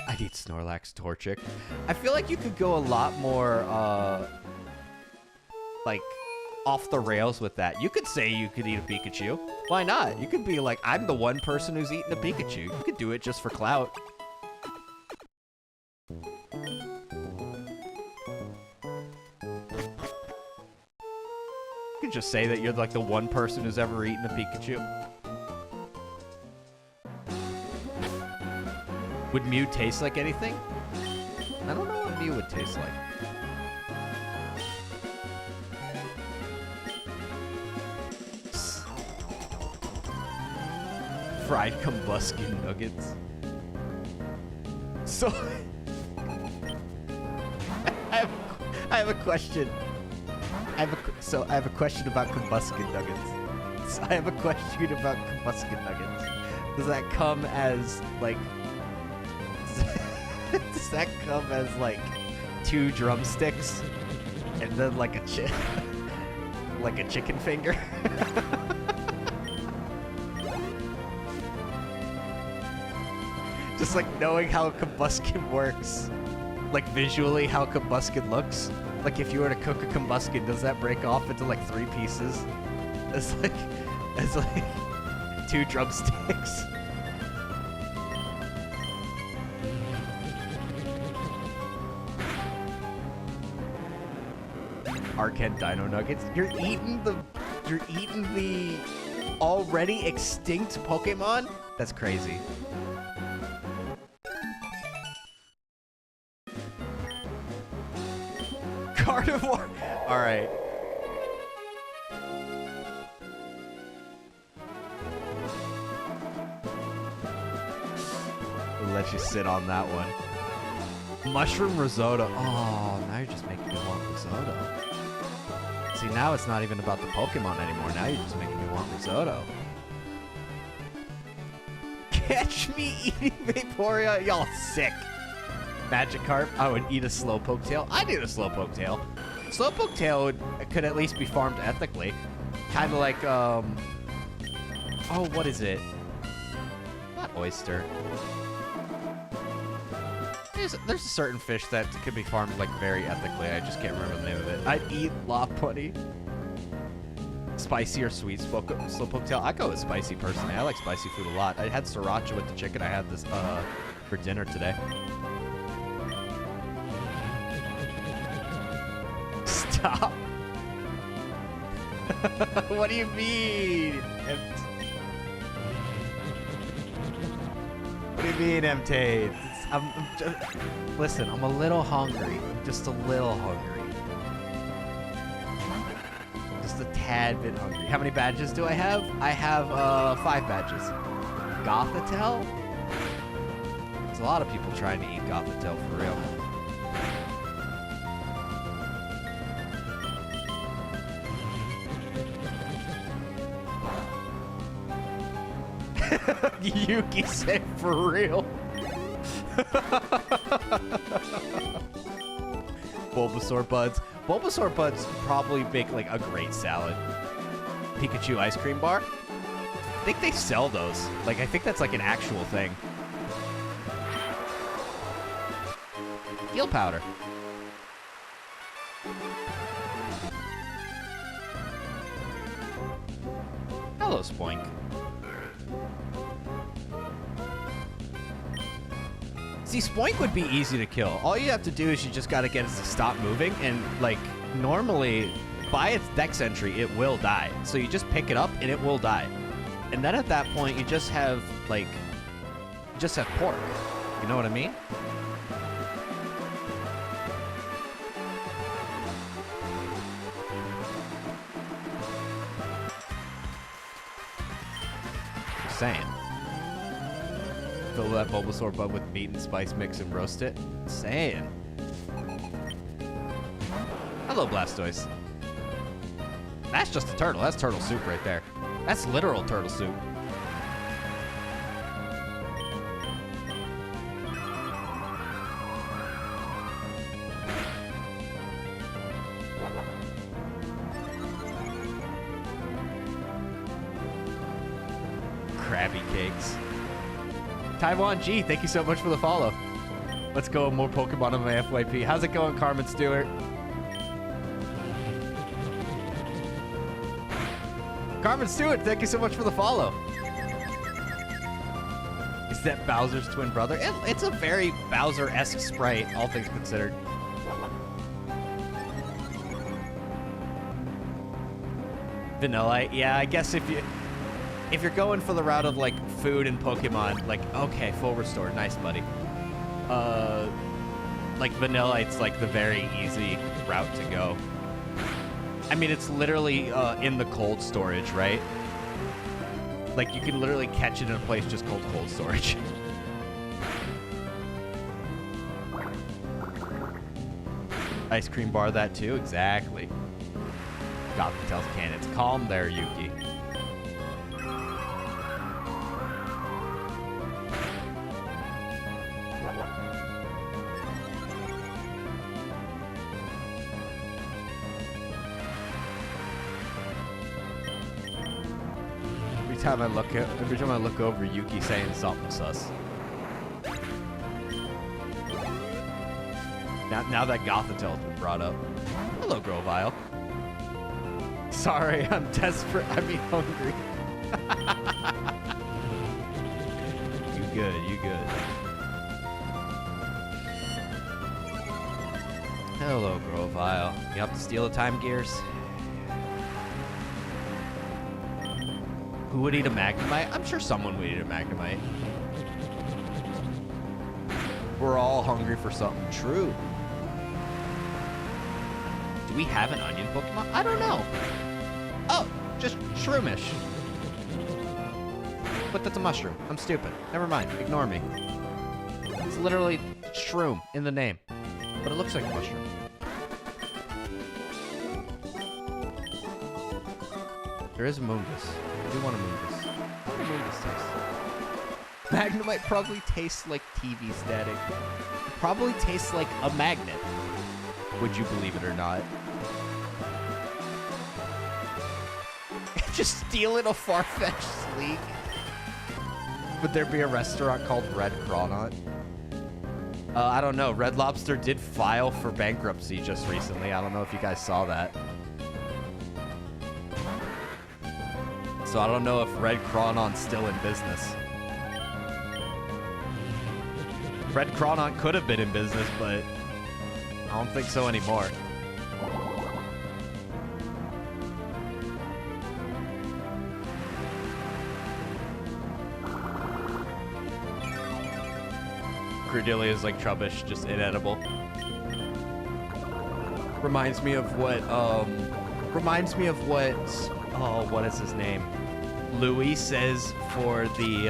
I need Snorlax, Torchic. I feel like you could go a lot more like off the rails with that. You could say you could eat a Pikachu. Why not? You could be like, I'm the one person who's eating a Pikachu. You could do it just for clout. You could just say that you're like the one person who's ever eaten a Pikachu. Would Mew taste like anything? I don't know what Mew would taste like. Fried combustion nuggets. So, I have a question. I have a question about combustion nuggets. So I have a question about combustion nuggets. Does that come as like? Does that come as like 2 drumsticks and then like a like a chicken finger? Just like knowing how combustion works, like visually how combustion looks. Like if you were to cook a combustion, does that break off into like 3 pieces? It's like 2 drumsticks. Arcade Dino Nuggets. You're eating the already extinct Pokemon? That's crazy. Carnivore. All right. We'll let you sit on that one. Mushroom risotto. Oh, now you're just making me want risotto. See, now it's not even about the Pokemon anymore. Now you're just making me want risotto. Catch me eating Vaporeon. Y'all sick. Magikarp. I would eat a Slowpoke tail. I'd eat a Slowpoke tail. Slowpoke tail could at least be farmed ethically. Kind of like, oh, what is it? Not oyster. There's a certain fish that could be farmed like very ethically. I just can't remember the name of it. I'd eat Lopunny. spicy or sweet slowpoke tail. I go with spicy personally. I like spicy food a lot. I had sriracha with the chicken I had this for dinner today. Stop. What do you mean? What do you mean, MT? Listen, I'm a little hungry. I'm just a little hungry. Just a tad bit hungry. How many badges do I have? I have 5 badges. Gothitelle? There's a lot of people trying to eat Gothitelle for real. Yuki said for real. Bulbasaur buds. Bulbasaur buds probably make like a great salad. Pikachu ice cream bar. I think they sell those. Like I think that's like an actual thing. Heal powder. Hello, Spoink. See, Spoink would be easy to kill. All you have to do is you just gotta get it to stop moving, and like normally by its dex entry it will die. So you just pick it up and it will die. And then at that point you just have like pork. You know what I mean? Just saying. Fill that Bulbasaur bud with meat and spice mix and roast it. Saying. Hello, Blastoise. That's just a turtle. That's turtle soup right there. That's literal turtle soup. Krabby cakes. Taiwan G, thank you so much for the follow. Let's go more Pokemon on my FYP. How's it going, Carmen Stewart? Carmen Stewart, thank you so much for the follow. Is that Bowser's twin brother? It's a very Bowser-esque sprite, all things considered. Vanilla, yeah, I guess if you're going for the route of like food and Pokemon, like okay, full restore, nice buddy. Like Vanillite's like the very easy route to go. I mean, it's literally in the cold storage, right? Like you can literally catch it in a place just called cold storage. Ice cream bar that too, exactly. Gothitell's cannons. Calm there, Yuki. Every time I look over, Yuki saying something sus. Now that Gothitell's been brought up. Hello, Grovile. Sorry, I'm desperate. I mean hungry. You good, you good. Hello, Grovile. You have to steal the time gears? Who would eat a Magnemite? I'm sure someone would eat a Magnemite. We're all hungry for something true. Do we have an onion Pokemon? I don't know. Oh, just shroomish. But that's a mushroom. I'm stupid. Never mind. Ignore me. It's literally shroom in the name. But it looks like a mushroom. There is a Moongus. I do want a Moongus. How do Moongus taste? Magnemite probably tastes like TV static. It probably tastes like a magnet. Would you believe it or not? Just stealing a far-fetched sleek. Would there be a restaurant called Red Crawdaunt? I don't know. Red Lobster did file for bankruptcy just recently. I don't know if you guys saw that. So I don't know if Red Cronon's still in business. Red Cronon could have been in business, but I don't think so anymore. Cordelia's like Trubbish, just inedible. Reminds me of what, oh, what is his name? Louis says for the,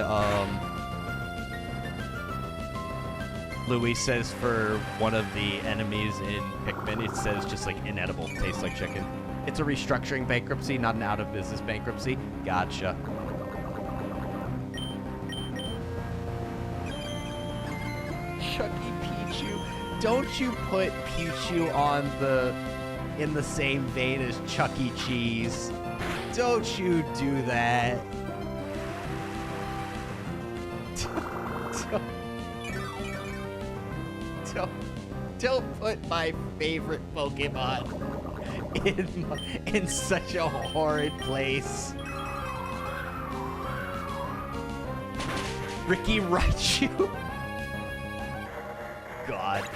Louis says for one of the enemies in Pikmin, it says just like inedible, tastes like chicken. It's a restructuring bankruptcy, not an out of business bankruptcy. Gotcha. Chucky Pichu. Don't you put Pichu on in the same vein as Chuck E. Cheese. Don't you do that. Don't put my favorite Pokemon in such a horrid place. Ricky Raichu. God.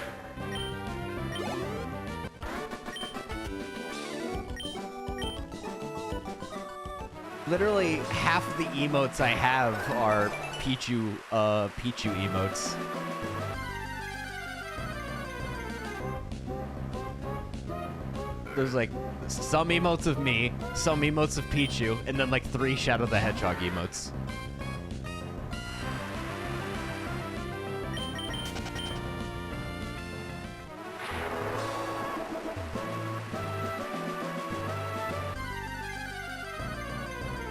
Literally half the emotes I have are Pichu emotes. There's like some emotes of me, some emotes of Pichu, and then like 3 Shadow the Hedgehog emotes.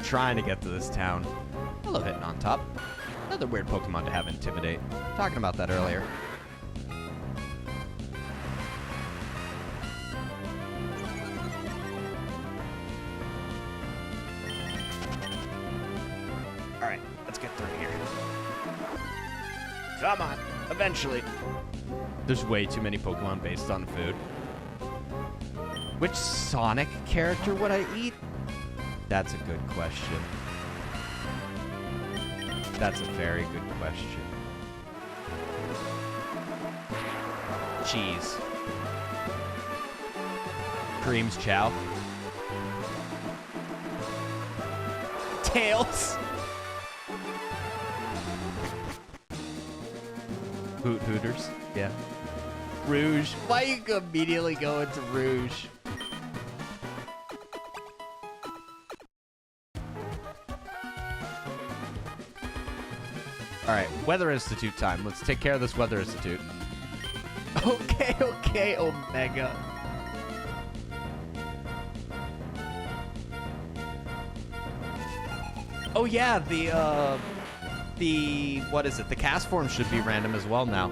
Trying to get to this town. Hello, hitting on top. Another weird Pokemon to have Intimidate. Talking about that earlier. Alright, let's get through here. Come on, eventually. There's way too many Pokemon based on food. Which Sonic character would I eat? That's a good question. That's a very good question. Cheese. Cream's Chow. Tails. Hooters. Yeah. Rouge. Why you immediately go into Rouge? All right, Weather Institute time. Let's take care of this Weather Institute. Okay, Omega. Oh yeah, the what is it? The cast form should be random as well now.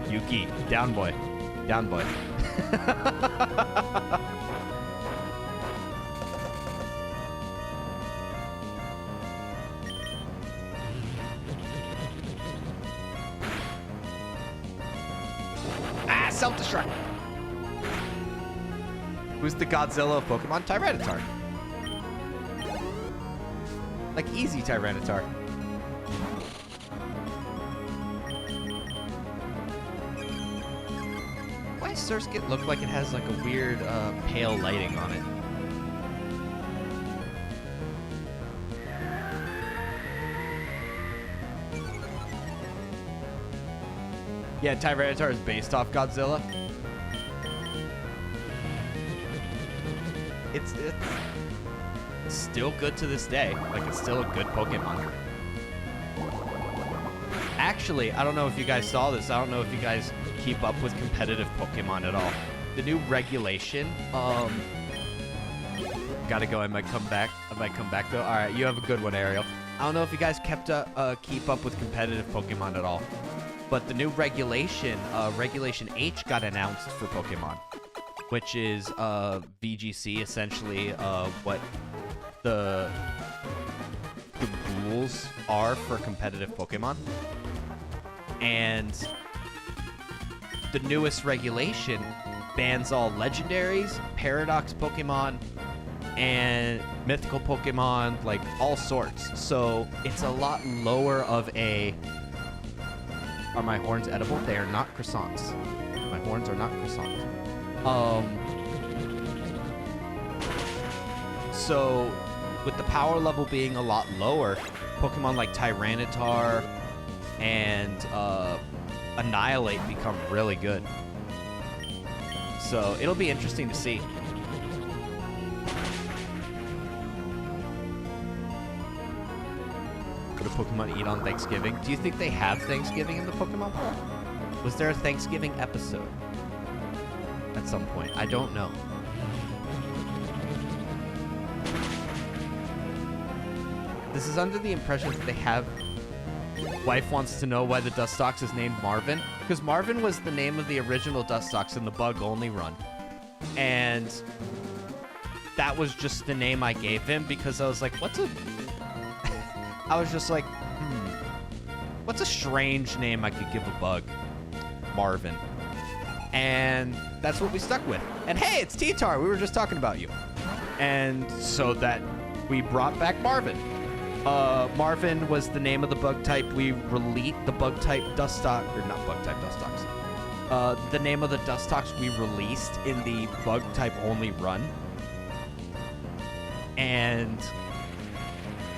Yuki, down boy. Self-destruct. Who's the Godzilla of Pokemon? Tyranitar. Like easy Tyranitar. Why does Surskit look like it has like a weird pale lighting on it? Yeah, Tyranitar is based off Godzilla. It's still good to this day. Like, it's still a good Pokemon. Actually, I don't know if you guys saw this. I don't know if you guys keep up with competitive Pokemon at all. The new regulation, gotta go. I might come back though. All right, you have a good one, Ariel. I don't know if you guys keep up with competitive Pokemon at all. But the new regulation, Regulation H, got announced for Pokemon, which is VGC, essentially what the rules are for competitive Pokemon. And the newest regulation bans all legendaries, paradox Pokemon, and mythical Pokemon, like all sorts. So it's a lot lower of a... Are my horns edible? They are not croissants. My horns are not croissants. So with the power level being a lot lower, Pokemon like Tyranitar and Annihilate become really good. So it'll be interesting to see. What do Pokemon eat on Thanksgiving? Do you think they have Thanksgiving in the Pokemon Park? Was there a Thanksgiving episode at some point? I don't know. This is under the impression that they have... Wife wants to know why the Dustox is named Marvin. Because Marvin was the name of the original Dustox in the bug-only run. And that was just the name I gave him because I was like, what's a... I was just like, what's a strange name I could give a bug? Marvin. And that's what we stuck with. And hey, it's T-Tar. We were just talking about you. And so that we brought back Marvin. Marvin was the name of the bug type we released, the bug type Dustox, or not bug type Dustox. The name of the Dustox we released in the bug type only run. And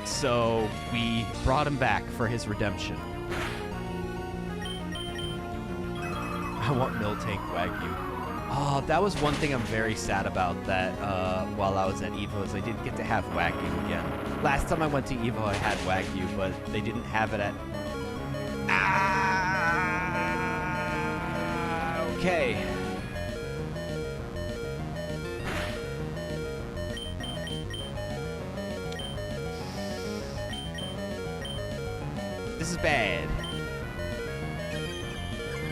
so we brought him back for his redemption. I want Miltank Wagyu. Oh, that was one thing I'm very sad about that while I was at EVO is I didn't get to have Wagyu again. Last time I went to EVO, I had Wagyu, but they didn't have it at... Okay. This is bad.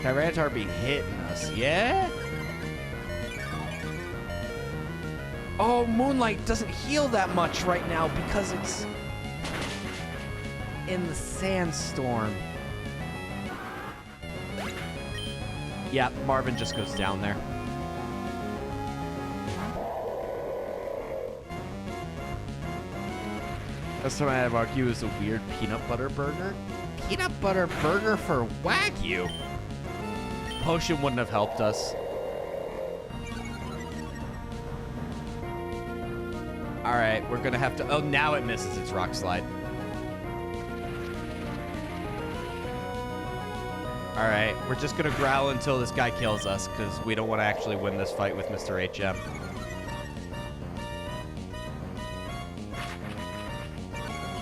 Tyranitar be hitting us, yeah? Oh, Moonlight doesn't heal that much right now because it's in the sandstorm. Yeah, Marvin just goes down there. Last time I had Wagyu was a weird peanut butter burger. Peanut butter burger for Wagyu? Potion wouldn't have helped us. Alright, we're gonna have to... Oh, now it misses its rock slide. Alright, we're just gonna growl until this guy kills us, because we don't want to actually win this fight with Mr. HM.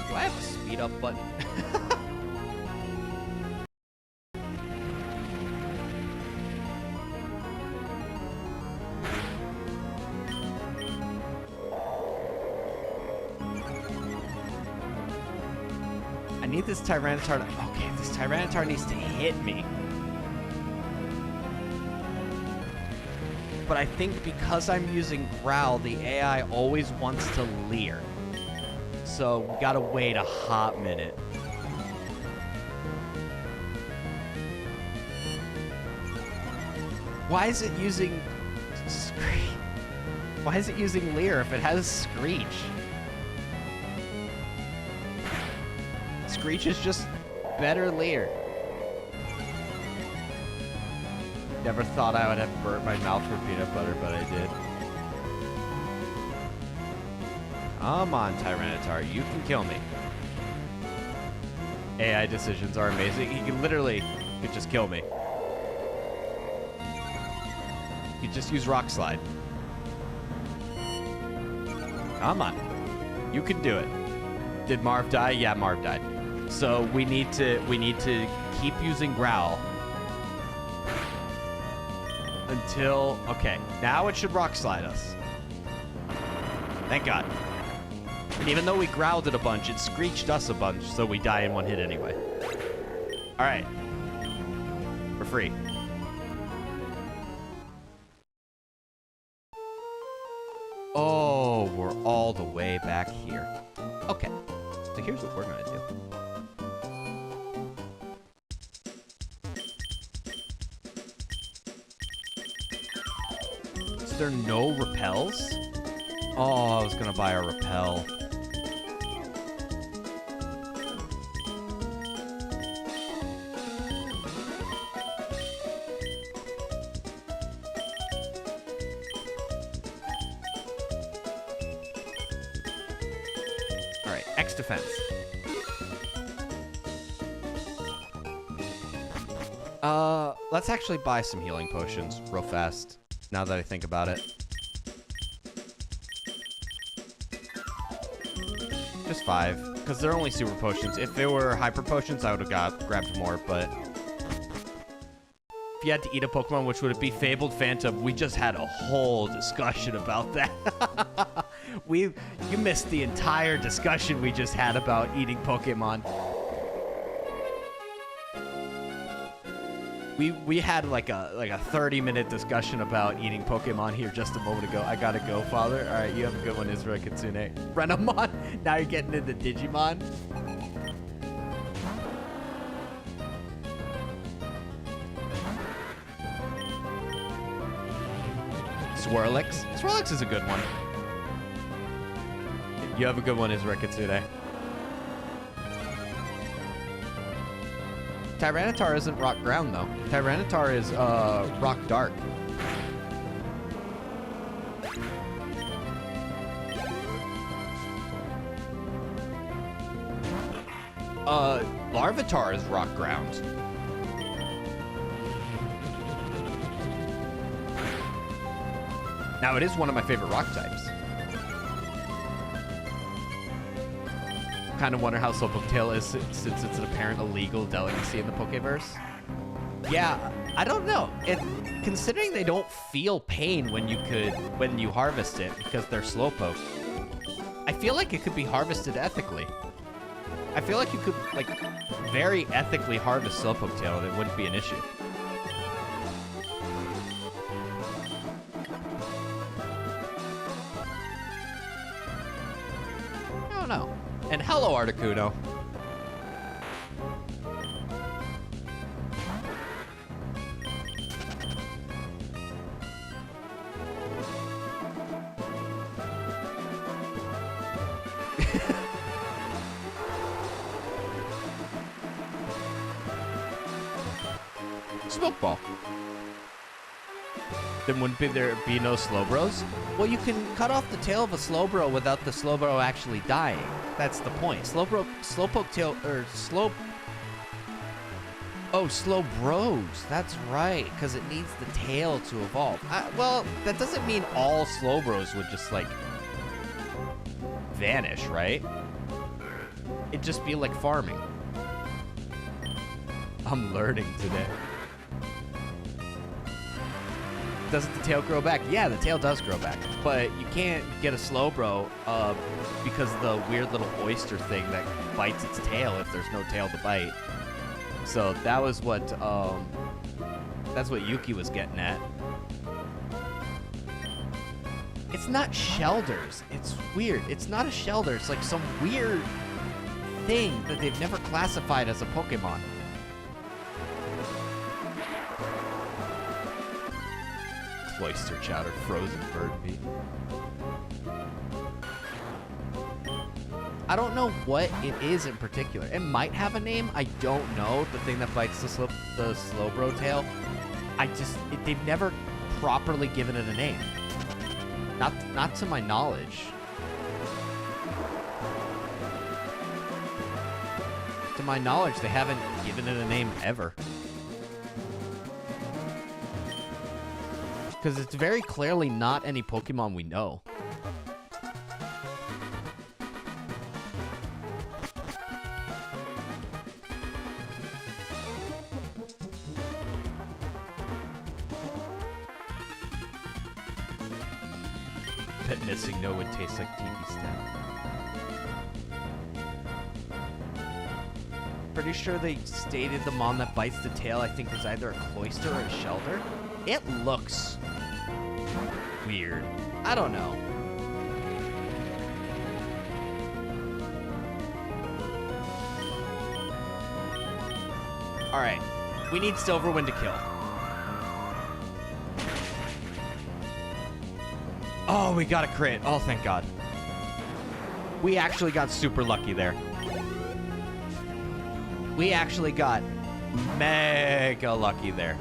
Do I have a speed up button? I need this Tyranitar to... Okay, this Tyranitar needs to hit me. But I think because I'm using Growl, the AI always wants to leer. So we gotta wait a hot minute. Why is it using... Why is it using leer if it has Screech? Screech is just better leer. Never thought I would have burnt my mouth for peanut butter, but I did. Come on, Tyranitar, you can kill me. AI decisions are amazing. He can literally could just kill me. You just use Rock Slide. Come on. You can do it. Did Marv die? Yeah, Marv died. So we need to keep using Growl until... Okay, now it should Rock Slide us. Thank God. And even though we growled it a bunch, it screeched us a bunch, so we die in one hit anyway. All right. We're free. Oh, we're all the way back here. Okay. So here's what we're going to do. Is there no repels? Oh, I was gonna buy a repel. All right, X defense. Let's actually buy some healing potions real fast, now that I think about it. Just 5, because they're only super potions. If they were hyper potions, I would have grabbed more, but... If you had to eat a Pokemon, which would it be? Fabled Phantom. We just had a whole discussion about that. You missed the entire discussion we just had about eating Pokemon. We had like a 30-minute discussion about eating Pokemon here just a moment ago. I gotta go, Father. All right, you have a good one, Israel Kitsune. Renamon. Now you're getting into Digimon. Swirlix. Swirlix is a good one. You have a good one, Israel Kitsune. Tyranitar isn't rock ground, though. Tyranitar is rock dark. Larvitar is rock ground. Now, it is one of my favorite rock types. Kind of wonder how Slowpoke Tail is since it's an apparent illegal delicacy in the Pokeverse. Yeah, I don't know. Considering they don't feel pain when you harvest it because they're Slowpoke, I feel like it could be harvested ethically. I feel like you could like very ethically harvest Slowpoke Tail and it wouldn't be an issue. I don't know. And hello, Articuno. Smoke Ball. Then wouldn't there be no Slowbros? Well, you can cut off the tail of a Slowbro without the Slowbro actually dying. That's the point. Slowpoke tail, or Oh, Slowbros. That's right, because it needs the tail to evolve. Well, that doesn't mean all Slowbros would just, like, vanish, right? It'd just be like farming. I'm learning today. Doesn't the tail grow back? Yeah, the tail does grow back. But you can't get a Slowbro because of the weird little oyster thing that bites its tail if there's no tail to bite. So that was what that's what Yuki was getting at. It's not Shelders. It's weird. It's not a Shelder. It's like some weird thing that they've never classified as a Pokemon. Cloister Chowder, frozen bird meat. I don't know what it is in particular. It might have a name. I don't know. The thing that bites the Slowbro tail. They've never properly given it a name. Not to my knowledge. To my knowledge, they haven't given it a name ever. Because it's very clearly not any Pokemon we know. Pet missing no would taste like TV stem. Pretty sure they stated the mon that bites the tail, I think, was either a Cloyster or a Shelder. It looks weird. I don't know. Alright. We need Silverwind to kill. Oh, we got a crit. Oh, thank God. We actually got super lucky there. We actually got mega lucky there.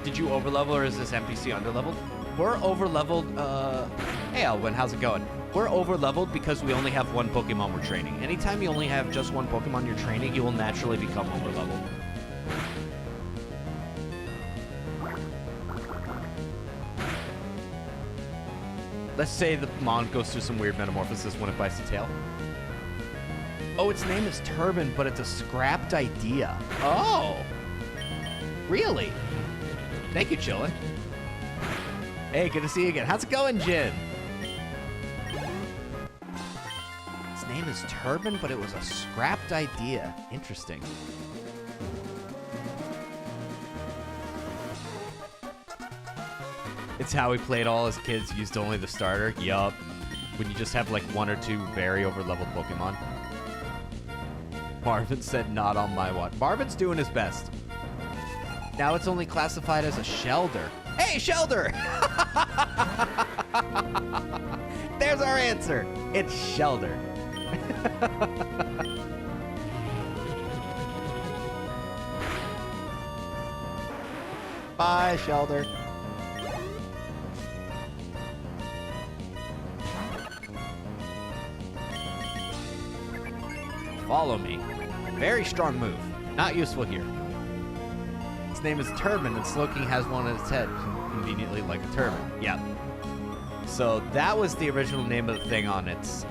Did you overlevel or is this NPC underleveled? We're overleveled. Hey, Elwin, how's it going? We're overleveled because we only have one Pokemon we're training. Anytime you only have just one Pokemon you're training, you will naturally become overleveled. Let's say the Mon goes through some weird metamorphosis when it bites the tail. Oh, its name is Turban, but it's a scrapped idea. Oh! Really? Thank you, Chillin. Hey, good to see you again. How's it going, Jin? Its name is Turban, but it was a scrapped idea. Interesting. It's how we played all as kids, used only the starter. Yup. When you just have like one or two very overleveled Pokemon. Marvin said not on my watch. Marvin's doing his best. Now it's only classified as a Shelder. Hey, Shelder! There's our answer. It's Shelder. Bye, Shelder. Follow me. Very strong move. Not useful here. Its name is Turban, and Slowking has one on its head, conveniently like a turban. Yeah. So that was the original name of the thing on its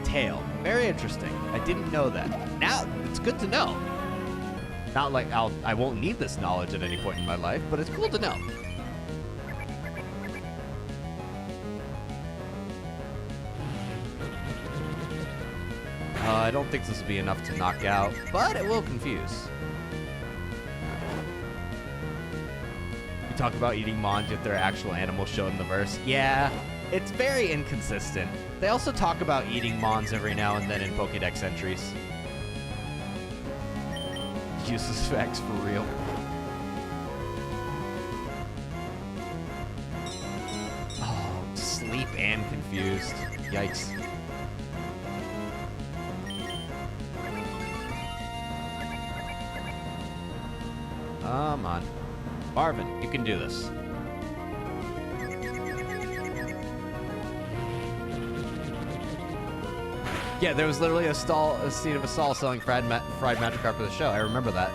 tail. Very interesting. I didn't know that. Now it's good to know. Not like I won't need this knowledge at any point in my life, but it's cool to know. I don't think this will be enough to knock out, but it will confuse. We talk about eating Mons, yet they're actual animals shown in the verse. Yeah, it's very inconsistent. They also talk about eating Mons every now and then in Pokédex entries. Useless facts for real. Oh, sleep and confused. Yikes. Come on. Marvin, you can do this. Yeah, there was literally a scene of a stall selling fried Magikarp for the show. I remember that.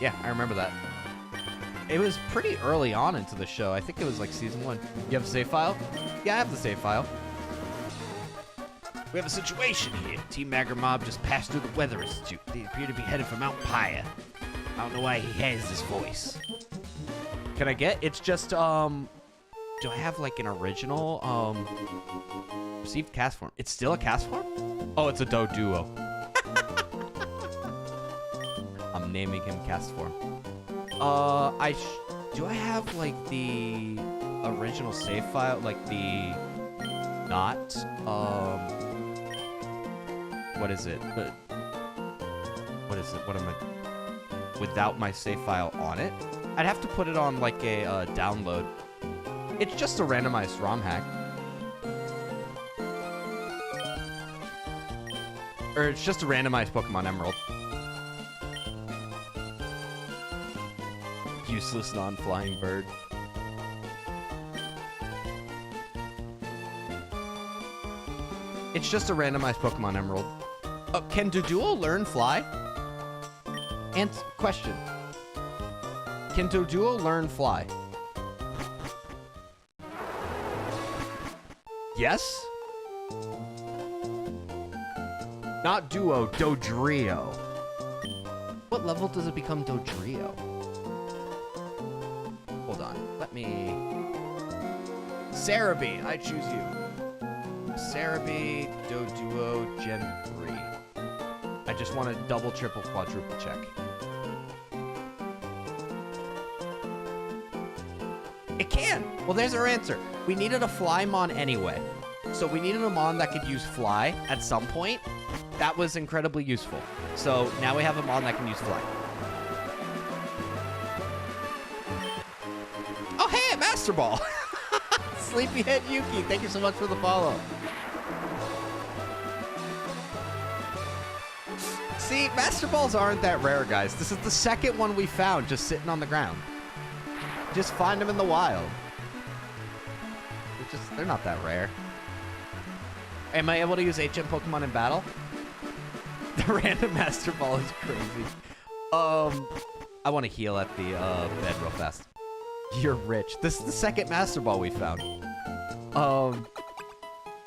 Yeah, I remember that. It was pretty early on into the show. I think it was like season 1. You have a save file? Yeah, I have the save file. We have a situation here. Team Magger Mob just passed through the Weather Institute. They appear to be headed for Mount Pyre. I don't know why he has this voice. Can I get? It's just, do I have like an original, received cast form? It's still a cast form? Oh, it's a Doduo. I'm naming him cast form. Do I have like the original save file? Like the, not, what is it? What is it? What am I? Without my save file on it? I'd have to put it on like a download. It's just a randomized ROM hack. Or it's just a randomized Pokemon Emerald. Useless non-flying bird. It's just a randomized Pokemon Emerald. Can Doduo learn fly? And question. Can Doduo learn fly? Yes? Not Duo, Dodrio. What level does it become Dodrio? Hold on. Let me... Cerebi, I choose you. Cerebi, Doduo, Gen 3. I just want to double, triple, quadruple check. It can! Well, there's our answer. We needed a Flymon anyway. So we needed a Mon that could use Fly at some point. That was incredibly useful. So now we have a Mon that can use Fly. Master Ball. Sleepyhead Yuki, thank you so much for the follow. See, Master Balls aren't that rare, guys. This is the second one we found just sitting on the ground. Just find them in the wild. They're not that rare. Am I able to use HM Pokemon in battle? The random Master Ball is crazy. I want to heal at the bed real fast. You're rich. This is the second Master Ball we found.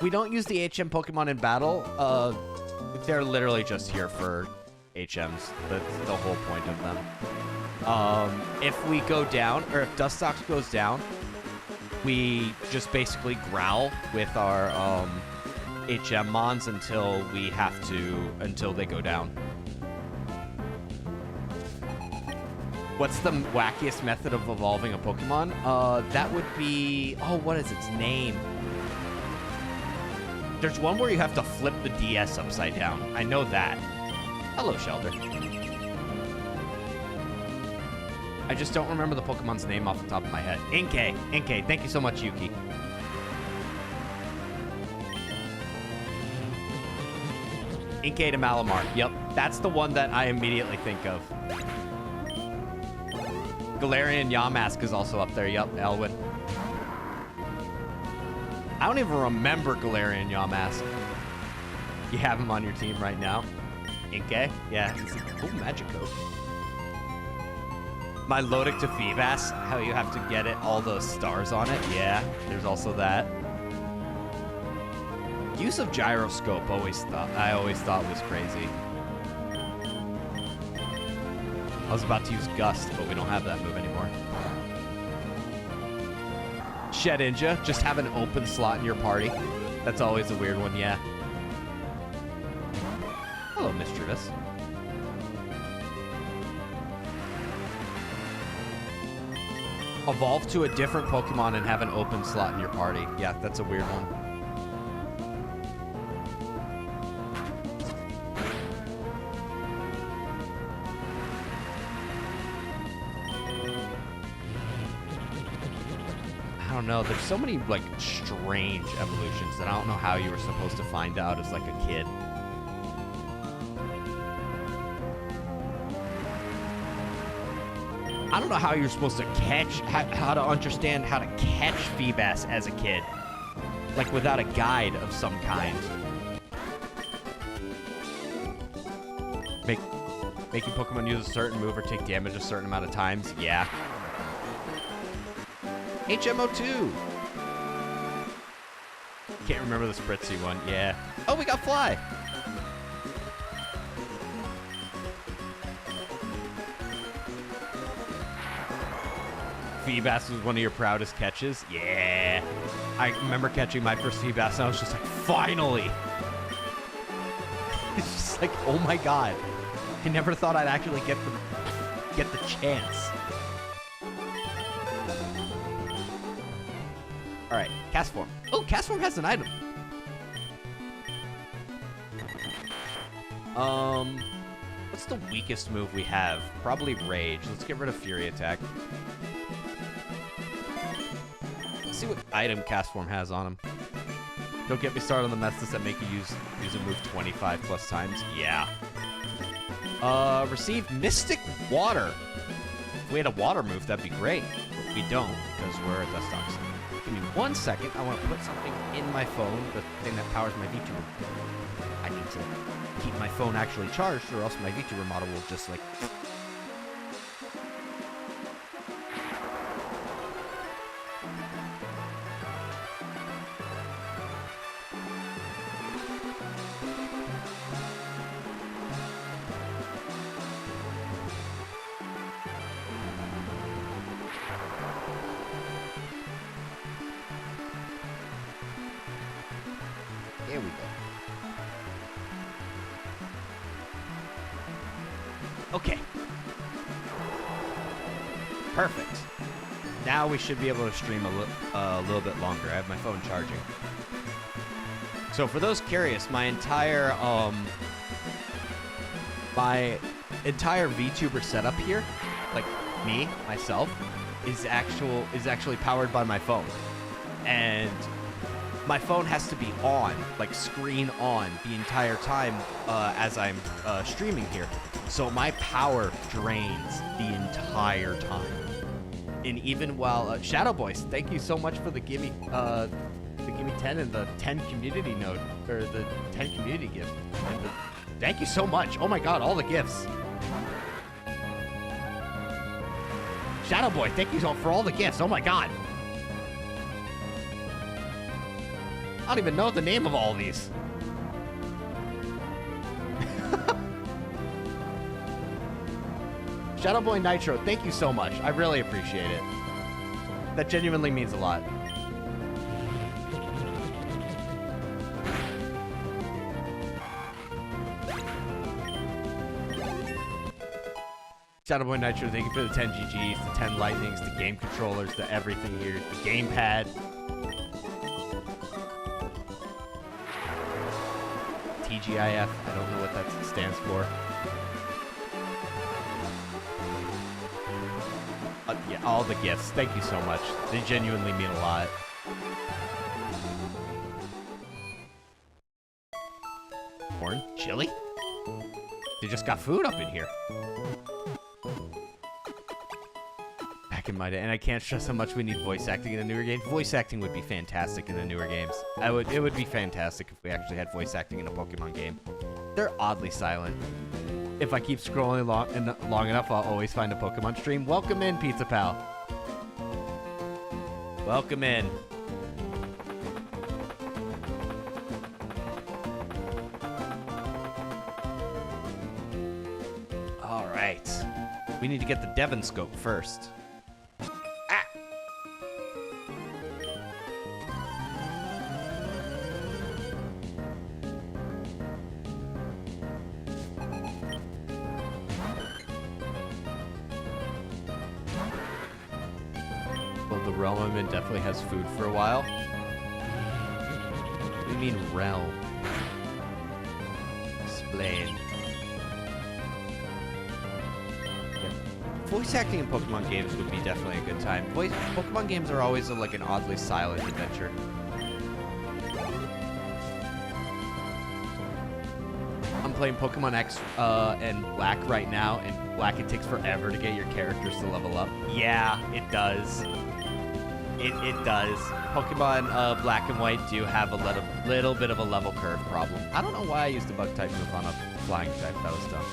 We don't use the HM Pokemon in battle. They're literally just here for HMs. That's the whole point of them. If we go down, or if Dustox goes down, we just basically growl with our HM Mons until they go down. What's the wackiest method of evolving a Pokemon? That would be... Oh, what is its name? There's one where you have to flip the DS upside down. I know that. Hello, Shelter. I just don't remember the Pokemon's name off the top of my head. Inkay. Inkay. Thank you so much, Yuki. Inkay to Malamar. Yep. That's the one that I immediately think of. Galarian Yamask is also up there. Yep, Elwyn. I don't even remember Galarian Yamask. You have him on your team right now. Inkay? Yeah. Oh, Magikarp. My Lodic to Feebas, how you have to get it, all those stars on it. Yeah, there's also that. Use of gyroscope I always thought was crazy. I was about to use Gust, but we don't have that move anymore. Shedinja, just have an open slot in your party. That's always a weird one, yeah. Hello, Mischievous. Evolve to a different Pokemon and have an open slot in your party. Yeah, that's a weird one. I don't know. There's so many, like, strange evolutions that I don't know how you were supposed to find out as, like, a kid. I don't know how you're supposed to catch, how to understand how to catch Feebas as a kid. Like, without a guide of some kind. Making Pokemon use a certain move or take damage a certain amount of times? Yeah. HMO2! Can't remember the Spritzy one. Yeah. Oh, we got Fly! Feebas was one of your proudest catches? Yeah. I remember catching my first Feebas and I was just like, finally! It's just like, oh my god. I never thought I'd actually get the chance. Alright, Castform. Oh, Castform has an item. What's the weakest move we have? Probably Rage. Let's get rid of Fury Attack. See what item Castform has on him. Don't get me started on the methods that make you use a move 25 plus times. Yeah. Receive Mystic Water. If we had a water move, that'd be great. But we don't, because we're at Dustox. Give me 1 second. I want to put something in my phone, the thing that powers my VTuber. I need to keep my phone actually charged, or else my VTuber model will just, like... There we go. Okay. Perfect. Now we should be able to stream a little bit longer. I have my phone charging. So for those curious, my entire VTuber setup here, like myself, is actually powered by my phone, and my phone has to be on, like screen on, the entire time as I'm streaming here. So my power drains the entire time. And even while Shadow Boys, thank you so much for the gimme 10 and the 10 community note, or the 10 community gift. Thank you so much. Oh my god, all the gifts. Shadow Boy, thank you for all the gifts. Oh my god. I don't even know the name of all of these. Shadow Boy Nitro, thank you so much. I really appreciate it. That genuinely means a lot. Shadow Boy Nitro, thank you for the 10 GGs, the 10 lightnings, the game controllers, the everything here, the gamepad. TGIF, I don't know what that stands for. Yeah, all the gifts. Thank you so much. They genuinely mean a lot. Corn? Chili? They just got food up in here. Back in my day, and I can't stress how much we need voice acting in the newer games. Voice acting would be fantastic in the newer games. It would be fantastic if we actually had voice acting in a Pokemon game. They're oddly silent. If I keep scrolling long enough, I'll always find a Pokemon stream. Welcome in, Pizza Pal. Welcome in. All right. We need to get the Devon scope first. Definitely has food for a while. What do you mean realm? Explain. Yeah. Voice acting in Pokemon games would be definitely a good time. Pokemon games are always like an oddly silent adventure. I'm playing Pokemon X and Black right now, and Black, it takes forever to get your characters to level up. Yeah, it does. It does. Pokemon Black and White do have a little bit of a level curve problem. I don't know why I used the bug type move on a flying type. That was dumb.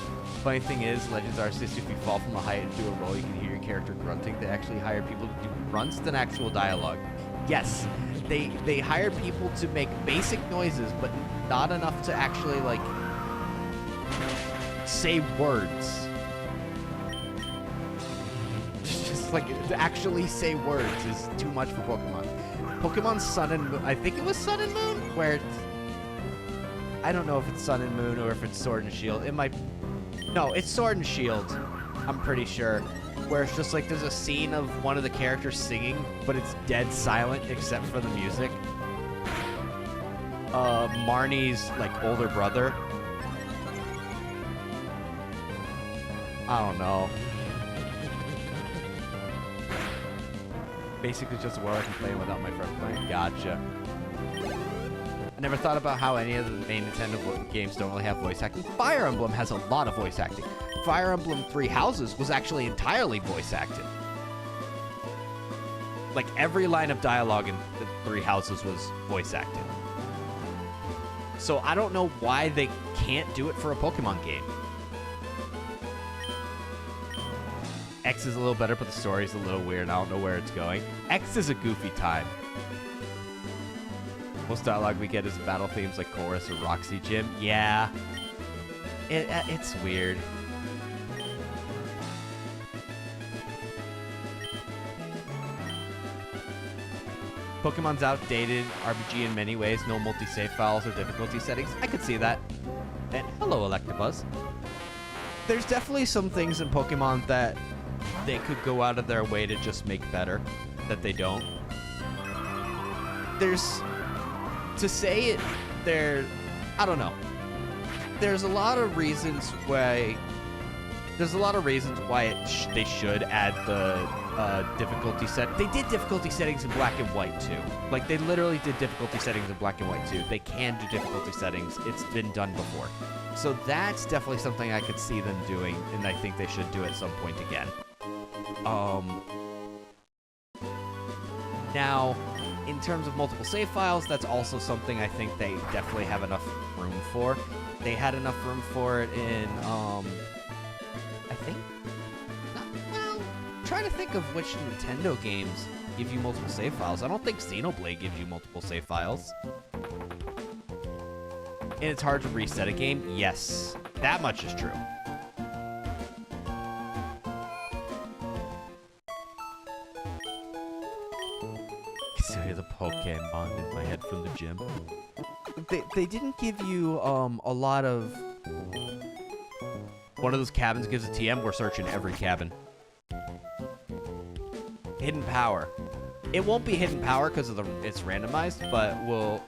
Funny thing is, Legends Arceus, if you fall from a height and do a roll, you can hear your character grunting. They actually hire people to do grunts than actual dialogue. Yes, they hire people to make basic noises, but not enough to actually, like, say words. Like, to actually say words is too much for Pokemon. Pokemon Sun and Moon, I think it was Sun and Moon, where I don't know if it's Sun and Moon or if it's Sword and Shield. It might, no, it's Sword and Shield, I'm pretty sure, where it's just like there's a scene of one of the characters singing, but it's dead silent except for the music. Marnie's, like, older brother. I don't know. Basically just a world I can play without my friend playing. Gotcha. I never thought about how any of the main Nintendo games don't really have voice acting. Fire Emblem has a lot of voice acting. Fire Emblem Three Houses was actually entirely voice acted. Like, every line of dialogue in the Three Houses was voice acted. So I don't know why they can't do it for a Pokemon game. X is a little better, but the story's a little weird. I don't know where it's going. X is a goofy time. Most dialogue we get is battle themes like Chorus or Roxy Gym. Yeah. It's weird. Pokemon's outdated RPG in many ways. No multi-save files or difficulty settings. I could see that. And hello, Electabuzz. There's definitely some things in Pokemon that they could go out of their way to just make better, that they don't. There's, to say it, I don't know. There's a lot of reasons why, they should add the difficulty set. They did difficulty settings in black and white too. Like they literally did difficulty settings in black and white too. They can do difficulty settings. It's been done before. So that's definitely something I could see them doing, and I think they should do at some point again. Now, in terms of multiple save files, that's also something I think they definitely have enough room for. They had enough room for it in, I think, well, I'm trying to think of which Nintendo games give you multiple save files. I don't think Xenoblade gives you multiple save files. And it's hard to reset a game? Yes, that much is true. So hear the Pokémon in my head from the gym. They didn't give you a lot of... One of those cabins gives a TM. We're searching every cabin. Hidden power. It won't be hidden power because of it's randomized, but we'll...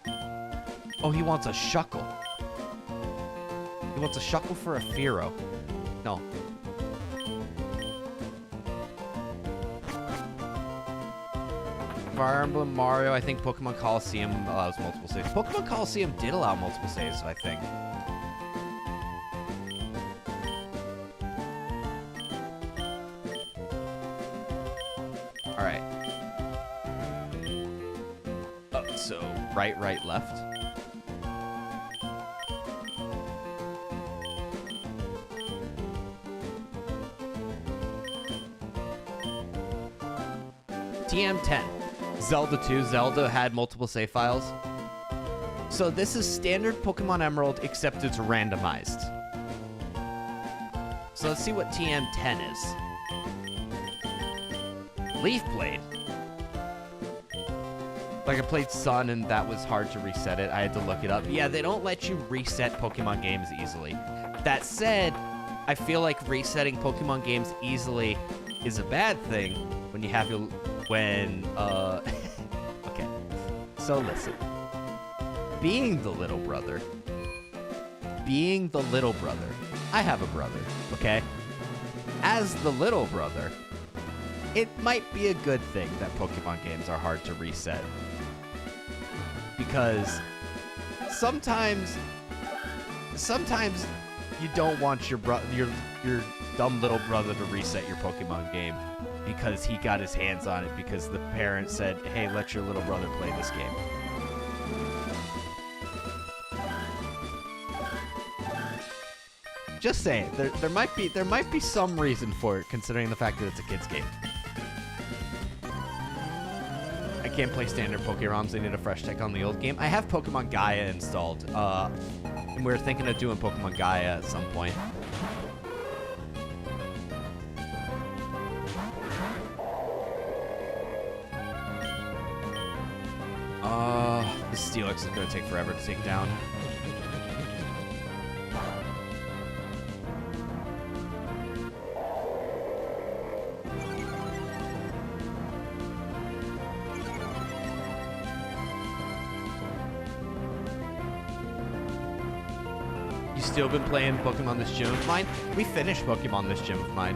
Oh, he wants a Shuckle. He wants a Shuckle for a Fearow. No. Fire Emblem, Mario, I think Pokemon Coliseum allows multiple saves. Pokemon Coliseum did allow multiple saves, I think. Alright. So, right, left. TM10. Zelda 2. Zelda had multiple save files. So this is standard Pokemon Emerald, except it's randomized. So let's see what TM10 is. Leaf Blade. Like I played Sun and that was hard to reset it. I had to look it up. Yeah, they don't let you reset Pokemon games easily. That said, I feel like resetting Pokemon games easily is a bad thing when you have your... Okay. So listen. Being the little brother, I have a brother, okay? As the little brother, it might be a good thing that Pokemon games are hard to reset. Because sometimes you don't want your dumb little brother to reset your Pokemon game because he got his hands on it because the parents said, hey, let your little brother play this game. Just saying, there might be some reason for it, considering the fact that it's a kid's game. I can't play standard Poké-ROMs. I need a fresh take on the old game. I have Pokemon Gaia installed, and we were thinking of doing Pokemon Gaia at some point. This Steelix is going to take forever to take down. You still been playing Pokemon This Gym of Mine? We finished Pokemon This Gym of Mine.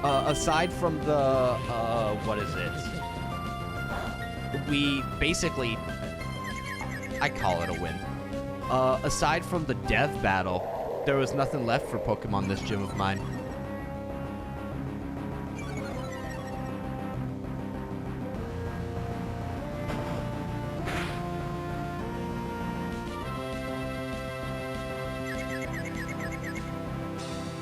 Aside from the, what is it? We basically... I call it a win. Aside from the death battle, there was nothing left for Pokemon This Gym of Mine.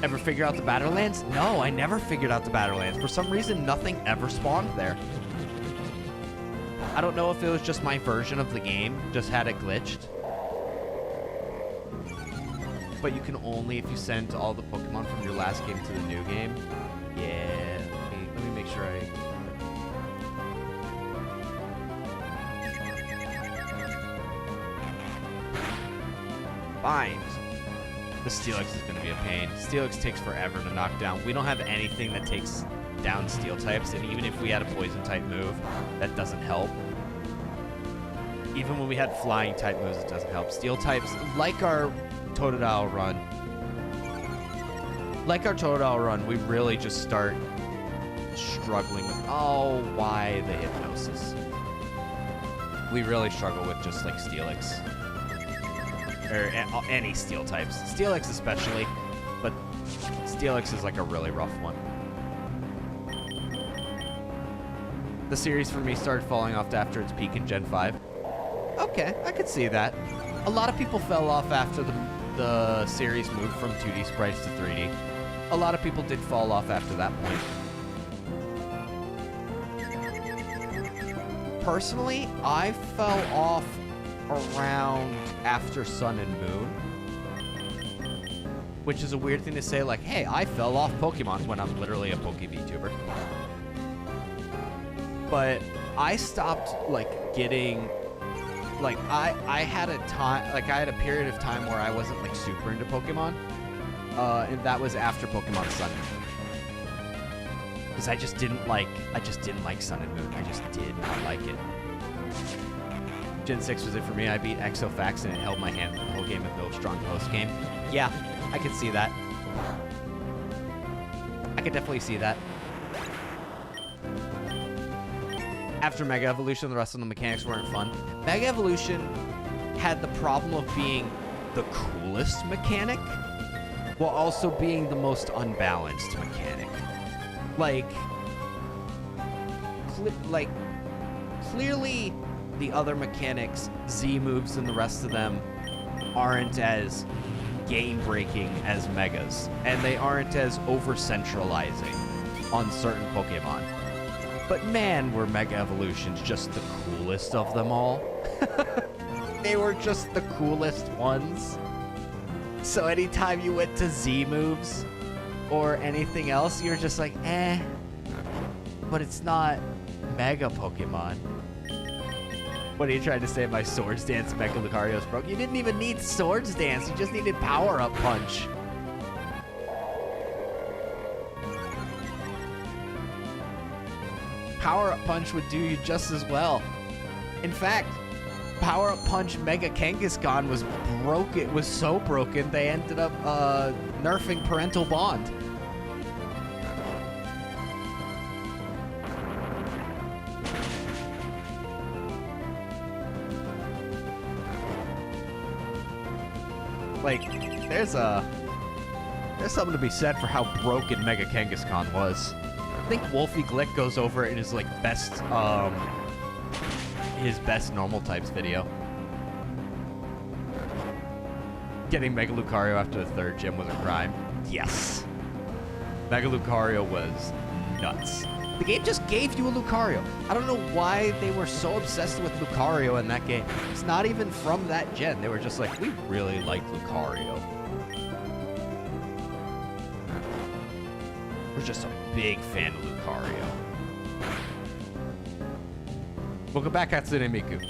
Ever figure out the Battlelands? No, I never figured out the Battlelands. For some reason, nothing ever spawned there. I don't know if it was just my version of the game, just had it glitched. But you can only if you send all the Pokemon from your last game to the new game. Yeah, let me make sure Bind. The Steelix is going to be a pain. Steelix takes forever to knock down. We don't have anything that takes down Steel types, and even if we had a Poison type move, that doesn't help. Even when we had Flying type moves, it doesn't help. Steel types, like our Totodile run, we really just start struggling with, oh, why the hypnosis? We really struggle with just like Steelix. Or any steel types. Steelix especially, but Steelix is like a really rough one. The series for me started falling off after its peak in Gen 5. Okay, I could see that. A lot of people fell off after the series moved from 2D sprites to 3D. A lot of people did fall off after that point. Personally, I fell off around after Sun and Moon. Which is a weird thing to say, like, hey, I fell off Pokemon when I'm literally a PokeVTuber. But I stopped, like, getting... Like, I had a time... Like, I had a period of time where I wasn't, like, super into Pokemon. And that was after Pokemon Sun and Moon. Because I just didn't like Sun and Moon. I just did not like it. Gen 6 was it for me. I beat Exofax and it held my hand for the whole game and built strong post-game. Yeah, I could see that. I could definitely see that. After Mega Evolution, the rest of the mechanics weren't fun. Mega Evolution had the problem of being the coolest mechanic, while also being the most unbalanced mechanic. Clearly, the other mechanics, Z moves and the rest of them, aren't as game-breaking as Megas, and they aren't as over-centralizing on certain Pokemon. But man, were Mega Evolutions just the coolest of them all. They were just the coolest ones. So anytime you went to Z moves or anything else, you're just like, eh. But it's not Mega Pokemon. What are you trying to say? My Swords Dance Mega Lucario's broke? You didn't even need Swords Dance. You just needed Power Up Punch. Power Up Punch would do you just as well. In fact, Power Up Punch Mega Kangaskhan was broken. It was so broken they ended up nerfing Parental Bond. Like, there's something to be said for how broken Mega Kangaskhan was. I think Wolfie Glick goes over it in his like best normal types video. Getting Mega Lucario after the third gym was a crime. Yes. Mega Lucario was nuts. The game just gave you a Lucario. I don't know why they were so obsessed with Lucario in that game. It's not even from that gen. They were just like, we really like Lucario. We're just a big fan of Lucario. Welcome back, Hatsune Miku.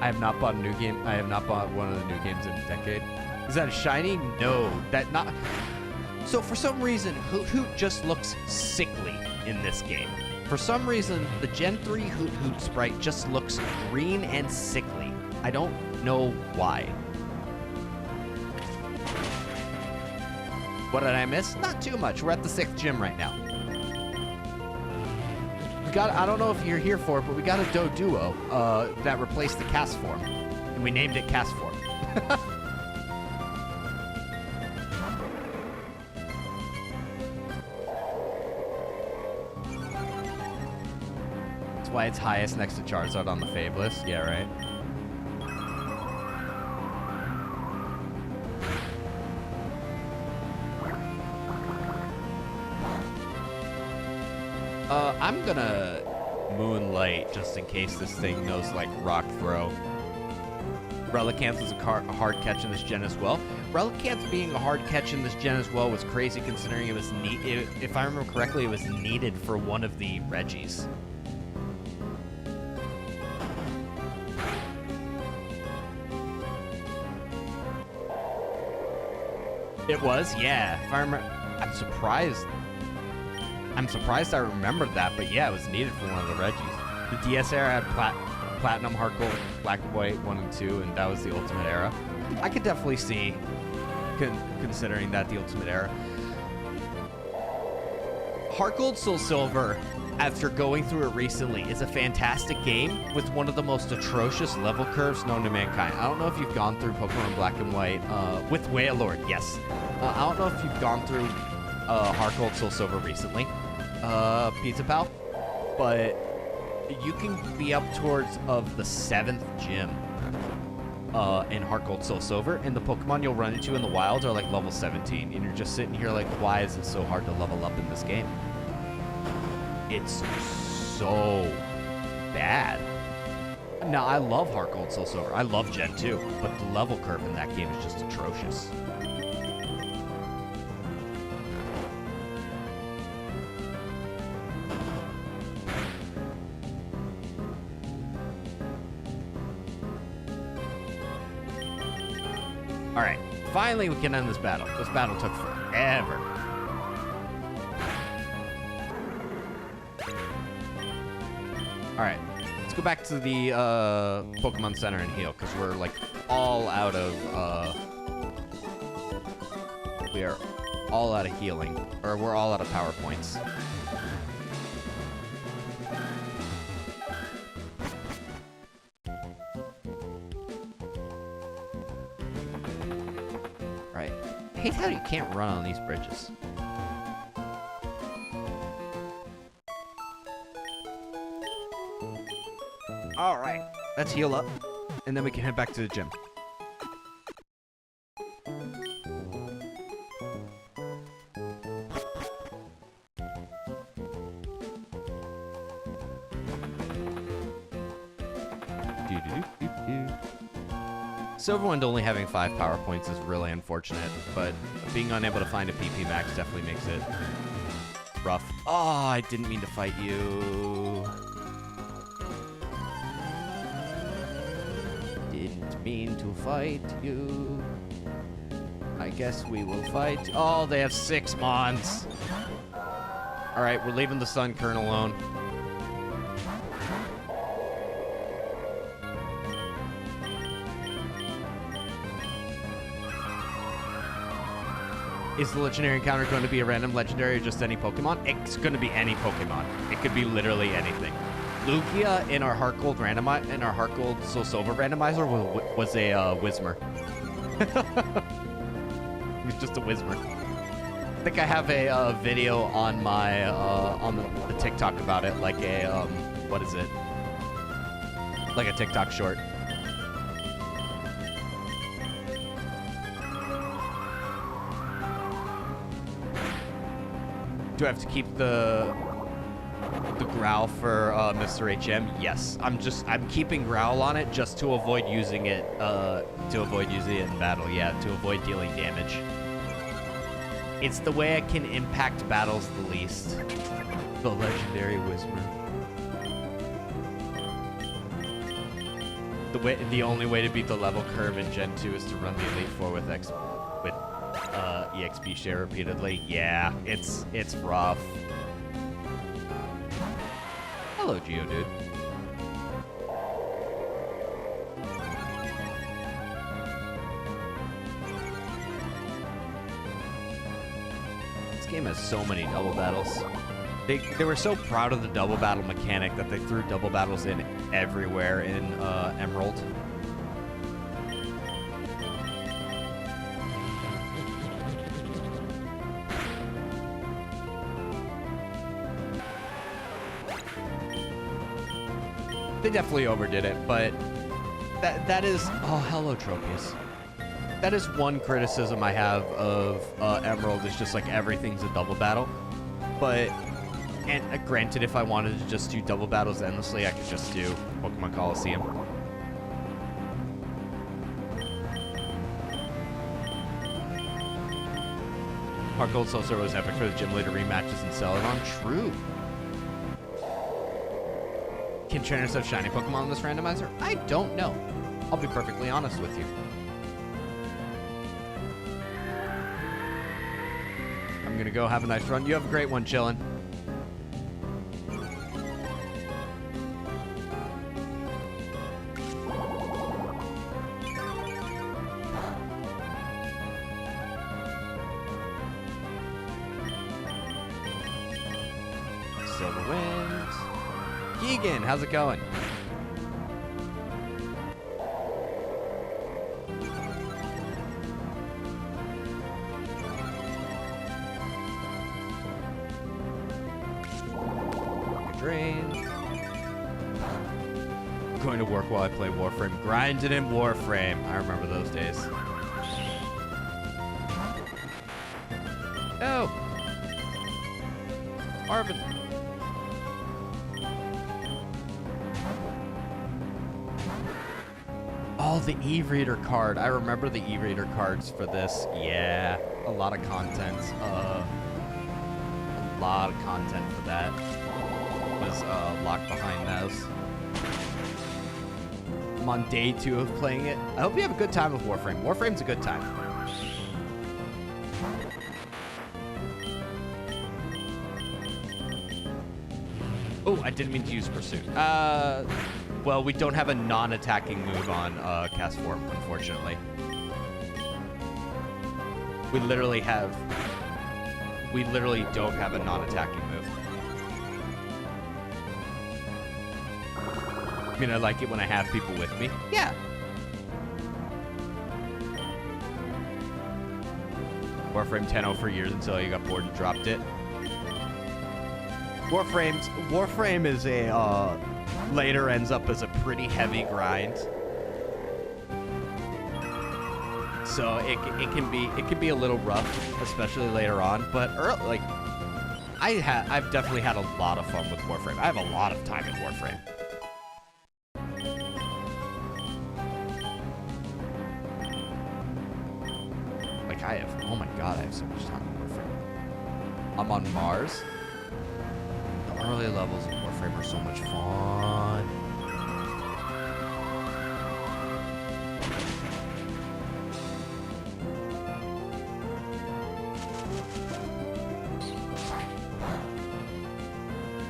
I have not bought a new game. I have not bought one of the new games in a decade. Is that a shiny? No, that not. So for some reason, Hoot Hoot just looks sickly in this game. For some reason, the Gen 3 Hoot Hoot sprite just looks green and sickly. I don't know why. What did I miss? Not too much. We're at the 6th gym right now. We got, I don't know if you're here for it, but we got a Doduo that replaced the Castform. And we named it Castform. That's why it's highest next to Charizard on the Fave list. Yeah, right. I'm gonna Moonlight just in case this thing knows like Rock Throw. Relicanth was a hard catch in this gen as well. Relicanth being a hard catch in this gen as well was crazy considering it was if I remember correctly, it was needed for one of the Reggies. It was, yeah. If I remember, I'm surprised I remembered that, but yeah, it was needed for one of the Reggies. The DS era had Platinum, Heart Gold, Black and White 1 and 2, and that was the ultimate era. I could definitely see considering that the Ultimate Era. Heart Gold Soul Silver, after going through it recently, is a fantastic game with one of the most atrocious level curves known to mankind. I don't know if you've gone through Pokemon Black and White with Wailord, yes. I don't know if you've gone through Heart Gold Soul Silver recently, Pizza Pal, but you can be up towards of the 7th gym in Heart Gold Soul Silver, and the Pokemon you'll run into in the wild are like level 17, and you're just sitting here like, why is it so hard to level up in this game? It's so bad. Now, I love Heart Gold Soul Silver. I love Gen 2, but the level curve in that game is just atrocious. Alright, finally we can end this battle. This battle took forever. Alright, let's go back to the Pokemon Center and heal, because we're like all out of we are all out of healing, or we're all out of power points. Right, I hate how you can't run on these bridges. All right, let's heal up, and then we can head back to the gym. Silverwind only having 5 power points is really unfortunate, but being unable to find a PP max definitely makes it rough. Oh, I didn't mean to fight you. Didn't mean to fight you. I guess we will fight. Oh, they have 6 Mons. Alright, we're leaving the Sun Kern alone. Is the legendary encounter going to be a random legendary or just any Pokemon? It's going to be any Pokemon. It could be literally anything. Lugia in our Heart Gold Soul Silver randomizer was a Whismer. He was just a Whismer. I think I have a video on my on the TikTok about it, like a what is it? Like a TikTok short. Do I have to keep the Growl for Mr. HM? Yes. I'm keeping Growl on it just to avoid using it in battle. Yeah, to avoid dealing damage. It's the way I can impact battles the least. The legendary Whisper. The only way to beat the level curve in Gen 2 is to run the Elite Four with EXP share repeatedly. Yeah, it's rough. Hello, Geodude. This game has so many double battles. They were so proud of the double battle mechanic that they threw double battles in everywhere in Emerald. They definitely overdid it, but that is... Oh, hello, Tropius. That is one criticism I have of Emerald, is just like everything's a double battle. But, and granted, if I wanted to just do double battles endlessly, I could just do Pokemon Coliseum. Heart Gold Soul Silver was epic for the gym leader rematches in Celadon. True. Can trainers have shiny Pokemon in this randomizer? I don't know. I'll be perfectly honest with you. I'm gonna go have a nice run. You have a great one, chillin'. Silver Wind. Keegan, how's it going? Drain. Going to work while I play Warframe. Grinding in Warframe. I remember those days. Oh! Arvin. Oh, the e-reader card. I remember the e-reader cards for this. Yeah, a lot of content. A lot of content for that was locked behind those. I'm on day 2 of playing it. I hope you have a good time with Warframe. Warframe's a good time. Oh, I didn't mean to use Pursuit. Well, we don't have a non-attacking move on Cast Form, unfortunately. We literally don't have a non-attacking move. I mean, I like it when I have people with me. Yeah. Warframe 10.0 for years until you got bored and dropped it. Warframe is a, later ends up as a pretty heavy grind. So it can be a little rough, especially later on, but like I've definitely had a lot of fun with Warframe. I have a lot of time in Warframe. Like oh my god, I have so much time in Warframe. I'm on Mars. The early levels of Warframe are so much fun.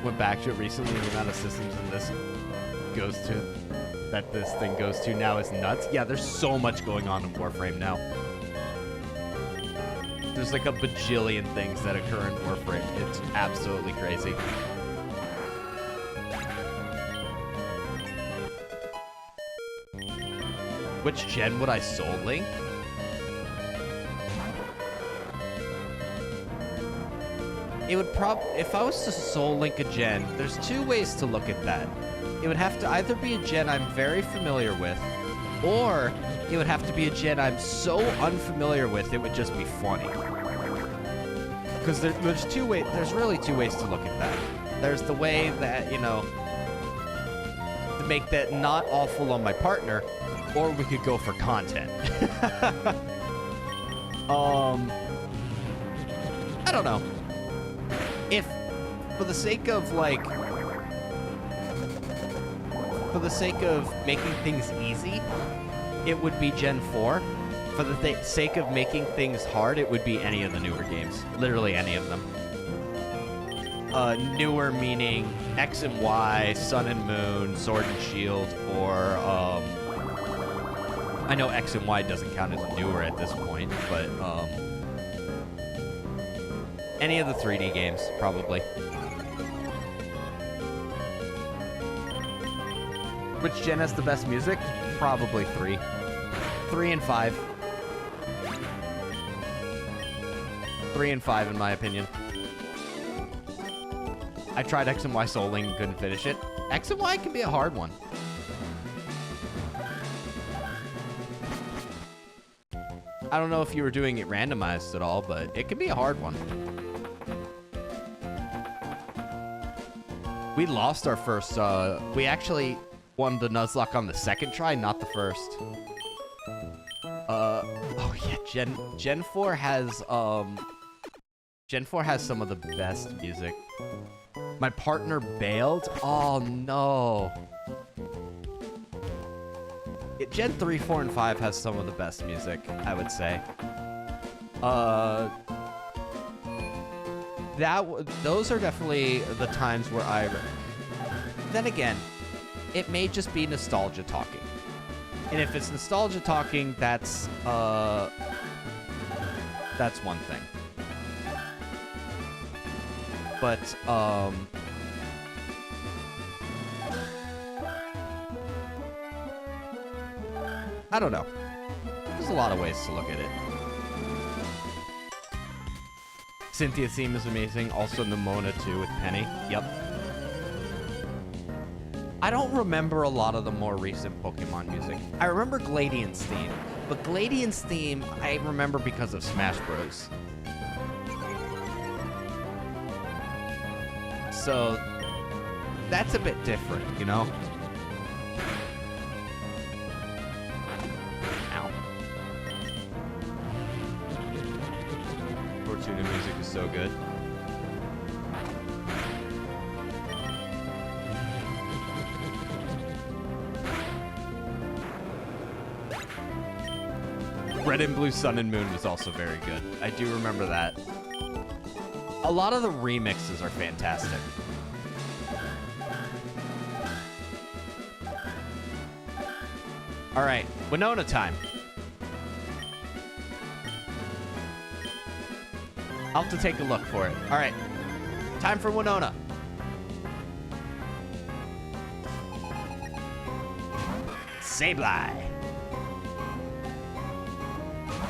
Went back to it recently, the amount of systems in this this thing goes to now is nuts. Yeah, there's so much going on in Warframe now. There's like a bajillion things that occur in Warframe. It's absolutely crazy. Which gen would I Soul Link? It would if I was to Soul Link a gen, there's 2 ways to look at that. It would have to either be a gen I'm very familiar with, or it would have to be a gen I'm so unfamiliar with it would just be funny. Because there's really 2 ways to look at that. There's the way that, you know, to make that not awful on my partner, or we could go for content. I don't know. If, for the sake of making things easy, it would be Gen 4. For the sake of making things hard, it would be any of the newer games. Literally any of them. Newer meaning X and Y, Sun and Moon, Sword and Shield, or, I know X and Y doesn't count as newer at this point, but, any of the 3D games, probably. Which gen has the best music? Probably 3. 3 and 5. 3 and 5, in my opinion. I tried X and Y Soul Link and couldn't finish it. X and Y can be a hard one. I don't know if you were doing it randomized at all, but it can be a hard one. We lost our first, we actually won the Nuzlocke on the 2nd try, not the first. Oh yeah, Gen 4 has, Gen 4 has some of the best music. My partner bailed? Oh no. Gen 3, 4, and 5 has some of the best music, I would say. Those are definitely the times where then again, it may just be nostalgia talking. And if it's nostalgia talking, that's one thing. But, I don't know. There's a lot of ways to look at it. Cynthia's theme is amazing. Also Nimona too with Penny. Yep. I don't remember a lot of the more recent Pokemon music. I remember Gladian's theme, but Gladian's theme I remember because of Smash Bros. So that's a bit different, you know? Ow. Fortuna music is so good. Red and Blue Sun and Moon was also very good. I do remember that. A lot of the remixes are fantastic. All right, Winona time. I'll have to take a look for it. All right, time for Winona. Sableye.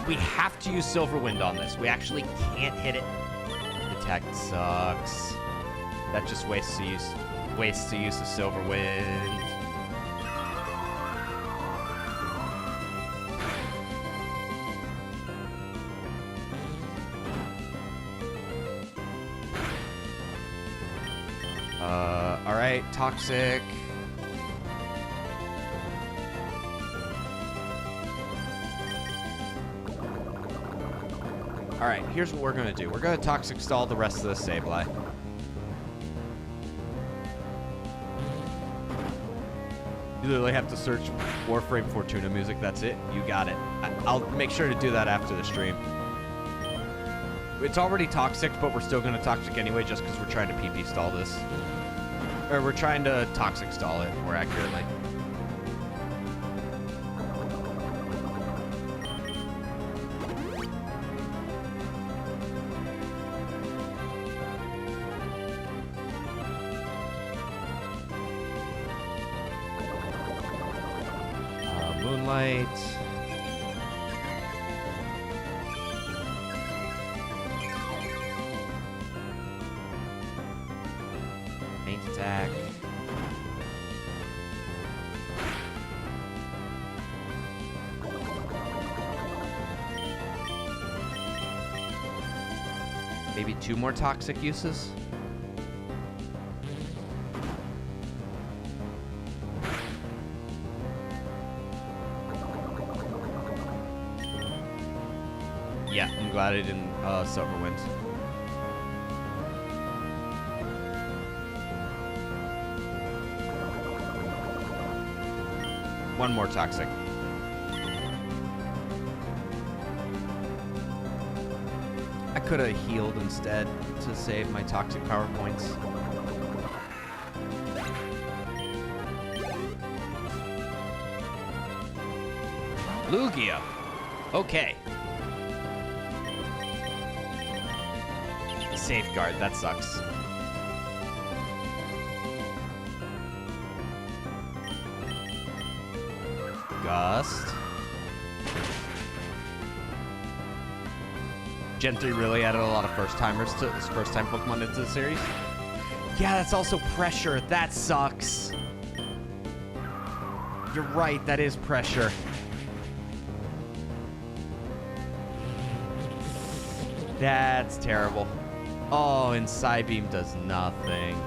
We have to use Silver Wind on this. We actually can't hit it. Attack sucks. That just wastes the use of Silver Wind. All right, Toxic. All right, here's what we're gonna do. We're gonna Toxic Stall the rest of the Sableye. You literally have to search Warframe Fortuna music. That's it. You got it. I'll make sure to do that after the stream. It's already Toxic, but we're still gonna Toxic anyway just because we're trying to PP stall this. Or we're trying to Toxic stall it more accurately. Moonlight. Paint attack. Maybe 2 more Toxic uses. Yeah, I'm glad I didn't Silver Wind. One more Toxic. I could have healed instead to save my Toxic power points. Lugia. Okay. Safeguard, that sucks. Gust. Gen 3 really added a lot of first-timers to this first-time Pokemon into the series. Yeah, that's also pressure. That sucks. You're right, that is pressure. That's terrible. Oh, and Psybeam does nothing.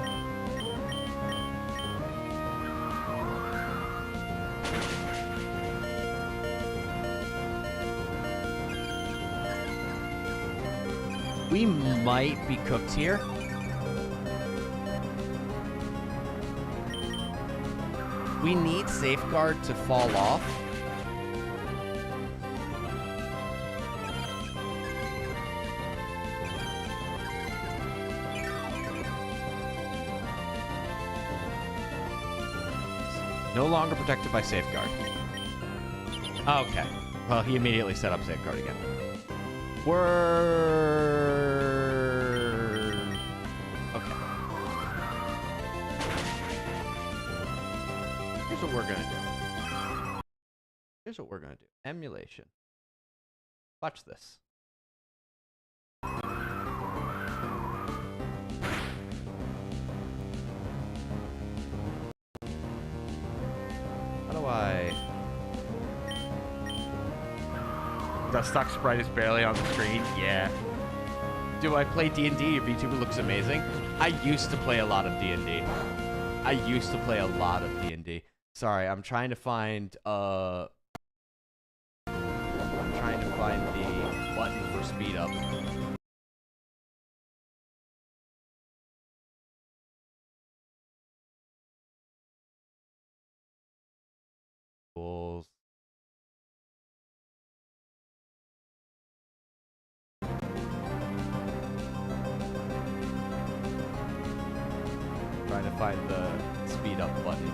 We might be cooked here. We need Safeguard to fall off. No longer protected by Safeguard. Okay. Well, he immediately set up Safeguard again. Okay. Here's what we're gonna do. here's what we're going to do. Emulation. Watch this. How do I... Dustox sprite is barely on the screen. Yeah. Do I play D&D? Your VTuber looks amazing. I used to play a lot of D&D. Sorry, I'm trying to find the button for speed up. Tools. Trying to find the speed up button.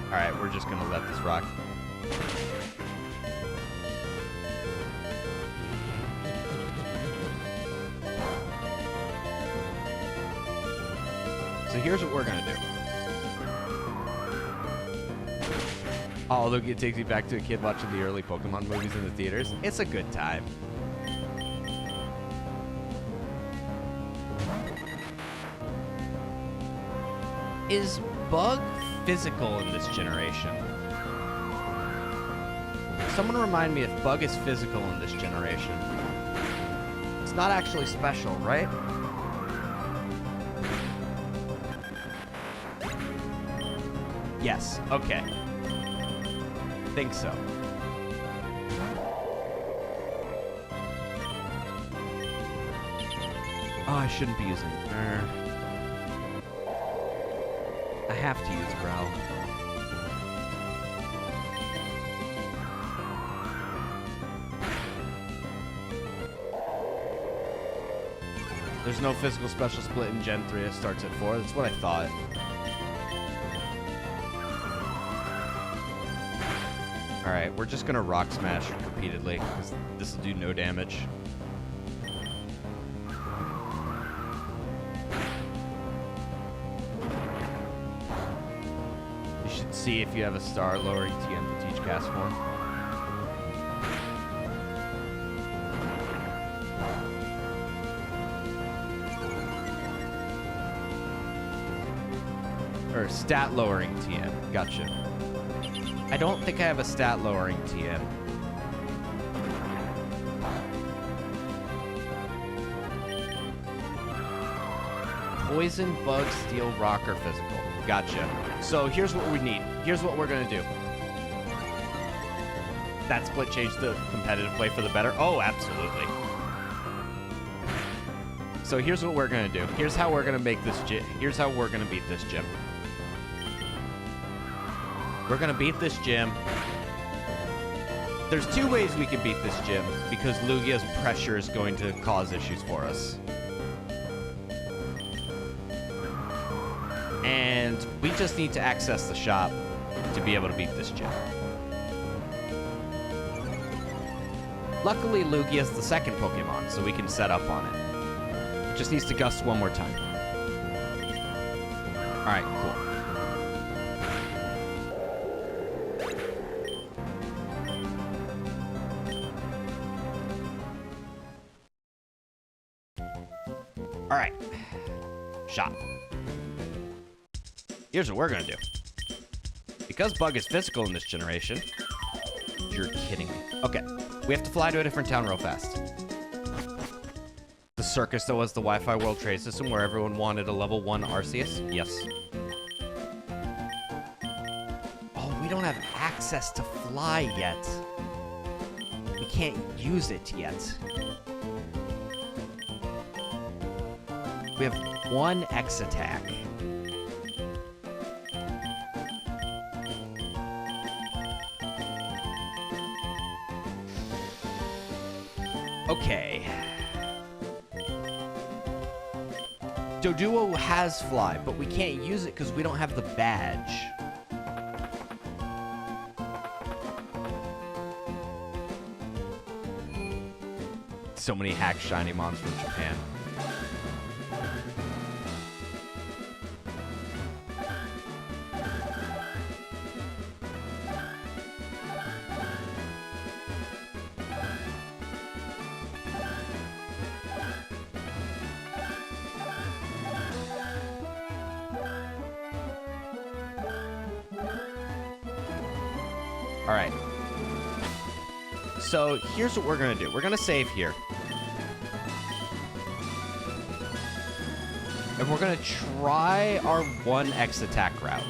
Alright, we're just gonna let this rock. So here's what we're gonna do. Oh, look, it takes me back to a kid watching the early Pokemon movies in the theaters. It's a good time. Is Bug physical in this generation? Someone remind me if Bug is physical in this generation. It's not actually special, right? Yes, okay. Think so. Oh, I shouldn't be using I have to use Growl. There's no physical special split in Gen 3. It starts at 4. That's what I thought. Alright, we're just gonna Rock Smash repeatedly, because this will do no damage. You should see if you have a star lowering TM to teach cast form. Or stat lowering TM. Gotcha. I don't think I have a stat lowering TM. Poison, Bug, Steel, Rock, or Physical. Gotcha. So here's what we need. Here's what we're gonna do. That split changed the competitive play for the better? Oh, absolutely. So here's what we're gonna do. Here's how we're gonna make this here's how we're gonna beat this gym. We're gonna beat this gym. There's two ways we can beat this gym, because Lugia's pressure is going to cause issues for us. And we just need to access the shop to be able to beat this gym. Luckily, Lugia's the second Pokemon, so we can set up on it. It just needs to gust one more time. Alright, cool. Alright. Shop. Here's what we're gonna do. Because Bug is physical in this generation... You're kidding me. Okay. We have to fly to a different town real fast. The circus that was the Wi-Fi World Trade System where everyone wanted a level 1 Arceus? Yes. Oh, we don't have access to fly yet. We can't use it yet. We have 1 X attack. Okay. Doduo has fly, but we can't use it because we don't have the badge. So many hack shiny mons from Japan. All right. So here's what we're going to do. We're going to save here. And we're going to try our 1X attack route.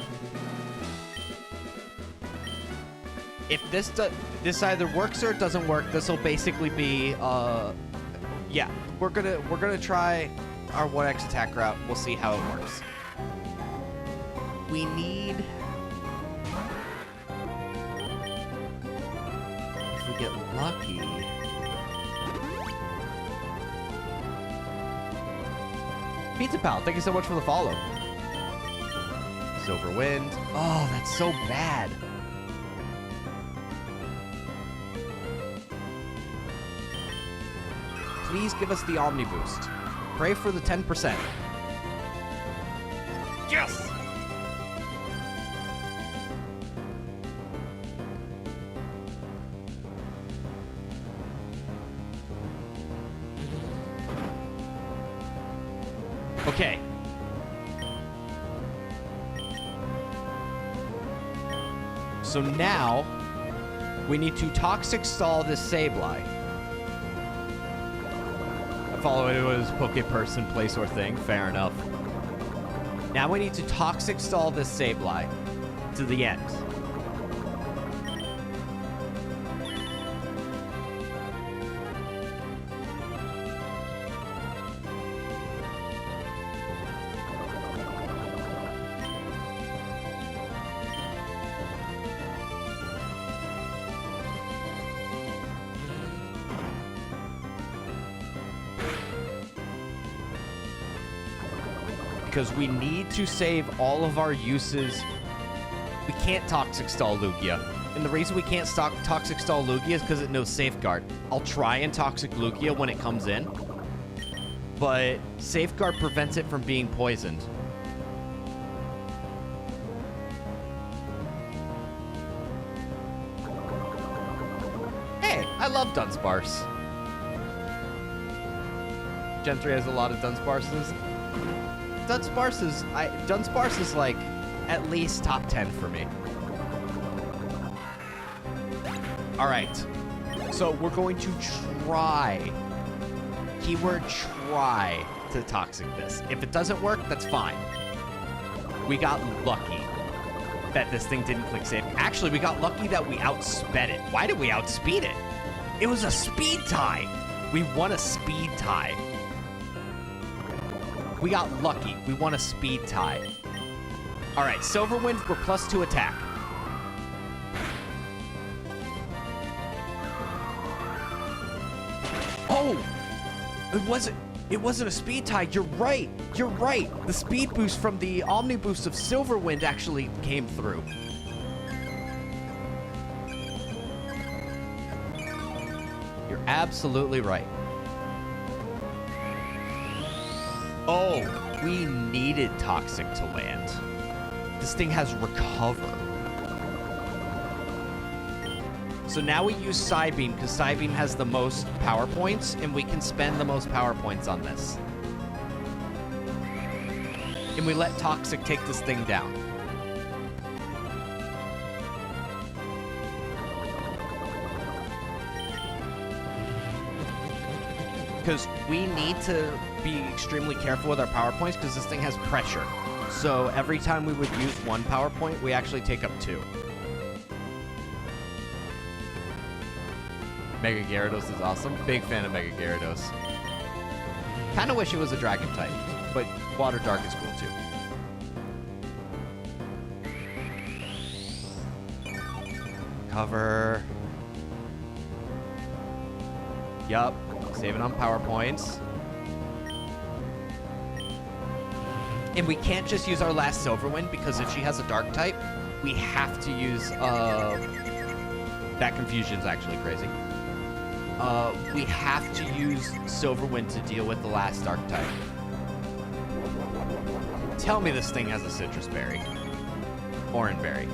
If this either works or it doesn't work, this will basically be yeah, we're going to try our 1X attack route. We'll see how it works. We need, if we get lucky, Pizza Pal, thank you so much for the follow. Silver Wind. Oh, that's so bad. Please give us the Omni Boost. Pray for the 10%. Yes! Okay. So now, we need to Toxic Stall this Sableye. I follow it was Poke Person, place, or thing. Fair enough. Now we need to Toxic Stall this Sableye to the end. Because we need to save all of our uses. We can't Toxic Stall Lugia. And the reason we can't Toxic Stall Lugia is because it knows Safeguard. I'll try and Toxic Lugia when it comes in. But Safeguard prevents it from being poisoned. Hey, I love Dunsparce. Gen 3 has a lot of Dunsparces. Dunsparce is like at least top 10 for me. All right, so we're going to try, keyword try, to Toxic this. If it doesn't work, that's fine. We got lucky that this thing didn't click save. Actually, we got lucky that we outsped it. Why did we outspeed it? It was a speed tie. We won a speed tie. We got lucky. We won a speed tie. All right, Silver Wind, we're +2 attack. Oh! It wasn't a speed tie. You're right. You're right. The speed boost from the Omni Boost of Silver Wind actually came through. You're absolutely right. Oh, we needed Toxic to land. This thing has Recover. So now we use Psybeam, because Psybeam has the most power points, and we can spend the most power points on this. And we let Toxic take this thing down. Because we need to be extremely careful with our power points because this thing has pressure. So every time we would use one power point, we actually take up 2. Mega Gyarados is awesome. Big fan of Mega Gyarados. Kind of wish it was a Dragon type, but Water Dark is cool too. Cover. Yup. Saving on power points. And we can't just use our last Silver Wind because if she has a Dark type, we have to use, that Confusion's actually crazy. we have to use Silverwind to deal with the last dark type. Tell me this thing has a citrus berry. Orange berry.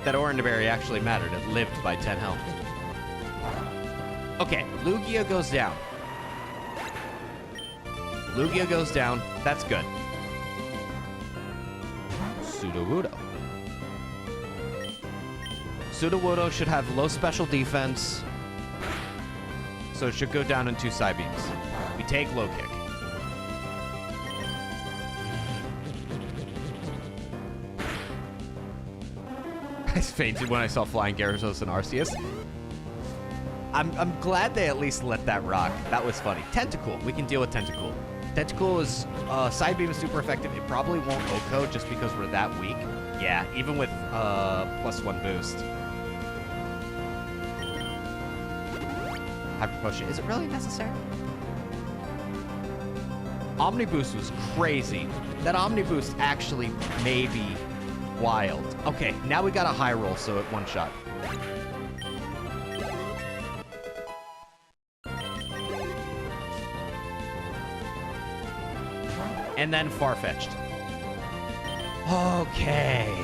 That orange berry actually mattered. It lived by 10 health. Okay, Lugia goes down. Lugia goes down. That's good. Sudowoodo. Sudowoodo should have low special defense, so it should go down in 2 side beams. We take low kick. I fainted when I saw Flying Gyarados and Arceus. I'm glad they at least let that rock. That was funny. Tentacool. We can deal with Tentacool. Tentacool is side beam is super effective. It probably won't OHKO just because we're that weak. Yeah, even with +1 boost. Hyper Potion. Is it really necessary? Omni Boost was crazy. That Omni Boost actually may be wild. Okay, now we got a high roll, so it one shot. And then Farfetch'd. Okay.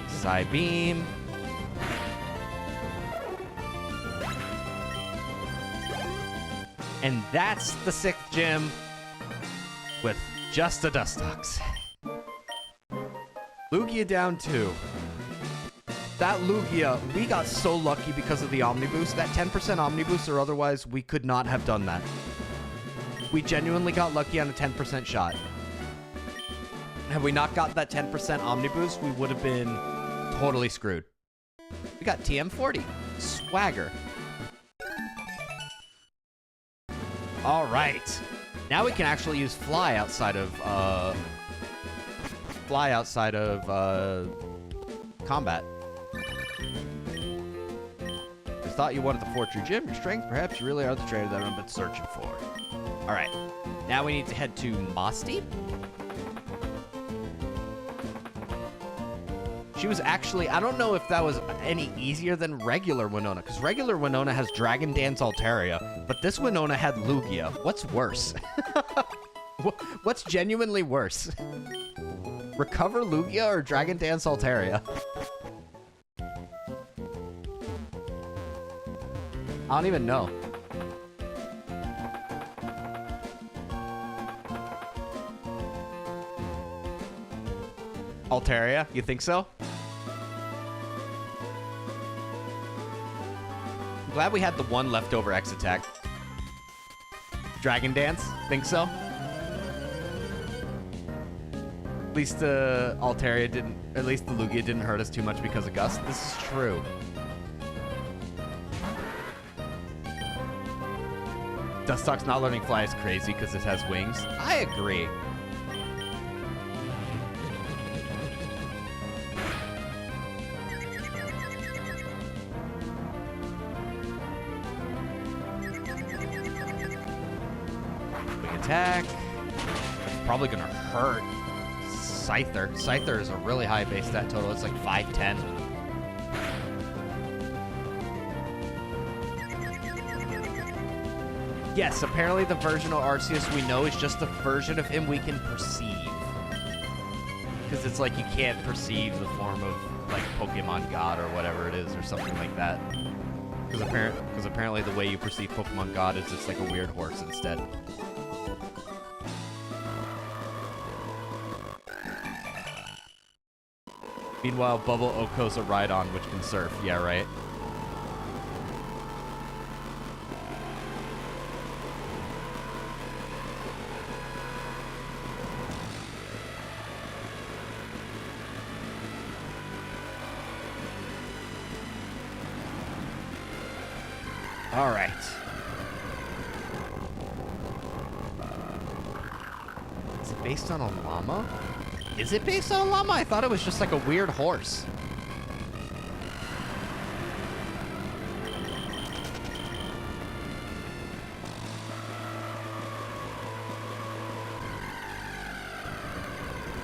Side beam. And that's the 6th gym with just a Dustox. Lugia down 2. That Lugia, we got so lucky because of the Omni Boost. That 10% Omni Boost, or otherwise we could not have done that. We genuinely got lucky on a 10% shot. Had we not got that 10% Omni Boost, we would have been totally screwed. We got TM40. Swagger. All right. Now we can actually use Fly outside of combat. Just thought you wanted the 4 true gym. Your strength, perhaps you really are the trainer that I've been searching for. All right. Now we need to head to Mossdeep. She was actually, I don't know if that was any easier than regular Winona, because regular Winona has Dragon Dance Altaria, but this Winona had Lugia. What's worse? What's genuinely worse? Recover Lugia or Dragon Dance Altaria? I don't even know. Altaria? You think so? I'm glad we had the one leftover X attack. Dragon Dance? Think so? At least the Altaria didn't, at least the Lugia didn't hurt us too much because of Gust. This is true. Dustox not learning Fly is crazy because it has wings. I agree. Attack. It's probably gonna hurt. Scyther. Scyther is a really high base stat total. It's like 510. Yes, apparently the version of Arceus we know is just the version of him we can perceive. Because it's like you can't perceive the form of like Pokemon God or whatever it is or something like that. Because apparently the way you perceive Pokemon God is it's like a weird horse instead. Meanwhile, Bubble Oko's a ride-on, which can surf. Yeah, right? All right. Is it based on a llama? Is it based on a llama? I thought it was just like a weird horse.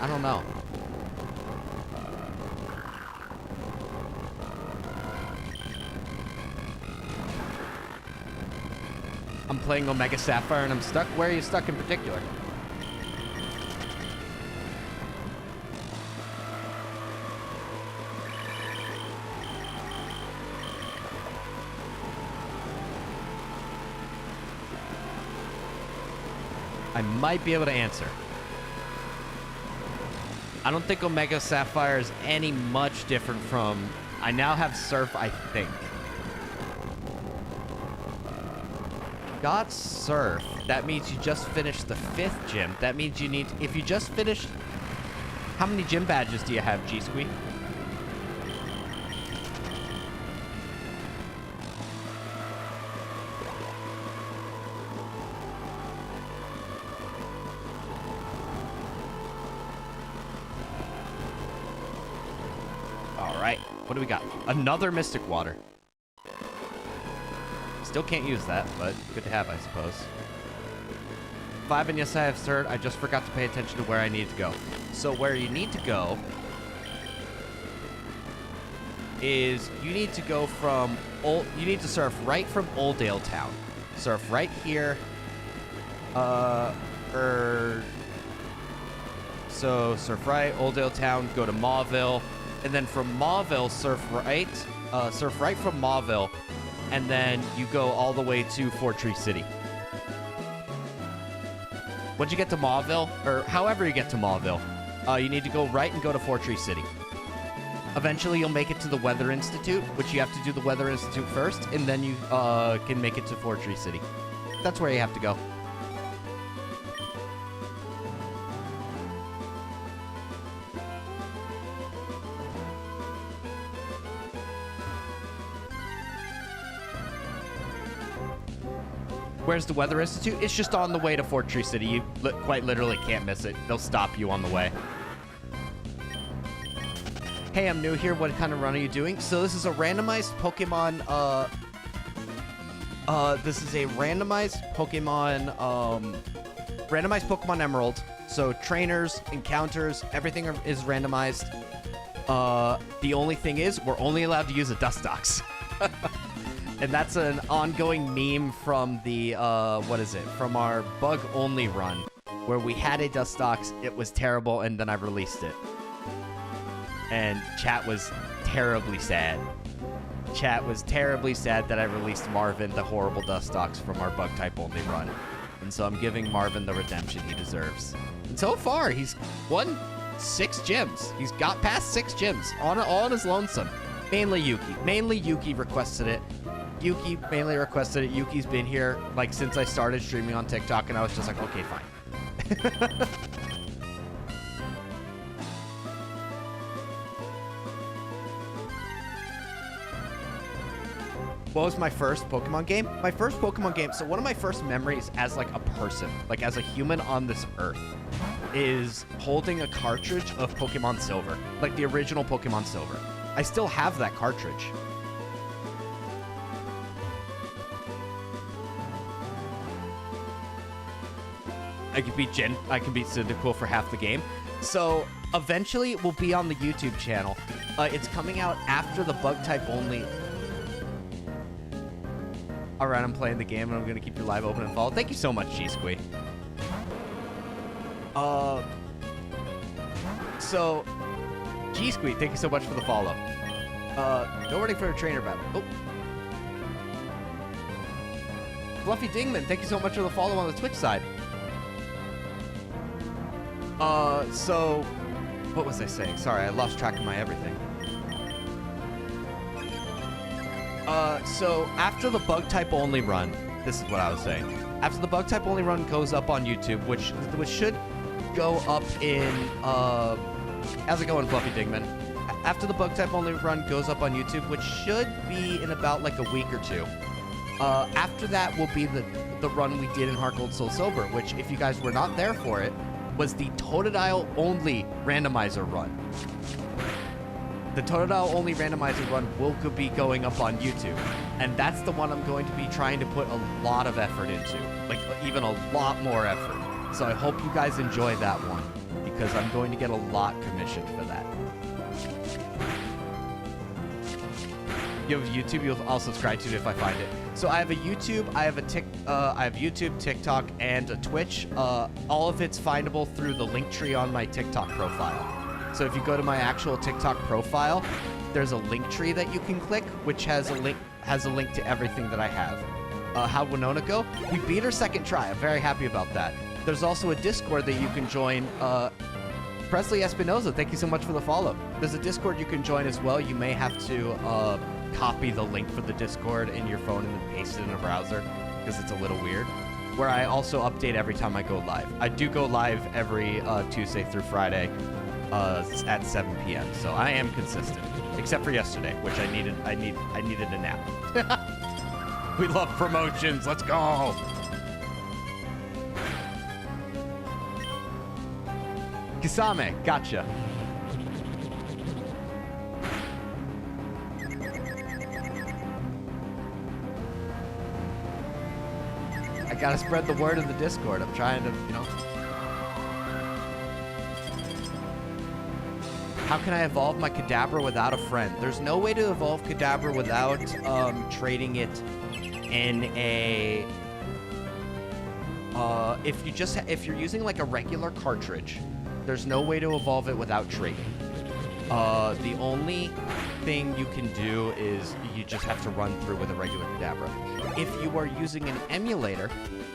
I don't know. I'm playing Omega Sapphire and I'm stuck. Where are you stuck in particular? I might be able to answer. I don't think Omega Sapphire is any much different from... I now have Surf, I think. Got Surf. That means you just finished the 5th gym. That means you need... If you just finished... How many gym badges do you have, G-Squee? Alright, what do we got? Another Mystic Water. Still can't use that, but good to have, I suppose. 5, and yes, I have third. I just forgot to pay attention to where I need to go. So where you need to go is you need to go from you need to surf right from Oldale Town. Surf right here. So surf right, Oldale Town, go to Mauville, and then from Mauville surf right from Mauville, and then you go all the way to Fortree City. Once you get to Mauville, or however you get to Mauville, you need to go right and go to Fortree City. Eventually, you'll make it to the Weather Institute, which you have to do the Weather Institute first, and then you can make it to Fortree City. That's where you have to go. Where's the Weather Institute? It's just on the way to Fortree City. You quite literally can't miss it. They'll stop you on the way. Hey, I'm new here. What kind of run are you doing? So this is a randomized Pokemon, this is a randomized Pokemon Emerald. So trainers, encounters, everything is randomized. The only thing is, we're only allowed to use a Dustox. And that's an ongoing meme from the, from our bug-only run, where we had a Dustox, it was terrible, and then I released it. And chat was terribly sad. Chat was terribly sad that I released Marvin, the horrible Dustox, from our bug-type-only run. And so I'm giving Marvin the redemption he deserves. And so far, he's won 6 gyms. He's got past 6 gyms, all on his lonesome. Mainly Yuki. Mainly Yuki requested it. Yuki mainly requested it. Yuki's been here, like, since I started streaming on TikTok, and I was just like, okay, fine. What was my first Pokemon game? My first Pokemon game, so one of my first memories as, like, a person, like, as a human on this earth, is holding a cartridge of Pokemon Silver. Like, the original Pokemon Silver. I still have that cartridge. I can beat Cyndaquil for half the game. So eventually it will be on the YouTube channel. It's coming out after the bug type only. All right, I'm playing the game and I'm gonna keep your live open and follow. Thank you so much, G-Squee. So G-Squee, thank you so much for the follow. Go ready for a trainer battle. Oh. Fluffy Dingman, thank you so much for the follow on the Twitch side. So, what was I saying? Sorry, I lost track of my everything. So after the bug type only run, this is what I was saying. After the bug type only run goes up on YouTube, which should go up in, how's it going, Fluffy Dingman? After the bug type only run goes up on YouTube, which should be in about like a week or 2. After that will be the run we did in Heart Gold Soul Silver, which if you guys were not there for it, was the Totodile only randomizer run. The Totodile only randomizer run will be going up on YouTube. And that's the one I'm going to be trying to put a lot of effort into. Like, even a lot more effort. So I hope you guys enjoy that one. because I'm going to get a lot commissioned for that. You have YouTube, I'll subscribe to it if I find it. So I have a YouTube, I have YouTube, TikTok, and a Twitch. All of it's findable through the link tree on my TikTok profile. So if you go to my actual TikTok profile, there's a link tree that you can click, which has a link to everything that I have. How'd Winona go? We beat her second try. I'm very happy about that. There's also a Discord that you can join. Presley Espinoza, thank you so much for the follow. There's a Discord you can join as well. You may have to copy the link for the Discord in your phone and then paste it in a browser because it's a little weird. Where I also update every time I go live. I do go live every Tuesday through Friday at 7 p.m. So I am consistent, except for yesterday, which I needed a nap. We love promotions. Let's go. Kisame, gotcha. I gotta spread the word in the Discord. I'm trying to, you know. How can I evolve my Kadabra without a friend? There's no way to evolve Kadabra without trading it in a... if you're using like a regular cartridge, there's no way to evolve it without trading. The only thing you can do is you just have to run through with a regular Kadabra. If you are using an emulator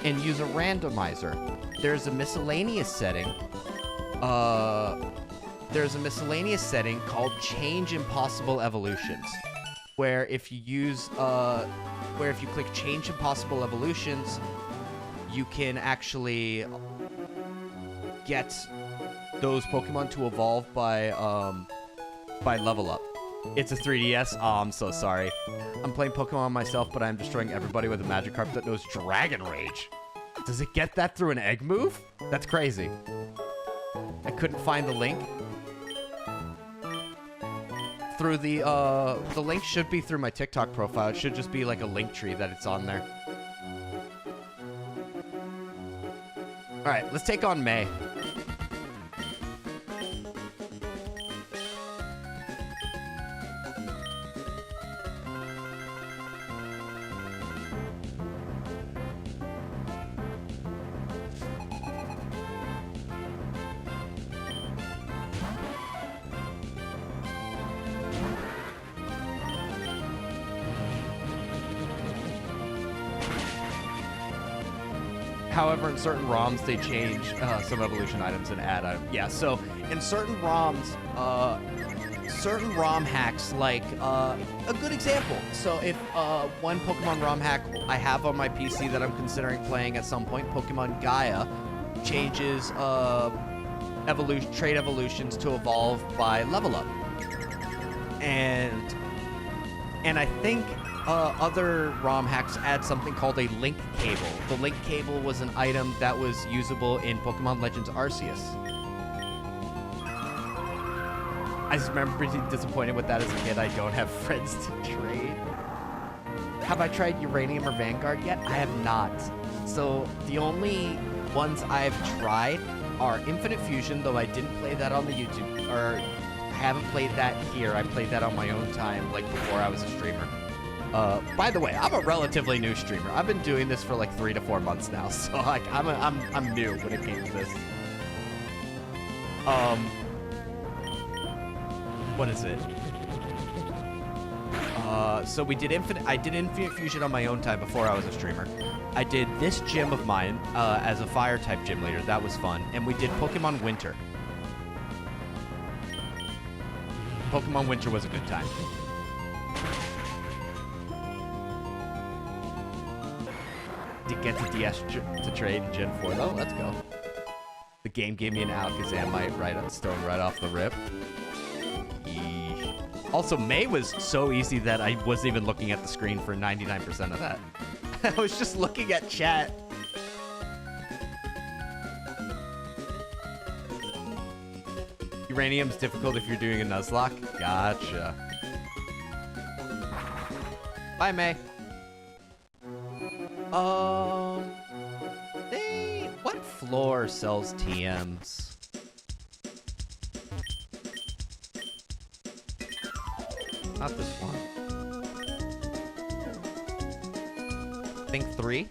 and use a randomizer, there's a miscellaneous setting. There's a miscellaneous setting called Change Impossible Evolutions, where if you click Change Impossible Evolutions, you can actually get those Pokemon to evolve by level up. It's a 3DS. Oh, I'm so sorry. I'm playing Pokemon myself, but I'm destroying everybody with a Magikarp that knows Dragon Rage. Does it get that through an egg move? That's crazy. I couldn't find the link. Through the link should be through my TikTok profile. It should just be like a link tree that it's on there. All right, let's take on May. However, in certain ROMs, they change some evolution items and add items. Yeah, so in certain ROMs, certain ROM hacks, like a good example. So if one Pokemon ROM hack I have on my PC that I'm considering playing at some point, Pokemon Gaia, changes trait evolutions to evolve by level up. And I think other ROM hacks add something called a link cable. The link cable was an item that was usable in Pokemon Legends Arceus. I just remember being disappointed with that as a kid. I don't have friends to trade. Have I tried Uranium or Vanguard yet? I have not. So the only ones I've tried are Infinite Fusion, though I didn't play that on the YouTube, or I haven't played that here. I played that on my own time, like before I was a streamer. By the way, I'm a relatively new streamer. I've been doing this for like 3 to 4 months now, so like I'm new when it came to this. What is it? So we did I did Infinite Fusion on my own time before I was a streamer. I did this gym of mine as a fire type gym leader. That was fun. And we did Pokemon Winter. Pokemon Winter was a good time. Did get the DS to trade in Gen 4 though. Let's go. The game gave me an Alakazamite stone right off the rip. Eesh. Also, May was so easy that I wasn't even looking at the screen for 99% of that. I was just looking at chat. Uranium's difficult if you're doing a Nuzlocke. Gotcha. Bye, May. What floor sells TMs? Not this one. I think 3.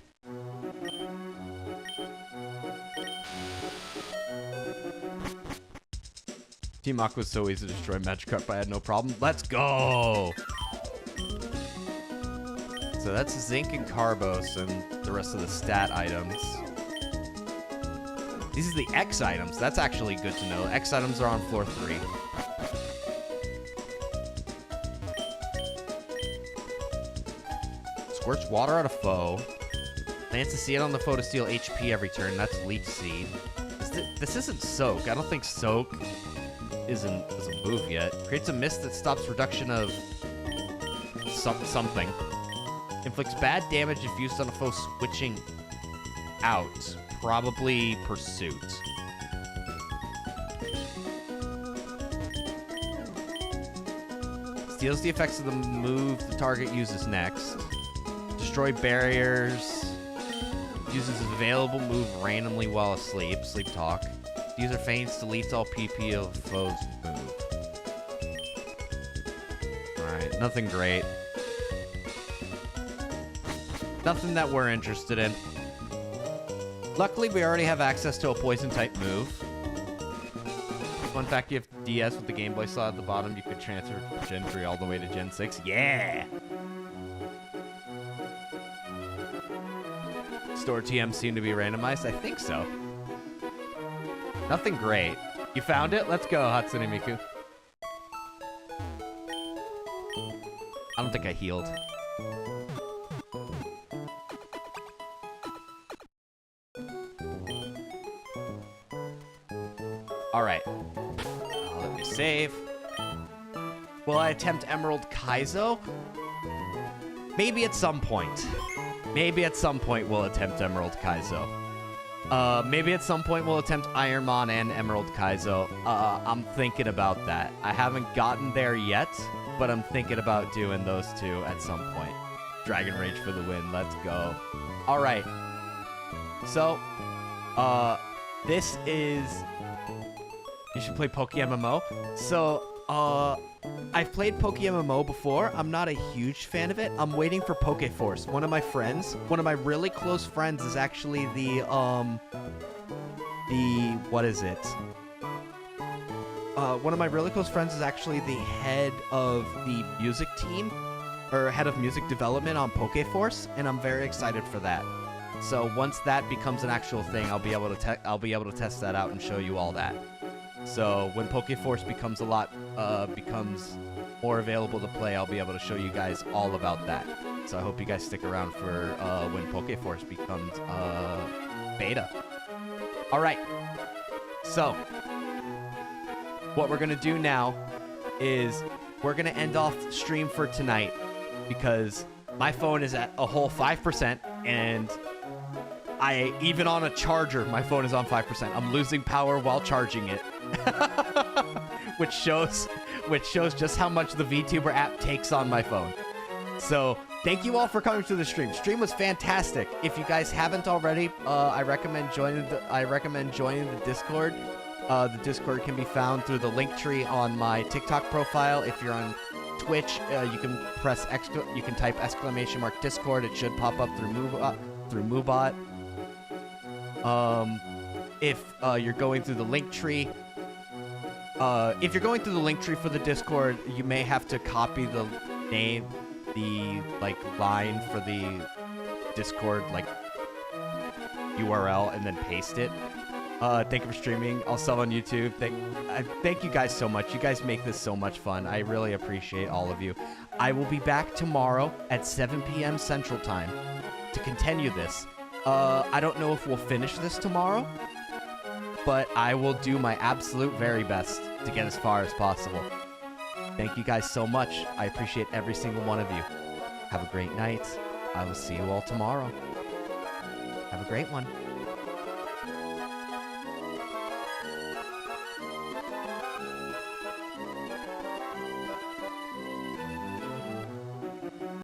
Team Aqua was so easy to destroy Magikarp, I had no problem. Let's go! So that's Zinc and Carbos and the rest of the stat items. These are the X items. That's actually good to know. X items are on floor 3. Squirts water at a foe. Plants a seed on the foe to steal HP every turn. That's Leech Seed. This isn't Soak. I don't think Soak is a move yet. Creates a mist that stops reduction of something. Inflicts bad damage if used on a foe switching out. Probably Pursuit. Steals the effects of the move the target uses next. Destroy barriers. Uses available move randomly while asleep. Sleep Talk. User feigns deletes all PP of foe's move. Alright, nothing great. Nothing that we're interested in. Luckily, we already have access to a poison-type move. Fun fact, you have DS with the Game Boy slot at the bottom. You could transfer Gen 3 all the way to Gen 6. Yeah! Store TMs seem to be randomized. I think so. Nothing great. You found it? Let's go, Hatsune Miku. I don't think I healed. Alright. Let me save. Will I attempt Emerald Kaizo? Maybe at some point. Maybe at some point we'll attempt Emerald Kaizo. Maybe at some point we'll attempt Ironmon and Emerald Kaizo. I'm thinking about that. I haven't gotten there yet, but I'm thinking about doing those two at some point. Dragon Rage for the win. Let's go. Alright. So, this is... You should play PokeMMO. So, I've played PokeMMO before. I'm not a huge fan of it. I'm waiting for Pokeforce. One of my really close friends is actually what is it? One of my really close friends is actually the head of the music team, or head of music development on Pokeforce, and I'm very excited for that. So once that becomes an actual thing, I'll be able to test that out and show you all that. So when Pokeforce becomes becomes more available to play, I'll be able to show you guys all about that. So I hope you guys stick around for when Pokeforce becomes beta. All right. So what we're gonna do now is we're gonna end off the stream for tonight because my phone is at a whole 5%, and even on a charger, my phone is on 5%. I'm losing power while charging it. which shows just how much the VTuber app takes on my phone. So thank you all for coming to the stream. Stream was fantastic. If you guys haven't already, I recommend joining the Discord. The Discord can be found through the link tree on my TikTok profile. If you're on Twitch, you can type !Discord. It should pop up through Moobot. If you're going through the link tree, for the Discord, you may have to copy the name, line for the Discord, URL, and then paste it. Thank you for streaming. I'll sub on YouTube. Thank you guys so much. You guys make this so much fun. I really appreciate all of you. I will be back tomorrow at 7 p.m. Central Time to continue this. I don't know if we'll finish this tomorrow, but I will do my absolute very best to get as far as possible. Thank you guys so much. I appreciate every single one of you. Have a great night. I will see you all tomorrow. Have a great one.